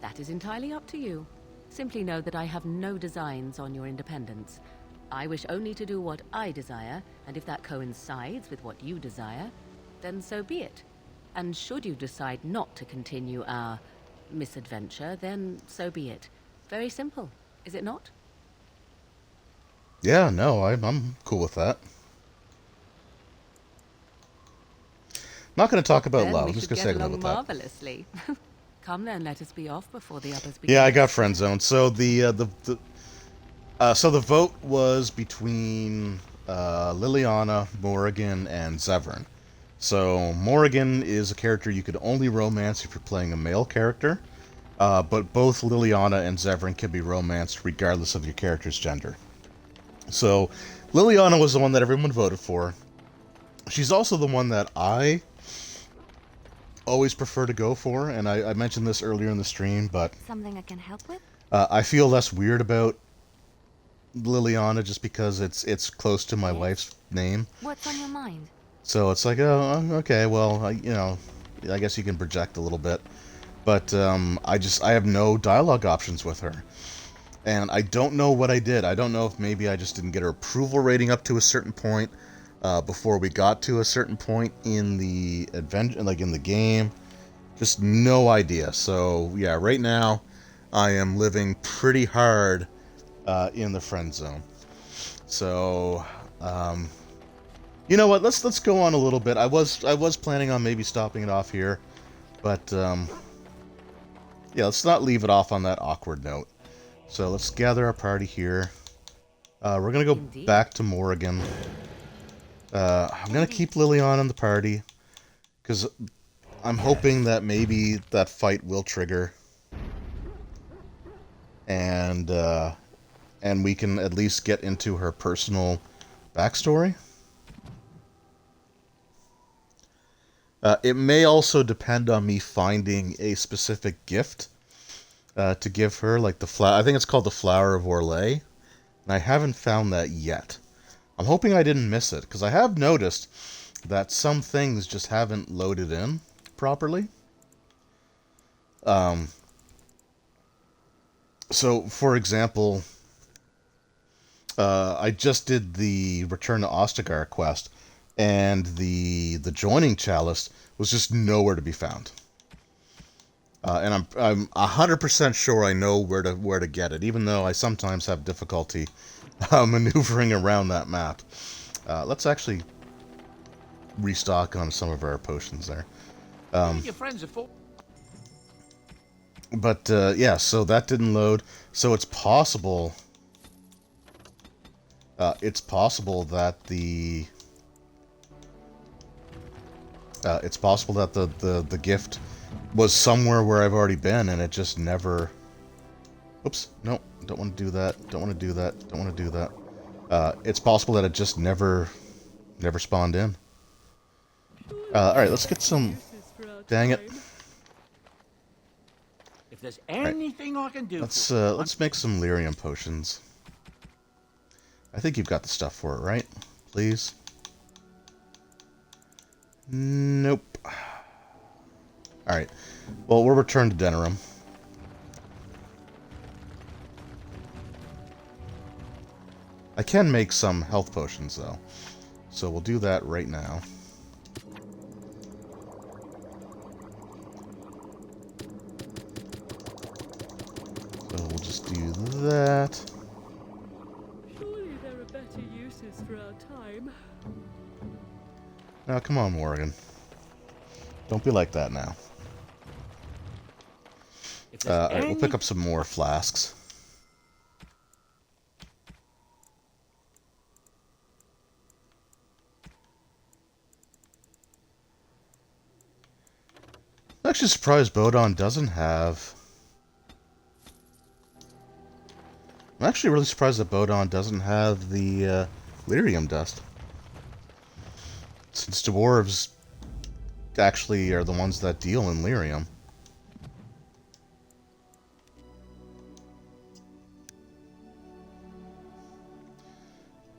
That is entirely up to you. Simply know that I have no designs on your independence. I wish only to do what I desire, and if that coincides with what you desire, then so be it. And should you decide not to continue our misadventure, then so be it. Very simple, is it not? Yeah, no, I'm cool with that. Not going to talk about love. I'm just going to say about that. Marvelously. Come then, let us be off before the others begin. Yeah, I got friend zoned. So the vote was between Liliana, Morrigan, and Zevran. So Morrigan is a character you could only romance if you're playing a male character, but both Liliana and Zevran can be romanced regardless of your character's gender. So, Liliana was the one that everyone voted for. She's also the one that I always prefer to go for, and I mentioned this earlier in the stream, but... Something I can help with? I feel less weird about Liliana just because it's close to my wife's name. What's on your mind? So it's like, oh, okay, well, you know, I guess you can project a little bit. But I have no dialogue options with her. And I don't know what I did. I don't know if maybe I just didn't get her approval rating up to a certain point before we got to a certain point in the adventure, like in the game. Just no idea. So yeah, right now I am living pretty hard in the friend zone. So you know what? Let's go on a little bit. I was planning on maybe stopping it off here, but Yeah, let's not leave it off on that awkward note. So let's gather our party here. We're gonna go back to Morrigan. I'm gonna keep Liliana in the party, because I'm hoping that maybe that fight will trigger. And we can at least get into her personal backstory. It may also depend on me finding a specific gift to give her, like the flower. I think it's called the Flower of Orlais, and I haven't found that yet. I'm hoping I didn't miss it, because I have noticed that some things just haven't loaded in properly. So, for example, I just did the Return to Ostagar quest, and the joining chalice was just nowhere to be found. And I'm 100% sure I know where to get it, even though I sometimes have difficulty maneuvering around that map. Let's actually restock on some of our potions there. Your friends are for. But yeah, so that didn't load. So it's possible. It's possible that the the gift was somewhere where I've already been, and it just never. Oops! No, don't want to do that. Don't want to do that. Don't want to do that. It's possible that it just never spawned in. All right, let's get some. Dang it! If there's anything I can do, Let's make some lyrium potions. I think you've got the stuff for it, right? Please. Nope. Alright. Well, we'll return to Denerim. I can make some health potions, though. So we'll do that right now. So we'll just do that. Surely there are better uses for our time. Now, come on, Morrigan. Don't be like that now. Alright, we'll pick up some more flasks. I'm actually surprised Bodon doesn't have... I'm actually really surprised that Bodon doesn't have the lyrium dust. Since dwarves actually are the ones that deal in lyrium.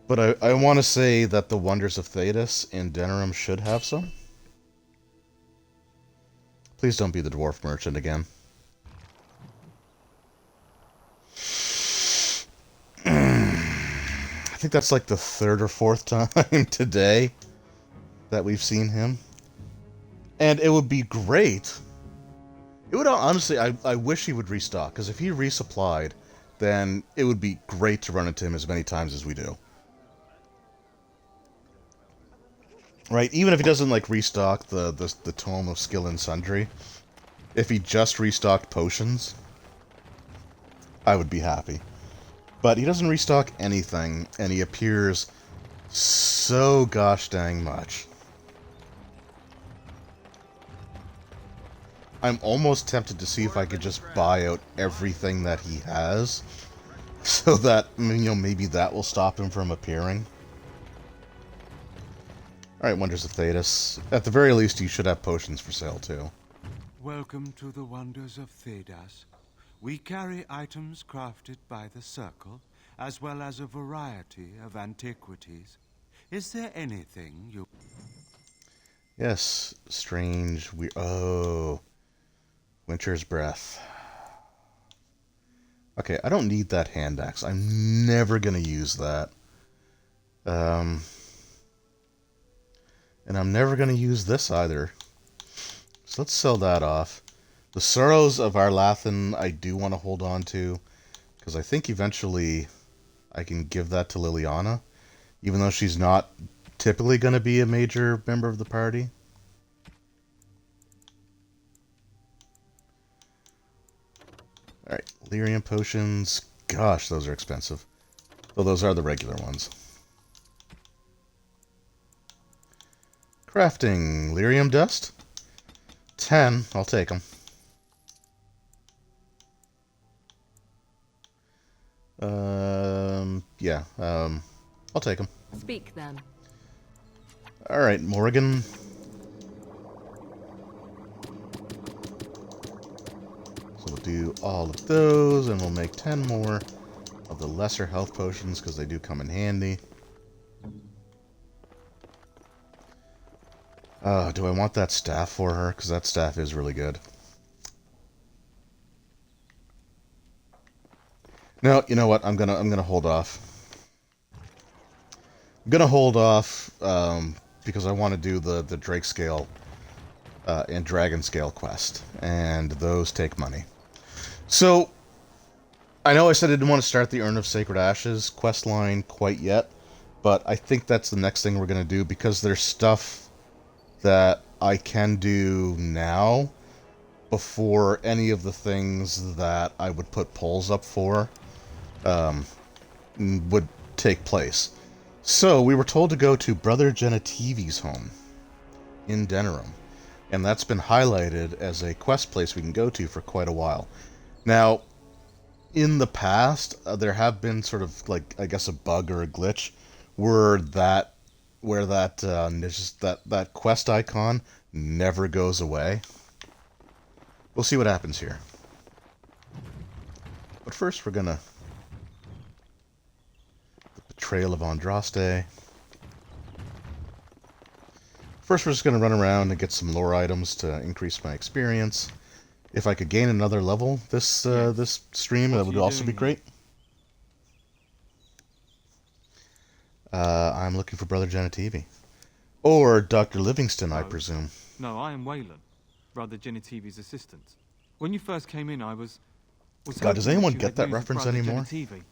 But I want to say that the Wonders of Thedas in Denerim should have some. Please don't be the dwarf merchant again. I think that's like the third or fourth time today that we've seen him. And it would be great. It would honestly, I wish he would restock, because if he resupplied, then it would be great to run into him as many times as we do. Right, even if he doesn't like restock the Tome of Skill and Sundry, if he just restocked potions, I would be happy. But he doesn't restock anything, and he appears so gosh dang much. I'm almost tempted to see if I could just buy out everything that he has, so that, you know, maybe that will stop him from appearing. Alright, Wonders of Thedas. At the very least, you should have potions for sale, too. Welcome to the Wonders of Thedas. We carry items crafted by the Circle, as well as a variety of antiquities. Is there anything you... Yes, strange, oh... Winter's Breath. Okay, I don't need that hand axe. I'm never gonna use that. And I'm never going to use this either. So let's sell that off. The Sorrows of Arlathan I do want to hold on to, because I think eventually I can give that to Liliana, even though she's not typically going to be a major member of the party. Lyrium potions. Gosh, those are expensive. Well, those are the regular ones. Crafting. Lyrium dust. 10. I'll take them. Yeah. I'll take them. Speak then. Alright, Morrigan. So we'll do all of those, and we'll make 10 more of the lesser health potions, because they do come in handy. Do I want that staff for her? Because that staff is really good. No, you know what? I'm gonna hold off. I'm gonna hold off because I want to do the Drake scale and Dragon scale quest, and those take money. So I know I said I didn't want to start the Urn of Sacred Ashes quest line quite yet, but I think that's the next thing we're gonna do, because there's stuff that I can do now before any of the things that I would put polls up for would take place. So we were told to go to Brother Genitivi's home in Denerim, and that's been highlighted as a quest place we can go to for quite a while. Now, in the past, there have been sort of like, I guess, a bug or a glitch where that quest icon never goes away. We'll see what happens here. But first, we're gonna the Betrayal of Andraste. First, we're just gonna run around and get some lore items to increase my experience. If I could gain another level this stream, that would also be great. I'm looking for Brother Genitivi. Or Dr. Livingston, I presume. No, I am Waylon, Brother Genitivi's assistant. When you first came in, I was God, does anyone get that reference anymore? Genitivi.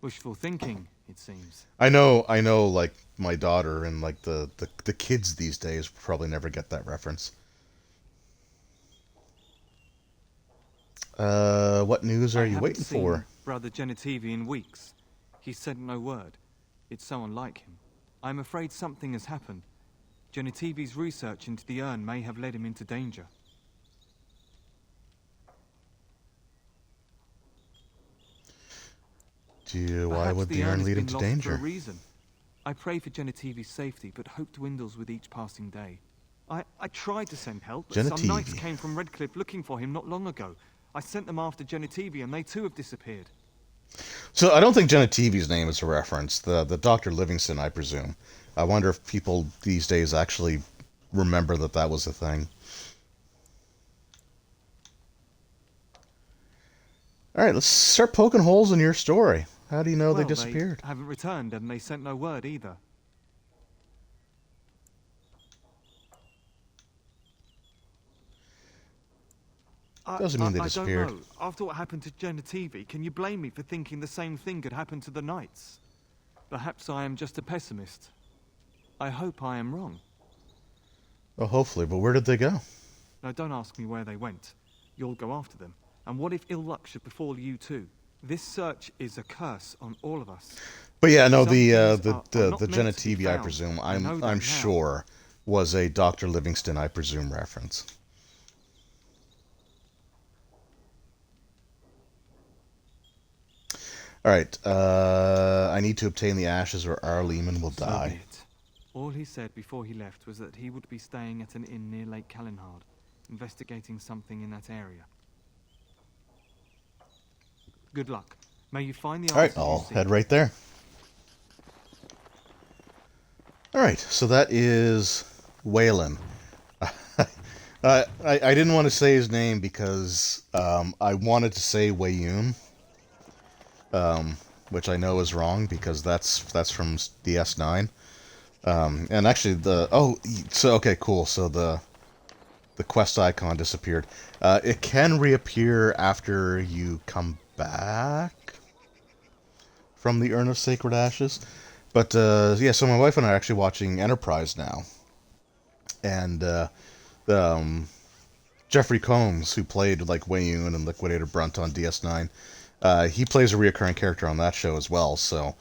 Wishful thinking, it seems. I know, like, my daughter and, like, the kids these days probably never get that reference. What news are you waiting for? Brother Genitivi in weeks. He said no word. It's so unlike him. I'm afraid something has happened. Genitivi's research into the urn may have led him into danger. Why would the urn lead him to danger? For a reason. I pray for Genitivi's safety, but hope dwindles with each passing day. I tried to send help, but some knights came from Redcliffe looking for him not long ago. I sent them after Genitivi, and they too have disappeared. So I don't think Genitivi's name is a reference. The Dr. Livingston, I presume. I wonder if people these days actually remember that was a thing. Alright, let's start poking holes in your story. How do you know they disappeared? They haven't returned, and they sent no word either. Doesn't mean they disappeared. I don't know. After what happened to Genitivi, can you blame me for thinking the same thing could happen to the knights? Perhaps I am just a pessimist. I hope I am wrong. Well, hopefully, but where did they go? Now, don't ask me where they went. You'll go after them. And what if ill luck should befall you too? This search is a curse on all of us. But yeah, no, the Genitivi, I presume, I'm sure, was a Dr. Livingston, I presume, reference. Alright, I need to obtain the ashes or our Lehman will die. All he said before he left was that he would be staying at an inn near Lake Calenhard, investigating something in that area. Good luck. May you find the Alright, I'll head right there. Alright, so that is Waylon. I didn't want to say his name because I wanted to say Wayun. Which I know is wrong because that's from the S9. And actually okay, cool. So the quest icon disappeared. It can reappear after you come back from the Urn of Sacred Ashes. But yeah, so my wife and I are actually watching Enterprise now. And Jeffrey Combs, who played like Wayun and Liquidator Brunt on DS9. He plays a reoccurring character on that show as well, so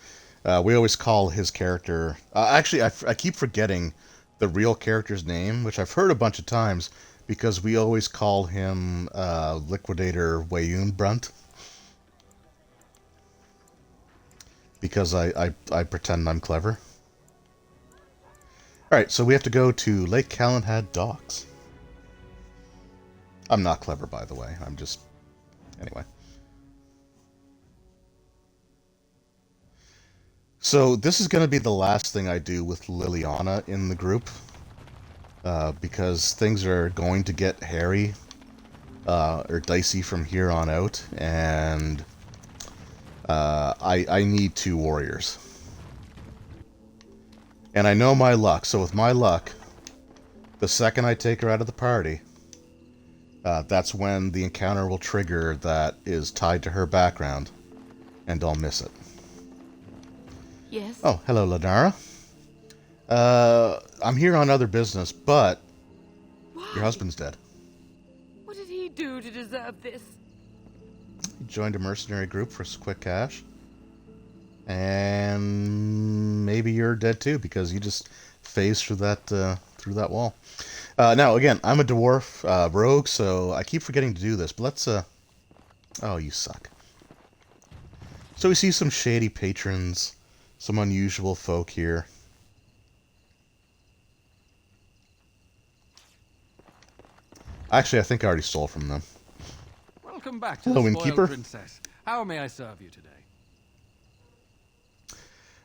we always call his character... actually, I keep forgetting the real character's name, which I've heard a bunch of times, because we always call him Liquidator Wayun Brunt. Because I pretend I'm clever. Alright, so we have to go to Lake Callanhead Docks. I'm not clever, by the way. I'm just... Anyway. So, this is going to be the last thing I do with Liliana in the group. Because things are going to get hairy. Or dicey from here on out. And... I need 2 warriors. And I know my luck, so with my luck, the second I take her out of the party, that's when the encounter will trigger that is tied to her background, and I'll miss it. Yes? Oh, hello, Lenara. I'm here on other business, but your husband's dead. What did he do to deserve this? He joined a mercenary group for quick cash. And maybe you're dead too, because you just phased through that wall. Now, again, I'm a dwarf rogue, so I keep forgetting to do this, but let's... Oh, you suck. So we see some shady patrons, some unusual folk here. Actually, I think I already stole from them. Welcome back to Hello, the spoiled innkeeper. princess. How may I serve you today?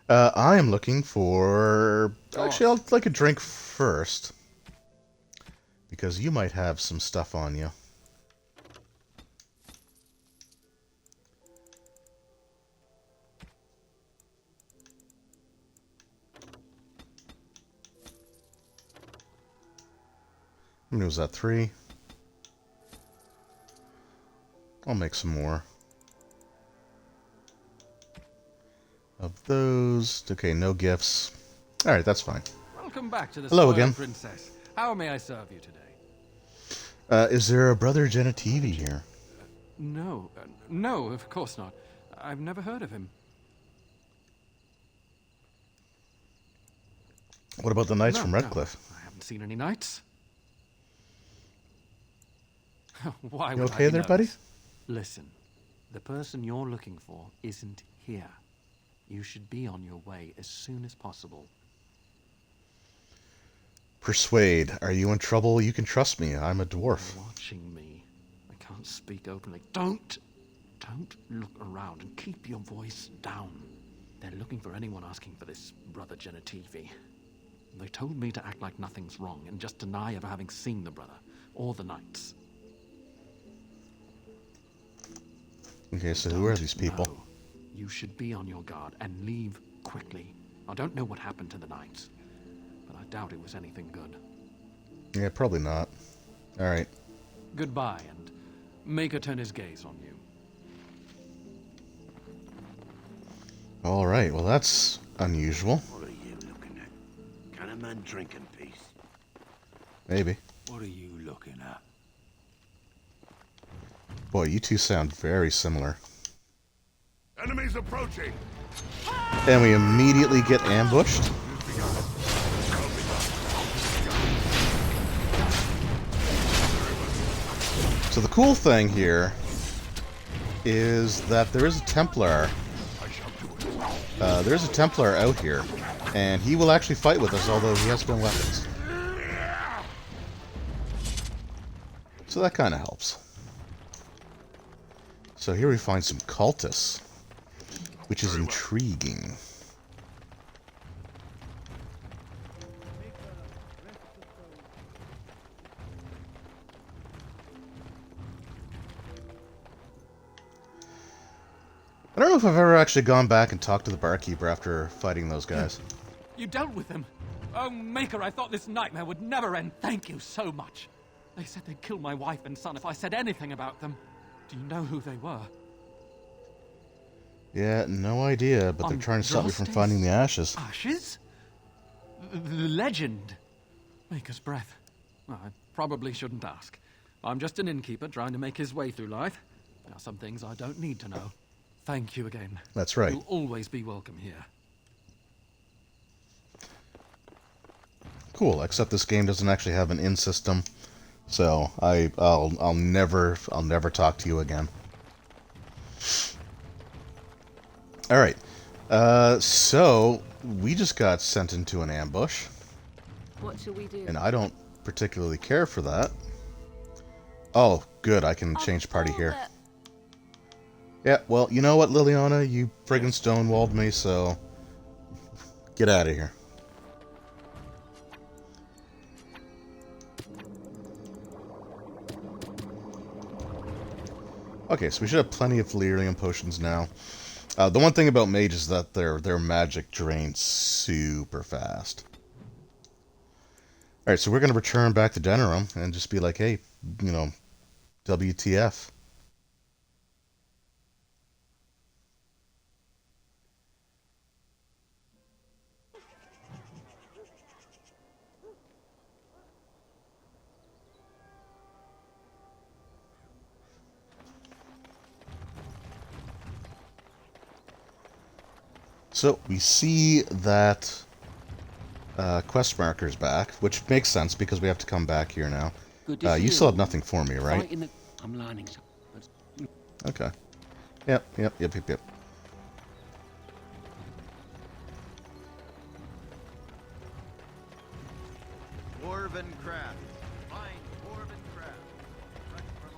I am looking for... Actually, I'd like a drink first. Because you might have some stuff on you. How many was that? 3? I'll make some more. Of those. Okay, no gifts. Alright, that's fine. Welcome back to the Hello spoiled again. princess. How may I serve you today? Is there a brother Genitivi here? No. No, of course not. I've never heard of him. What about the knights No, from no, Redcliffe? I haven't seen any knights. Why You would okay I there, know? buddy? Listen, the person you're looking for isn't here. You should be on your way as soon as possible. Persuade. Are you in trouble? You can trust me. I'm a dwarf. You're watching me. I can't speak openly. Don't look around and keep your voice down. They're looking for anyone asking for this brother Genitivi. They told me to act like nothing's wrong and just deny ever having seen the brother or the knights. Okay, so who are these people? No. You should be on your guard and leave quickly. I don't know what happened to the knights, but I doubt it was anything good. Yeah, probably not. Alright. Goodbye, and make her turn his gaze on you. Alright, well that's unusual. What are you looking at? Can a man drink in peace? Maybe. What are you looking at? Boy, you two sound very similar. Enemies approaching! And we immediately get ambushed. So the cool thing here is that there is a Templar. There's a Templar out here, and he will actually fight with us, although he has no weapons. So that kind of helps. So here we find some cultists, which is intriguing. I don't know if I've ever actually gone back and talked to the barkeeper after fighting those guys. You dealt with them. Oh, Maker, I thought this nightmare would never end. Thank you so much. They said they'd kill my wife and son if I said anything about them. Do you know who they were? Yeah, no idea, but they're trying to stop me from finding the ashes. Ashes? The legend. Maker's breath. Well, I probably shouldn't ask. I'm just an innkeeper trying to make his way through life. There are some things I don't need to know. Thank you again. That's right. You'll always be welcome here. Cool, except this game doesn't actually have an in system, so I'll never talk to you again. All right. So we just got sent into an ambush. What shall we do? And I don't particularly care for that. Oh, good, I can change party here. Yeah, well, you know what, Liliana? You friggin' stonewalled me, so get out of here. Okay, so we should have plenty of delirium potions now. The one thing about Mage is that their magic drains super fast. Alright, so we're going to return back to Denerim and just be like, hey, you know, WTF. So we see that quest marker's back, which makes sense because we have to come back here now. You still have nothing for me, right? I'm learning something. Okay. Yep. Dwarven craft. Fine dwarven craft. Fresh from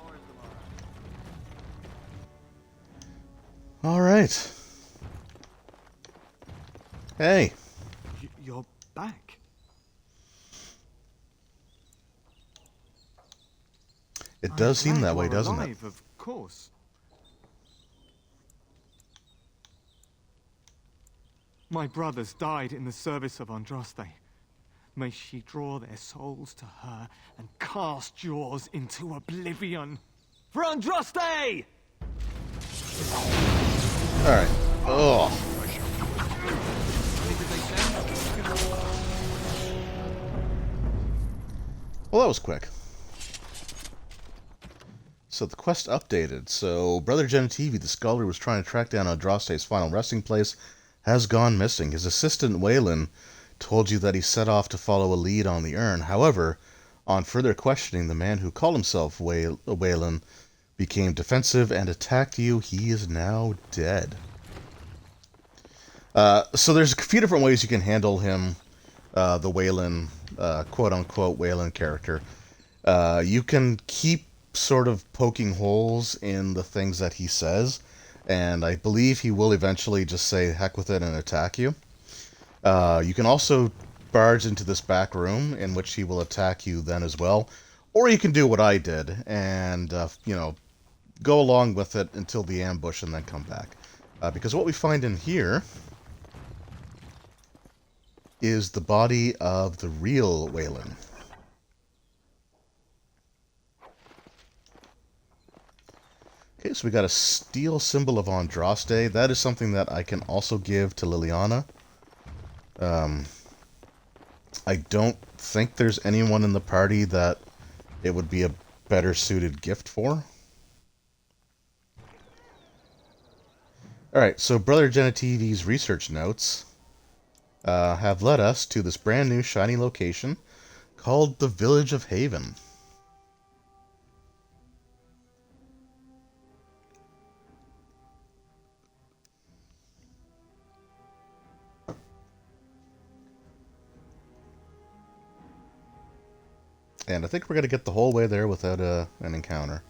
Ostagar. All right. Hey. You're back. It does seem that way, doesn't it? Of course. My brothers died in the service of Andraste. May she draw their souls to her and cast yours into oblivion. For Andraste! Alright. Oh. Well, that was quick. So the quest updated. So Brother Genetivi, the scholar who was trying to track down Andraste's final resting place, has gone missing. His assistant Waylon told you that he set off to follow a lead on the urn. However, on further questioning, the man who called himself Waylon became defensive and attacked you. He is now dead. So there's a few different ways you can handle him, the Waylon, quote-unquote Waylon character. You can keep sort of poking holes in the things that he says, and I believe he will eventually just say heck with it and attack you. You can also barge into this back room in which he will attack you then as well, or you can do what I did and you know, go along with it until the ambush and then come back, because what we find in here is the body of the real Waylon. Okay, so we got a steel symbol of Andraste. That is something that I can also give to Liliana. I don't think there's anyone in the party that it would be a better suited gift for. Alright, so Brother Genetivi's research notes have led us to this brand new shiny location called the Village of Haven. And I think we're going to get the whole way there without an encounter.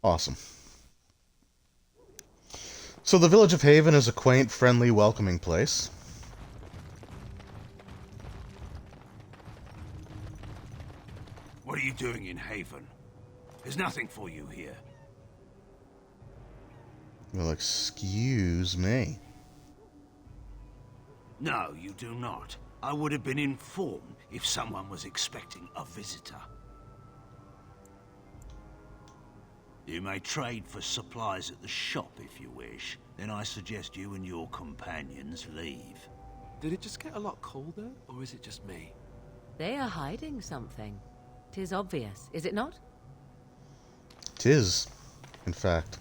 Awesome. So the Village of Haven is a quaint, friendly, welcoming place. What are you doing in Haven? There's nothing for you here. Well, excuse me. No, you do not. I would have been informed if someone was expecting a visitor. You may trade for supplies at the shop if you wish. Then I suggest you and your companions leave. Did it just get a lot colder, or is it just me? They are hiding something. 'Tis obvious, is it not? 'Tis, in fact.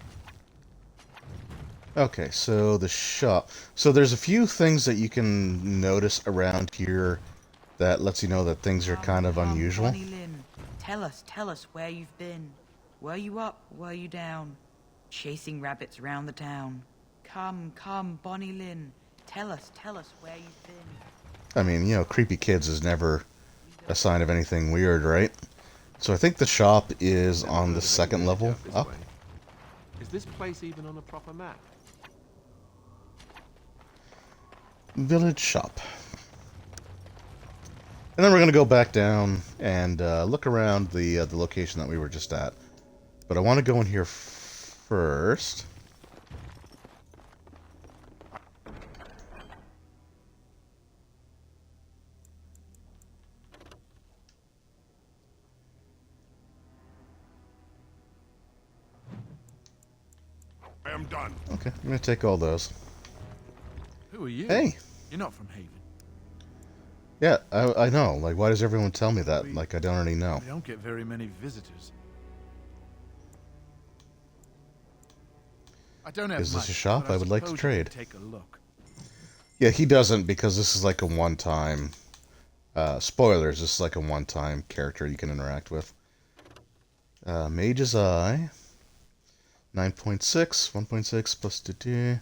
Okay, so the shop. So there's a few things that you can notice around here that lets you know that things are kind of unusual. Bonnie Lynn, tell us where you've been. Were you up, were you down? Chasing rabbits round the town. Come, Bonnie Lynn, tell us where you've been. I mean, you know, creepy kids is never a sign of anything weird, right? So I think the shop is on the second level up. Is this place even on a proper map? Village shop. And then we're going to go back down and look around the location that we were just at. But I want to go in here first. I am done. Okay, I'm going to take all those. Who are you? Hey. You're not from Haven. Yeah, I know. Like, why does everyone tell me that? Like, I don't already know. We don't get very many visitors. I don't have Is this much, a shop? but I would like to suppose you trade. could Take a look. Yeah, he doesn't because this is like a one-time... spoilers, this is like a one-time character you can interact with. Mage's Eye. 9.6, 1.6 plus 2.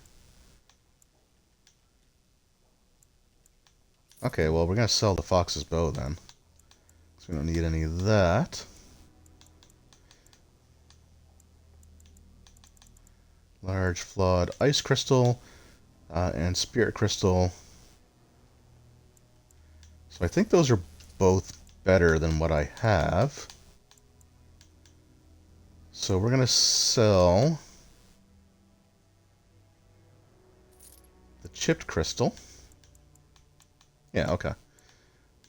Okay, well, we're going to sell the Fox's Bow then. So we don't need any of that. Large flawed ice crystal and spirit crystal. So I think those are both better than what I have. So we're going to sell the chipped crystal. Yeah, okay.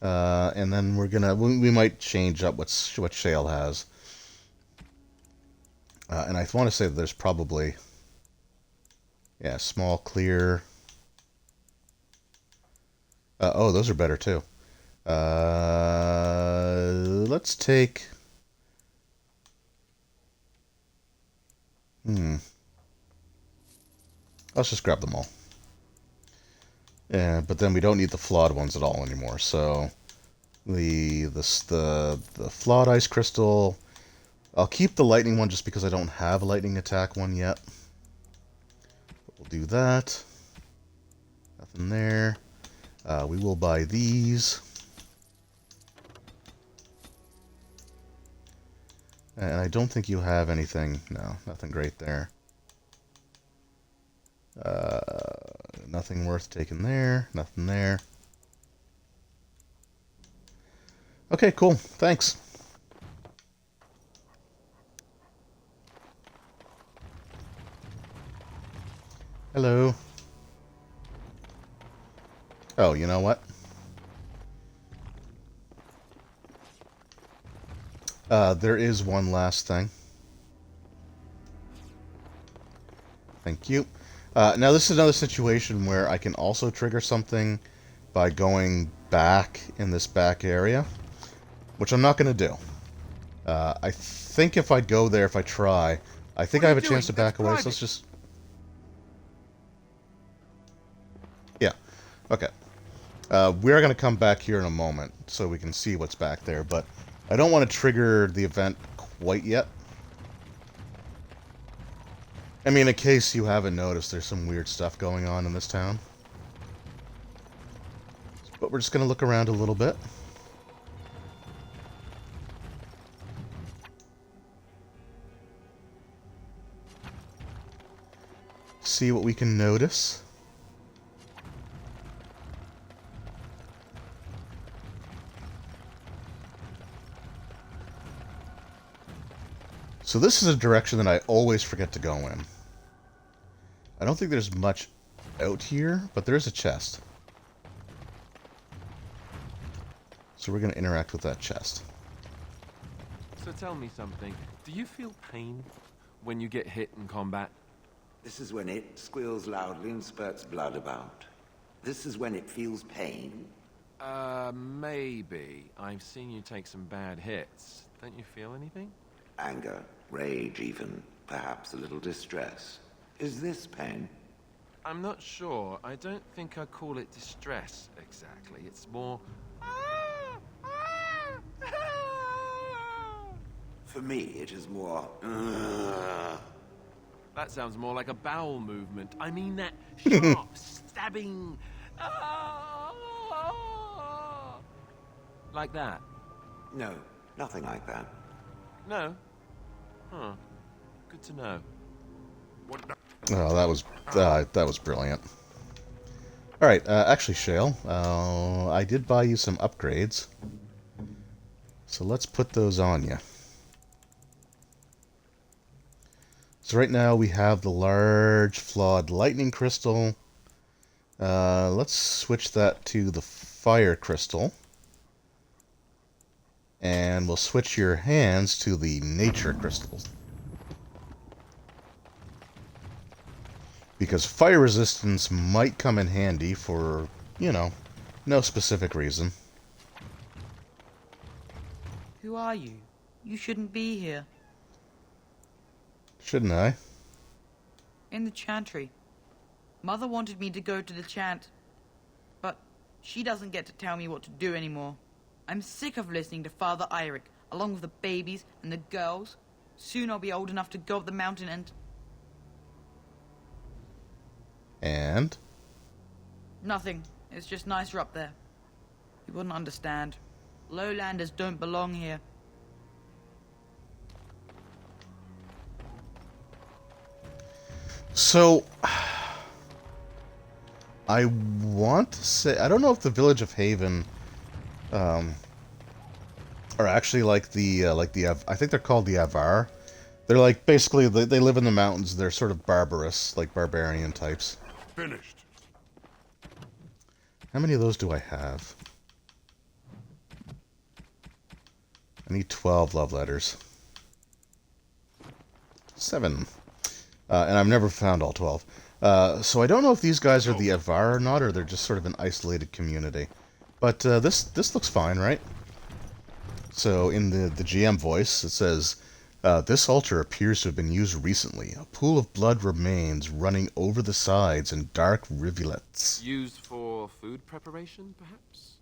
And then we're gonna we might change up what Shale has. And I want to say that there's probably small clear. Oh, those are better too. Let's take. Let's just grab them all. Yeah, but then we don't need the flawed ones at all anymore. So the flawed ice crystal. I'll keep the lightning one just because I don't have a lightning attack one yet. But we'll do that. Nothing there. We will buy these. And I don't think you have anything. No, nothing great there. Nothing worth taking there. Nothing there. Okay, cool. Thanks. Hello. Oh, you know what? There is one last thing. Thank you. Now this is another situation where I can also trigger something by going back in this back area, which I'm not going to do. I think if I go there, if I try, I think I have a chance to back away, so let's just... Yeah, okay. We are going to come back here in a moment so we can see what's back there, but I don't want to trigger the event quite yet. I mean, in case you haven't noticed, there's some weird stuff going on in this town. But we're just going to look around a little bit. See what we can notice. So this is a direction that I always forget to go in. I don't think there's much out here, but there is a chest. So we're going to interact with that chest. So tell me something. Do you feel pain when you get hit in combat? This is when it squeals loudly and spurts blood about. This is when it feels pain. Maybe. I've seen you take some bad hits. Don't you feel anything? Anger, rage even, perhaps a little distress. Is this pain? I'm not sure. I don't think I call it distress, exactly. It's more... For me, it is more... That sounds more like a bowel movement. I mean that sharp, stabbing... Like that? No, nothing like that. No? Huh. Good to know. Oh, that was brilliant. All right, actually, Shale, I did buy you some upgrades, so let's put those on you. So right now we have the large flawed lightning crystal. Let's switch that to the fire crystal. And we'll switch your hands to the nature crystals. Because fire resistance might come in handy for, you know, no specific reason. Who are you? You shouldn't be here. Shouldn't I? In the chantry. Mother wanted me to go to the chant, but she doesn't get to tell me what to do anymore. I'm sick of listening to Father Eirik, along with the babies and the girls. Soon I'll be old enough to go up the mountain and... And? Nothing. It's just nicer up there. You wouldn't understand. Lowlanders don't belong here. So, I want to say, I don't know if the village of Haven, are actually like the, I think they're called the Avar. They're like, basically, they live in the mountains. They're sort of barbarous, like barbarian types. Finished. How many of those do I have? I need 12 love letters. 7. And I've never found all 12. So I don't know if these guys are the Avar or not, or they're just sort of an isolated community. But this looks fine, right? So in the GM voice, it says, this altar appears to have been used recently. A pool of blood remains running over the sides in dark rivulets. Used for food preparation, perhaps?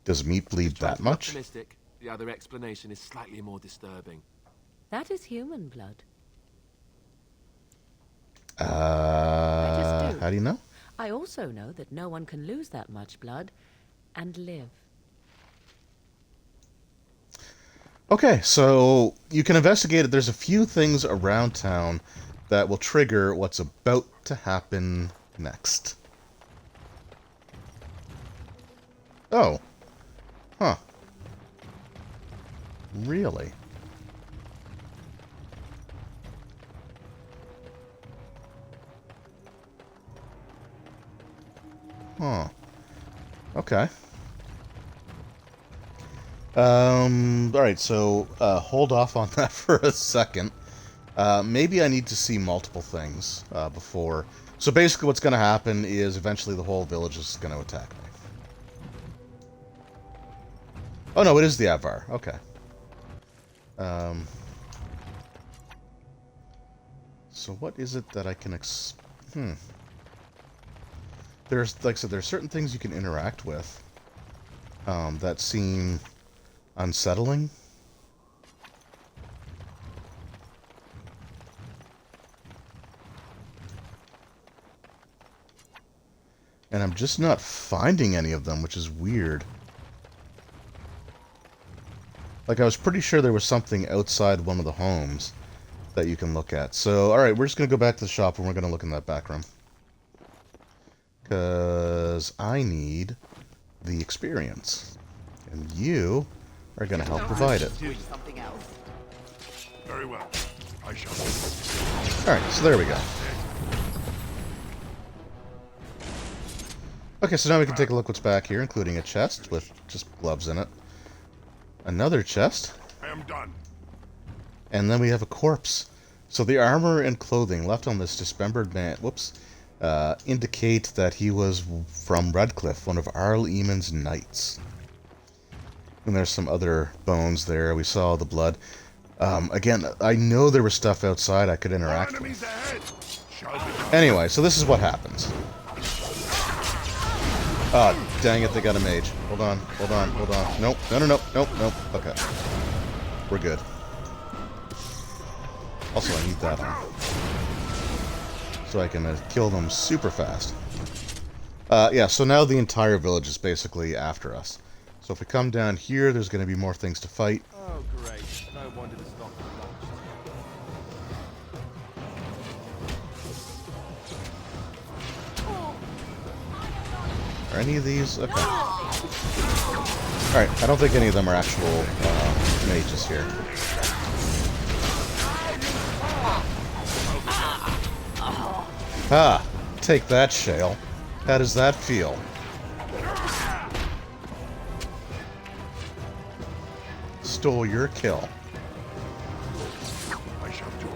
Does meat bleed that much? Optimistic. The other explanation is slightly more disturbing. That is human blood. How do you know? I also know that no one can lose that much blood and live. Okay, so you can investigate it. There's a few things around town that will trigger what's about to happen next. Oh. Huh. Really? Huh. Okay. Alright, so, hold off on that for a second. Maybe I need to see multiple things, before... So basically what's gonna happen is eventually the whole village is gonna attack me. Oh no, it is the Avar. Okay. So what is it that I can There's, like I said, there's certain things you can interact with, that seem unsettling. And I'm just not finding any of them, which is weird. Like, I was pretty sure there was something outside one of the homes that you can look at. So, alright, we're just going to go back to the shop and we're going to look in that back room. Because I need the experience. And you are going to help provide it. Very well. I shall. Alright, so there we go. Okay, so now we can take a look what's back here, including a chest with just gloves in it. Another chest. I am done. And then we have a corpse. So the armor and clothing left on this dismembered man... Whoops. indicate that he was from Redcliffe, one of Arl Eamon's knights. And there's some other bones there. We saw the blood. Again, I know there was stuff outside I could interact with. Anyway, so this is what happens. Ah, dang it, they got a mage. Hold on, hold on, hold on. Nope, nope. Okay. We're good. Also, I need that on. So I can kill them super fast. Yeah, so now the entire village is basically after us. So if we come down here, there's going to be more things to fight. Oh, great. No wonder the stock is launched. Are any of these? Okay. Alright, I don't think any of them are actual mages here. Ah, take that, Shale. How does that feel? Stole your kill. I shall do it.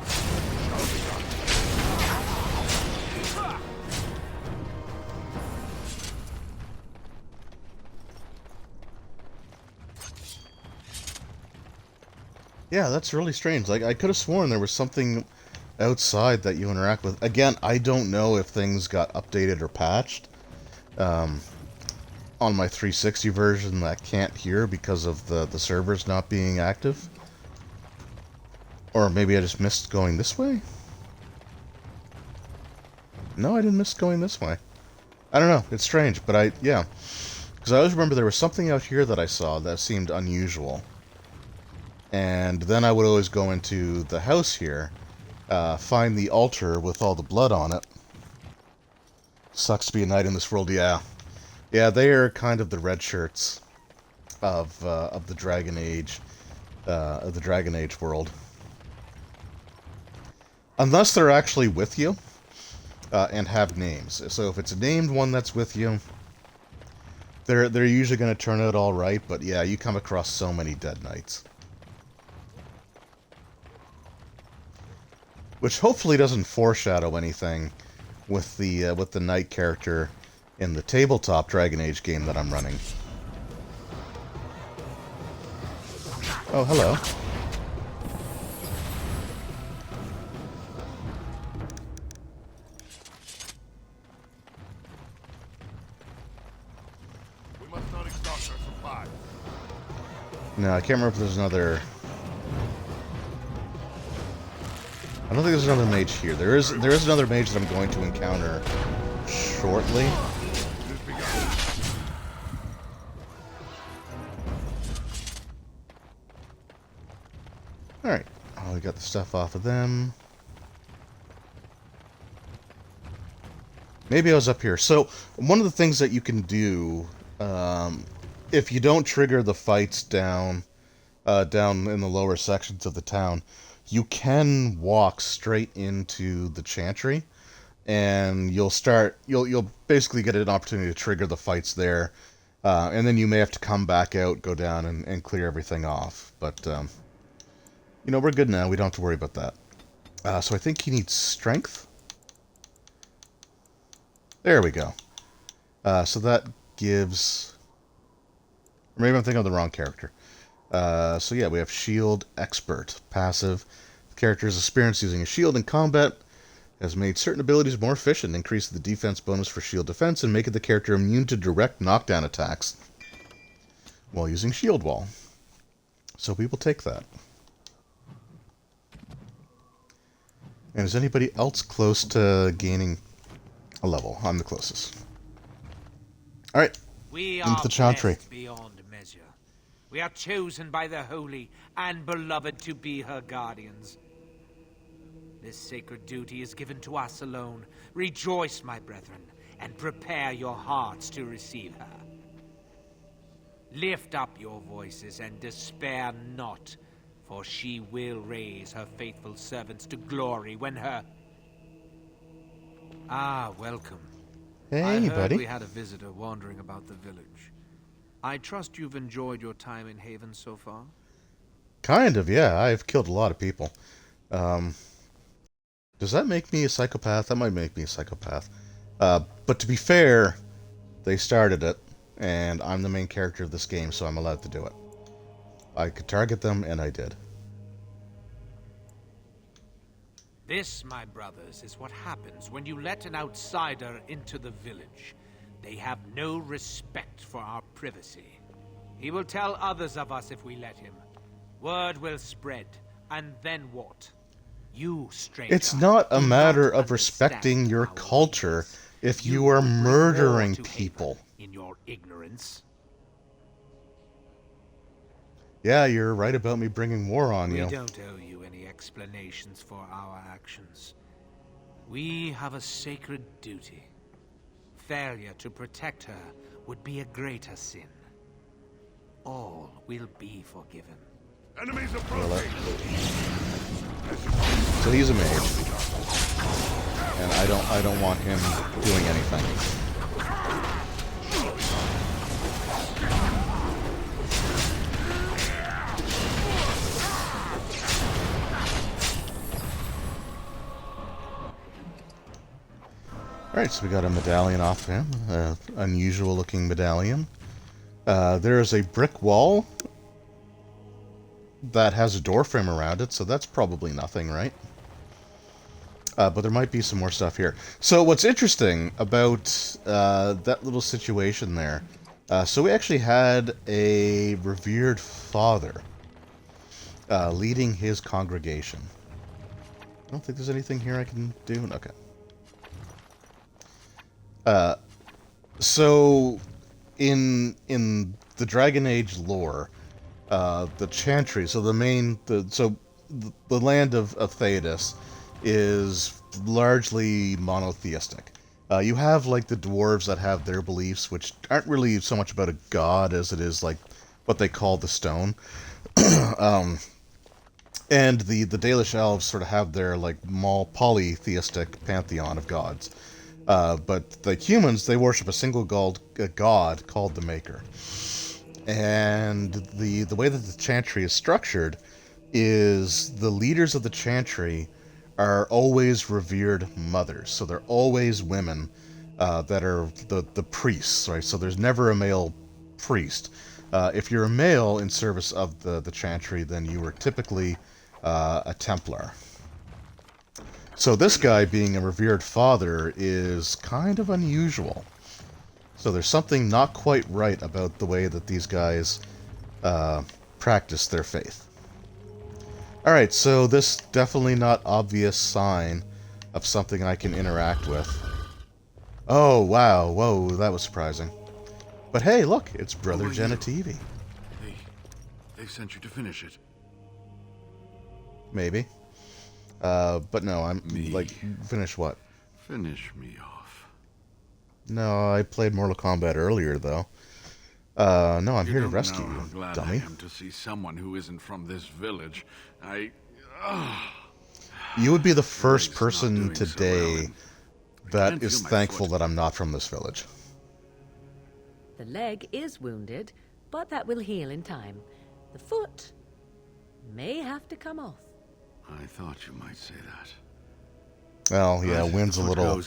Yeah, that's really strange. Like, I could have sworn there was something outside that you interact with. Again, I don't know if things got updated or patched. On my 360 version, I can't hear because of the servers not being active. Or maybe I just missed going this way? No, I didn't miss going this way. I don't know. It's strange, but yeah. Because I always remember there was something out here that I saw that seemed unusual. And then I would always go into the house here, find the altar with all the blood on it. Sucks to be a knight in this world, yeah. Yeah, they are kind of the red shirts of the Dragon Age, world. Unless they're actually with you, and have names. So if it's a named one that's with you, they're usually going to turn out all right. But yeah, you come across so many dead knights, which hopefully doesn't foreshadow anything with the knight character in the tabletop Dragon Age game that I'm running. Oh, hello. We must not exhaust our supplies. No, I can't remember if there's another... I don't think there's another mage here. There is another mage that I'm going to encounter shortly. Alright. Oh, we got the stuff off of them. Maybe I was up here. So, one of the things that you can do, if you don't trigger the fights down in the lower sections of the town, you can walk straight into the chantry, and you'll basically get an opportunity to trigger the fights there, and then you may have to come back out, go down, and clear everything off. But you know, we're good now. We don't have to worry about that. So I think he needs strength. There we go. So that gives... Or maybe I'm thinking of the wrong character. So yeah, we have Shield Expert. Passive. The character's experience using a shield in combat has made certain abilities more efficient, increase the defense bonus for shield defense, and making the character immune to direct knockdown attacks while using Shield Wall. So we will take that. And is anybody else close to gaining a level? I'm the closest. Alright, into the chantry. Beyond measure. We are chosen by the holy and beloved to be her guardians. This sacred duty is given to us alone. Rejoice, my brethren, and prepare your hearts to receive her. Lift up your voices and despair not, for she will raise her faithful servants to glory when her... Ah, welcome. Hey, I heard buddy. we had a visitor wandering about the village. I trust you've enjoyed your time in Haven so far? Kind of, yeah. I've killed a lot of people. Does that make me a psychopath? That might make me a psychopath. But to be fair, they started it, and I'm the main character of this game, so I'm allowed to do it. I could target them, and I did. This, my brothers, is what happens when you let an outsider into the village. They have no respect for our privacy. He will tell others of us if we let him. Word will spread, and then what? You, stranger, It's not a matter of respecting your culture if you are murdering people. In your ignorance. Yeah, you're right about me bringing war on you. We don't owe you any explanations for our actions. We have a sacred duty. Failure to protect her would be a greater sin. All will be forgiven. Enemies approaching. So he's a mage, and I don't want him doing anything. Alright, so we got a medallion off him, unusual looking medallion. There is a brick wall that has a door frame around it, so that's probably nothing, right? But there might be some more stuff here. So what's interesting about that little situation there, so we actually had a revered father leading his congregation. I don't think there's anything here I can do. Okay. So in the Dragon Age lore, the Chantry, so the land of Thedas is largely monotheistic. You have like the dwarves that have their beliefs, which aren't really so much about a god as it is like what they call the stone. And the Dalish elves sort of have their like polytheistic pantheon of gods. But the humans, they worship a single god called the Maker. And the way that the Chantry is structured is the leaders of the Chantry are always revered mothers. So they're always women that are the priests, right? So there's never a male priest. If you're a male in service of the Chantry, then you were typically a Templar. So this guy being a revered father is kind of unusual. So there's something not quite right about the way that these guys practice their faith. Alright, so this definitely not obvious sign of something I can interact with. Oh, wow, whoa, that was surprising. But hey, look, it's Brother Genitivi. They sent you to finish it. Maybe. But no, I'm like, finish what? Finish me off. No, I played Mortal Kombat earlier, though. No, I'm here to rescue you, you, dummy. I am to see someone who isn't from this village. You would be the first person today that is thankful that I'm not from this village. The leg is wounded, but that will heal in time. The foot may have to come off. I thought you might say that. Well, yeah, Wynn's a little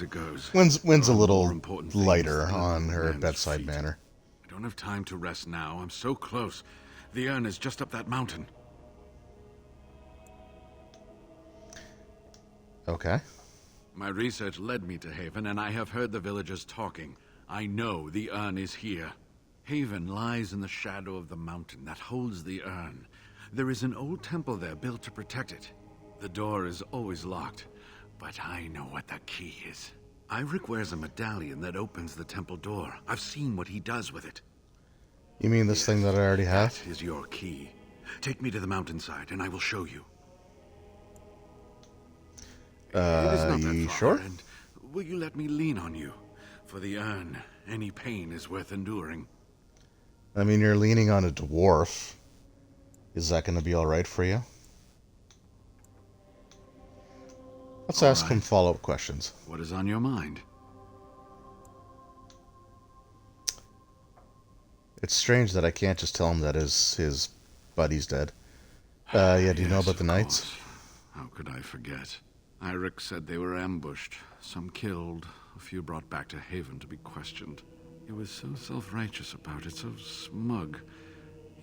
Wynn's a little important lighter things on her than bedside feet. manner. I don't have time to rest now. I'm so close. The urn is just up that mountain. Okay. My research led me to Haven, and I have heard the villagers talking. I know the urn is here. Haven lies in the shadow of the mountain that holds the urn. There is an old temple there built to protect it. The door is always locked, but I know what the key is. Iric wears a medallion that opens the temple door. I've seen what he does with it. You mean this thing that I already have? That is your key. Take me to the mountainside, and I will show you. You sure? And will you let me lean on you? For the urn, any pain is worth enduring. I mean, you're leaning on a dwarf. Is that going to be alright for you? Let's ask him follow-up questions. What is on your mind? It's strange that I can't just tell him that his buddy's dead. Yeah, do you know about the knights? How could I forget? Iric said they were ambushed. Some killed, A few brought back to Haven to be questioned. He was so self-righteous about it, so smug.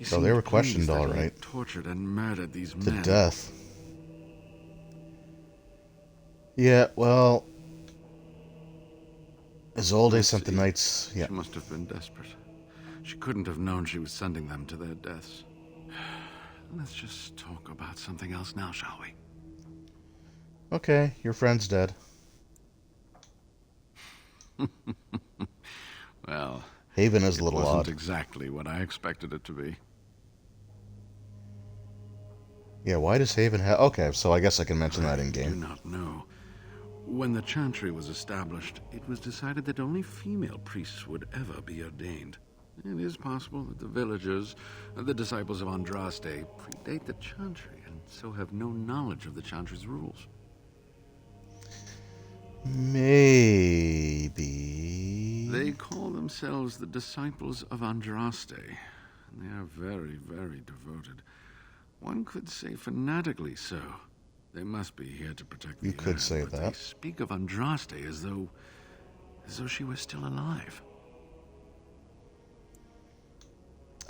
So they were questioned, all right. Tortured and murdered these to men. death. Yeah, well, Isolde sent the knights. Yeah. She must have been desperate. She couldn't have known she was sending them to their deaths. Let's just talk about something else now, shall we? Okay, your friend's dead. Well, Haven is a little it wasn't odd. exactly what I expected it to be. Yeah, why does Haven have... Okay, so I guess I can mention that in-game. I do not know. When the Chantry was established, it was decided that only female priests would ever be ordained. It is possible that the villagers, the disciples of Andraste, predate the Chantry and so have no knowledge of the Chantry's rules. Maybe... They call themselves the disciples of Andraste, and they are very, very devoted. One could say fanatically so. They must be here to protect the You could Urn, say but that. They speak of Andraste as though she was still alive.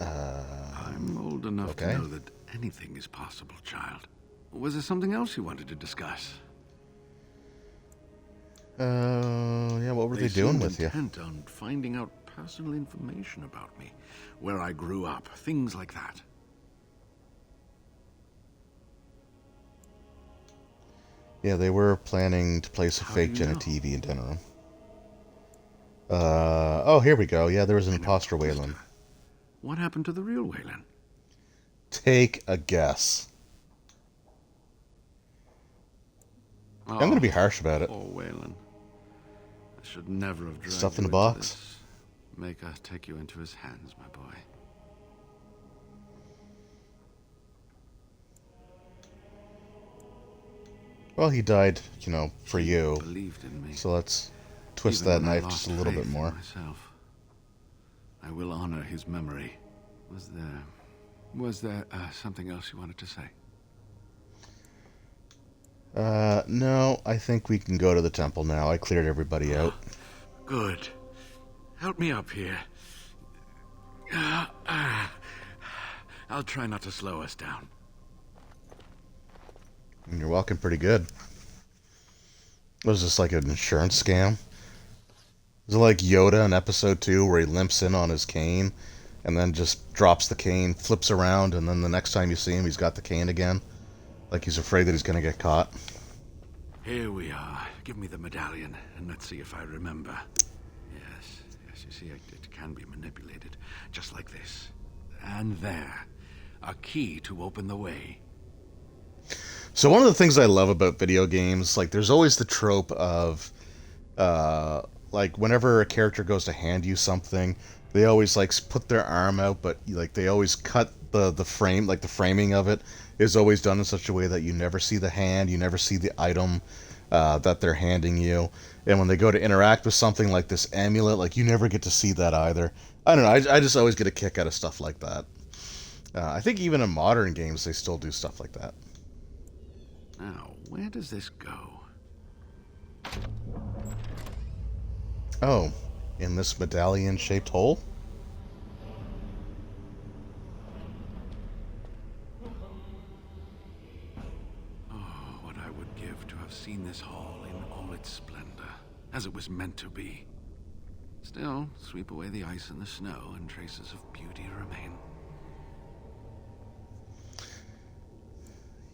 I'm old enough to know that anything is possible, child. Was there something else you wanted to discuss? Yeah, what were they doing with you? Intent on finding out personal information about me, where I grew up, things like that. Yeah, they were planning to place a fake Genetivi in Denerim. Oh, here we go. Yeah, there was an imposter Wayland. What happened to the real Wayland? Take a guess. I'm going to be harsh about it. Oh, Wayland. I should never have dragged Stuff in you the into box? this. Make us take you into his hands, my boy. Well, he died, you know, for you. Believed in me. So let's twist Even that when I knife lost just a little bit faith in more. myself. I will honor his memory. Was there something else you wanted to say? No, I think we can go to the temple now. I cleared everybody out. Good. Help me up here. I'll try not to slow us down. And you're walking pretty good. Was this like an insurance scam? Is it like Yoda in episode 2 where he limps in on his cane and then just drops the cane, flips around, and then the next time you see him, he's got the cane again? Like he's afraid that he's going to get caught. Here we are. Give me the medallion, and let's see if I remember. Yes, you see, it can be manipulated, just like this. And there. A key to open the way. So one of the things I love about video games, like there's always the trope of, like whenever a character goes to hand you something, they always like put their arm out, but like they always cut the frame, like the framing of it is always done in such a way that you never see the hand, you never see the item that they're handing you. And when they go to interact with something like this amulet, like you never get to see that either. I don't know, I just always get a kick out of stuff like that. I think even in modern games they still do stuff like that. Now, where does this go? Oh, in this medallion-shaped hole? Oh, what I would give to have seen this hall in all its splendor, as it was meant to be. Still, sweep away the ice and the snow, and traces of beauty remain.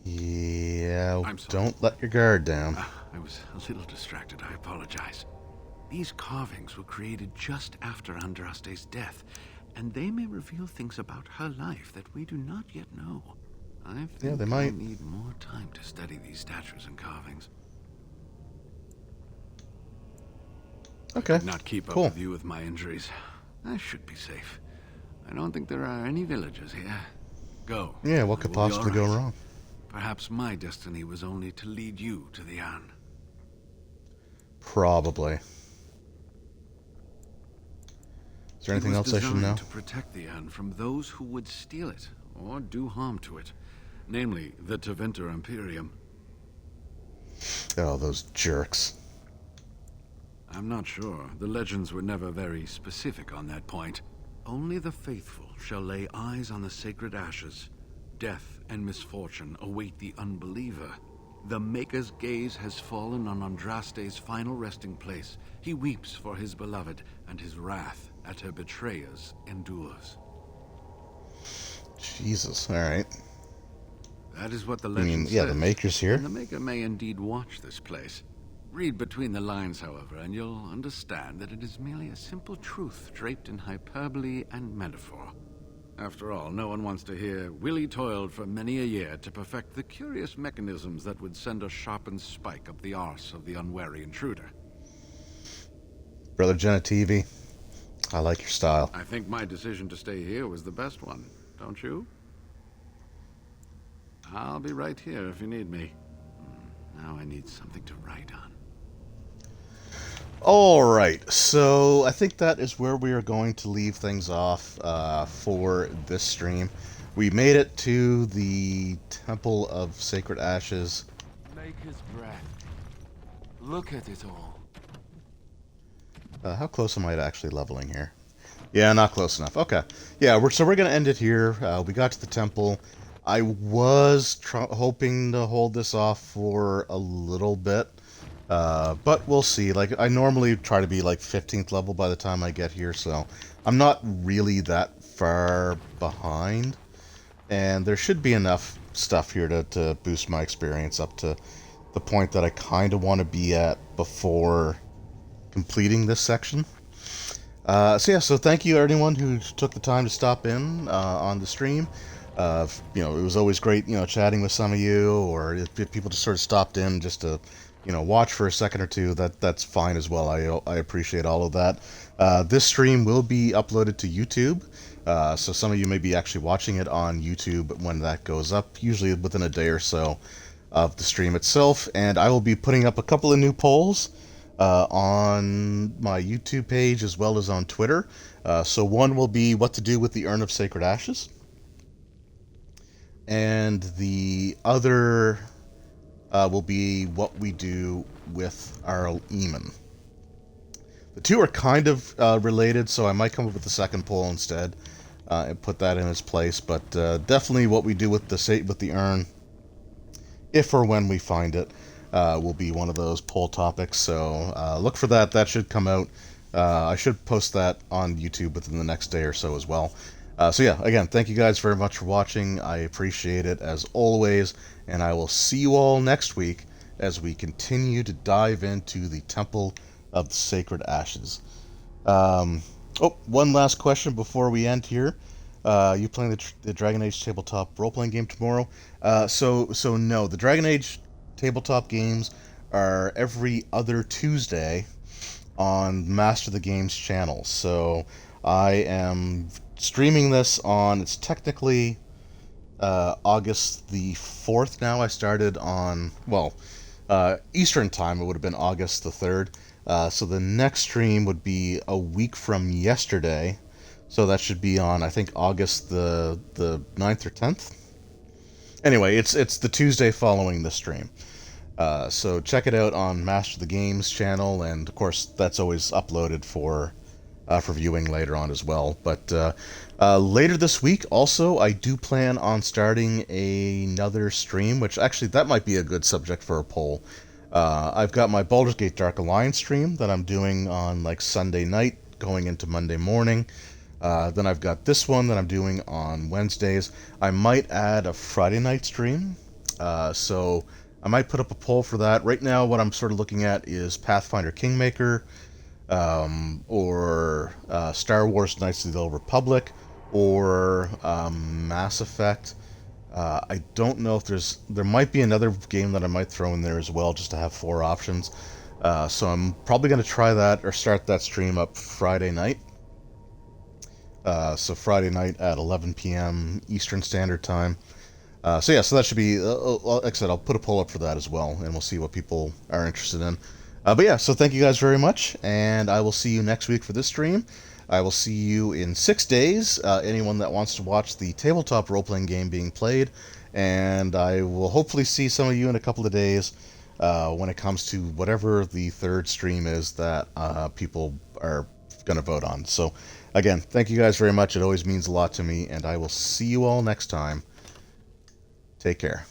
Yeah, I'm sorry. don't let your guard down. I was a little distracted, I apologize. These carvings were created just after Andraste's death, and they may reveal things about her life that we do not yet know. I think they might. I need more time to study these statues and carvings. Okay, I could not keep cool. up with you with my injuries. I should be safe. I don't think there are any villagers here. Go. Yeah, what could possibly go wrong? Perhaps my destiny was only to lead you to the Urn. Probably. Is there anything else I should know? To protect the Urn from those who would steal it or do harm to it, namely the Tevinter Imperium. Oh, those jerks. I'm not sure. The legends were never very specific on that point. Only the faithful shall lay eyes on the sacred ashes. Death and misfortune await the unbeliever. The Maker's gaze has fallen on Andraste's final resting place. He weeps for his beloved, and his wrath at her betrayers endures. Jesus, alright. That is what the I legend mean, says. yeah, the Maker's here. And the Maker may indeed watch this place. Read between the lines, however, and you'll understand that it is merely a simple truth draped in hyperbole and metaphor. After all, no one wants to hear Willie toiled for many a year to perfect the curious mechanisms that would send a sharpened spike up the arse of the unwary intruder. Brother Genetivi, I like your style. I think my decision to stay here was the best one, don't you? I'll be right here if you need me. Now I need something to write on. Alright, so I think that is where we are going to leave things off for this stream. We made it to the Temple of Sacred Ashes. Maker's breath. Look at it all. How close am I to actually leveling here? Yeah, not close enough. Okay. Yeah, we're going to end it here. We got to the temple. I was hoping to hold this off for a little bit. But we'll see. Like, I normally try to be like 15th level by the time I get here, so I'm not really that far behind. And there should be enough stuff here to boost my experience up to the point that I kind of want to be at before completing this section. So thank you everyone who took the time to stop in on the stream. It was always great, chatting with some of you, or if people just sort of stopped in just to watch for a second or two, that's fine as well. I appreciate all of that. This stream will be uploaded to YouTube, so some of you may be actually watching it on YouTube when that goes up, usually within a day or so of the stream itself, and I will be putting up a couple of new polls on my YouTube page as well as on Twitter. So one will be what to do with the Urn of Sacred Ashes, and the other will be what we do with our Eamon. The two are kind of related, so I might come up with the second poll instead and put that in its place. But definitely, what we do with the urn, if or when we find it, will be one of those poll topics. So look for that. That should come out. I should post that on YouTube within the next day or so as well. Again, thank you guys very much for watching. I appreciate it as always, and I will see you all next week as we continue to dive into the Temple of the Sacred Ashes. One last question before we end here. You playing the Dragon Age tabletop role-playing game tomorrow? So no, the Dragon Age tabletop games are every other Tuesday on Master the Games channel. So I am streaming this on, it's technically August the 4th now. I started on, Eastern time, it would have been August the 3rd. So the next stream would be a week from yesterday. So that should be on, I think, August the 9th or 10th. Anyway, it's the Tuesday following the stream. So check it out on Master the Games channel, and of course that's always uploaded for viewing later on as well. But later this week, also, I do plan on starting another stream, which actually that might be a good subject for a poll. I've got my Baldur's Gate Dark Alliance stream that I'm doing on like Sunday night, going into Monday morning. Then I've got this one that I'm doing on Wednesdays. I might add a Friday night stream, so I might put up a poll for that. Right now, what I'm sort of looking at is Pathfinder Kingmaker, or Star Wars Knights of the Old Republic, or Mass Effect. I don't know if there might be another game that I might throw in there as well, just to have 4 options. So I'm probably going to try that, or start that stream up Friday night. So Friday night at 11 p.m. Eastern Standard Time. So that should be, like I said, I'll put a poll up for that as well, and we'll see what people are interested in. So thank you guys very much, and I will see you next week for this stream. I will see you in 6 days, anyone that wants to watch the tabletop role-playing game being played, and I will hopefully see some of you in a couple of days when it comes to whatever the third stream is that people are going to vote on. So, again, thank you guys very much. It always means a lot to me, and I will see you all next time. Take care.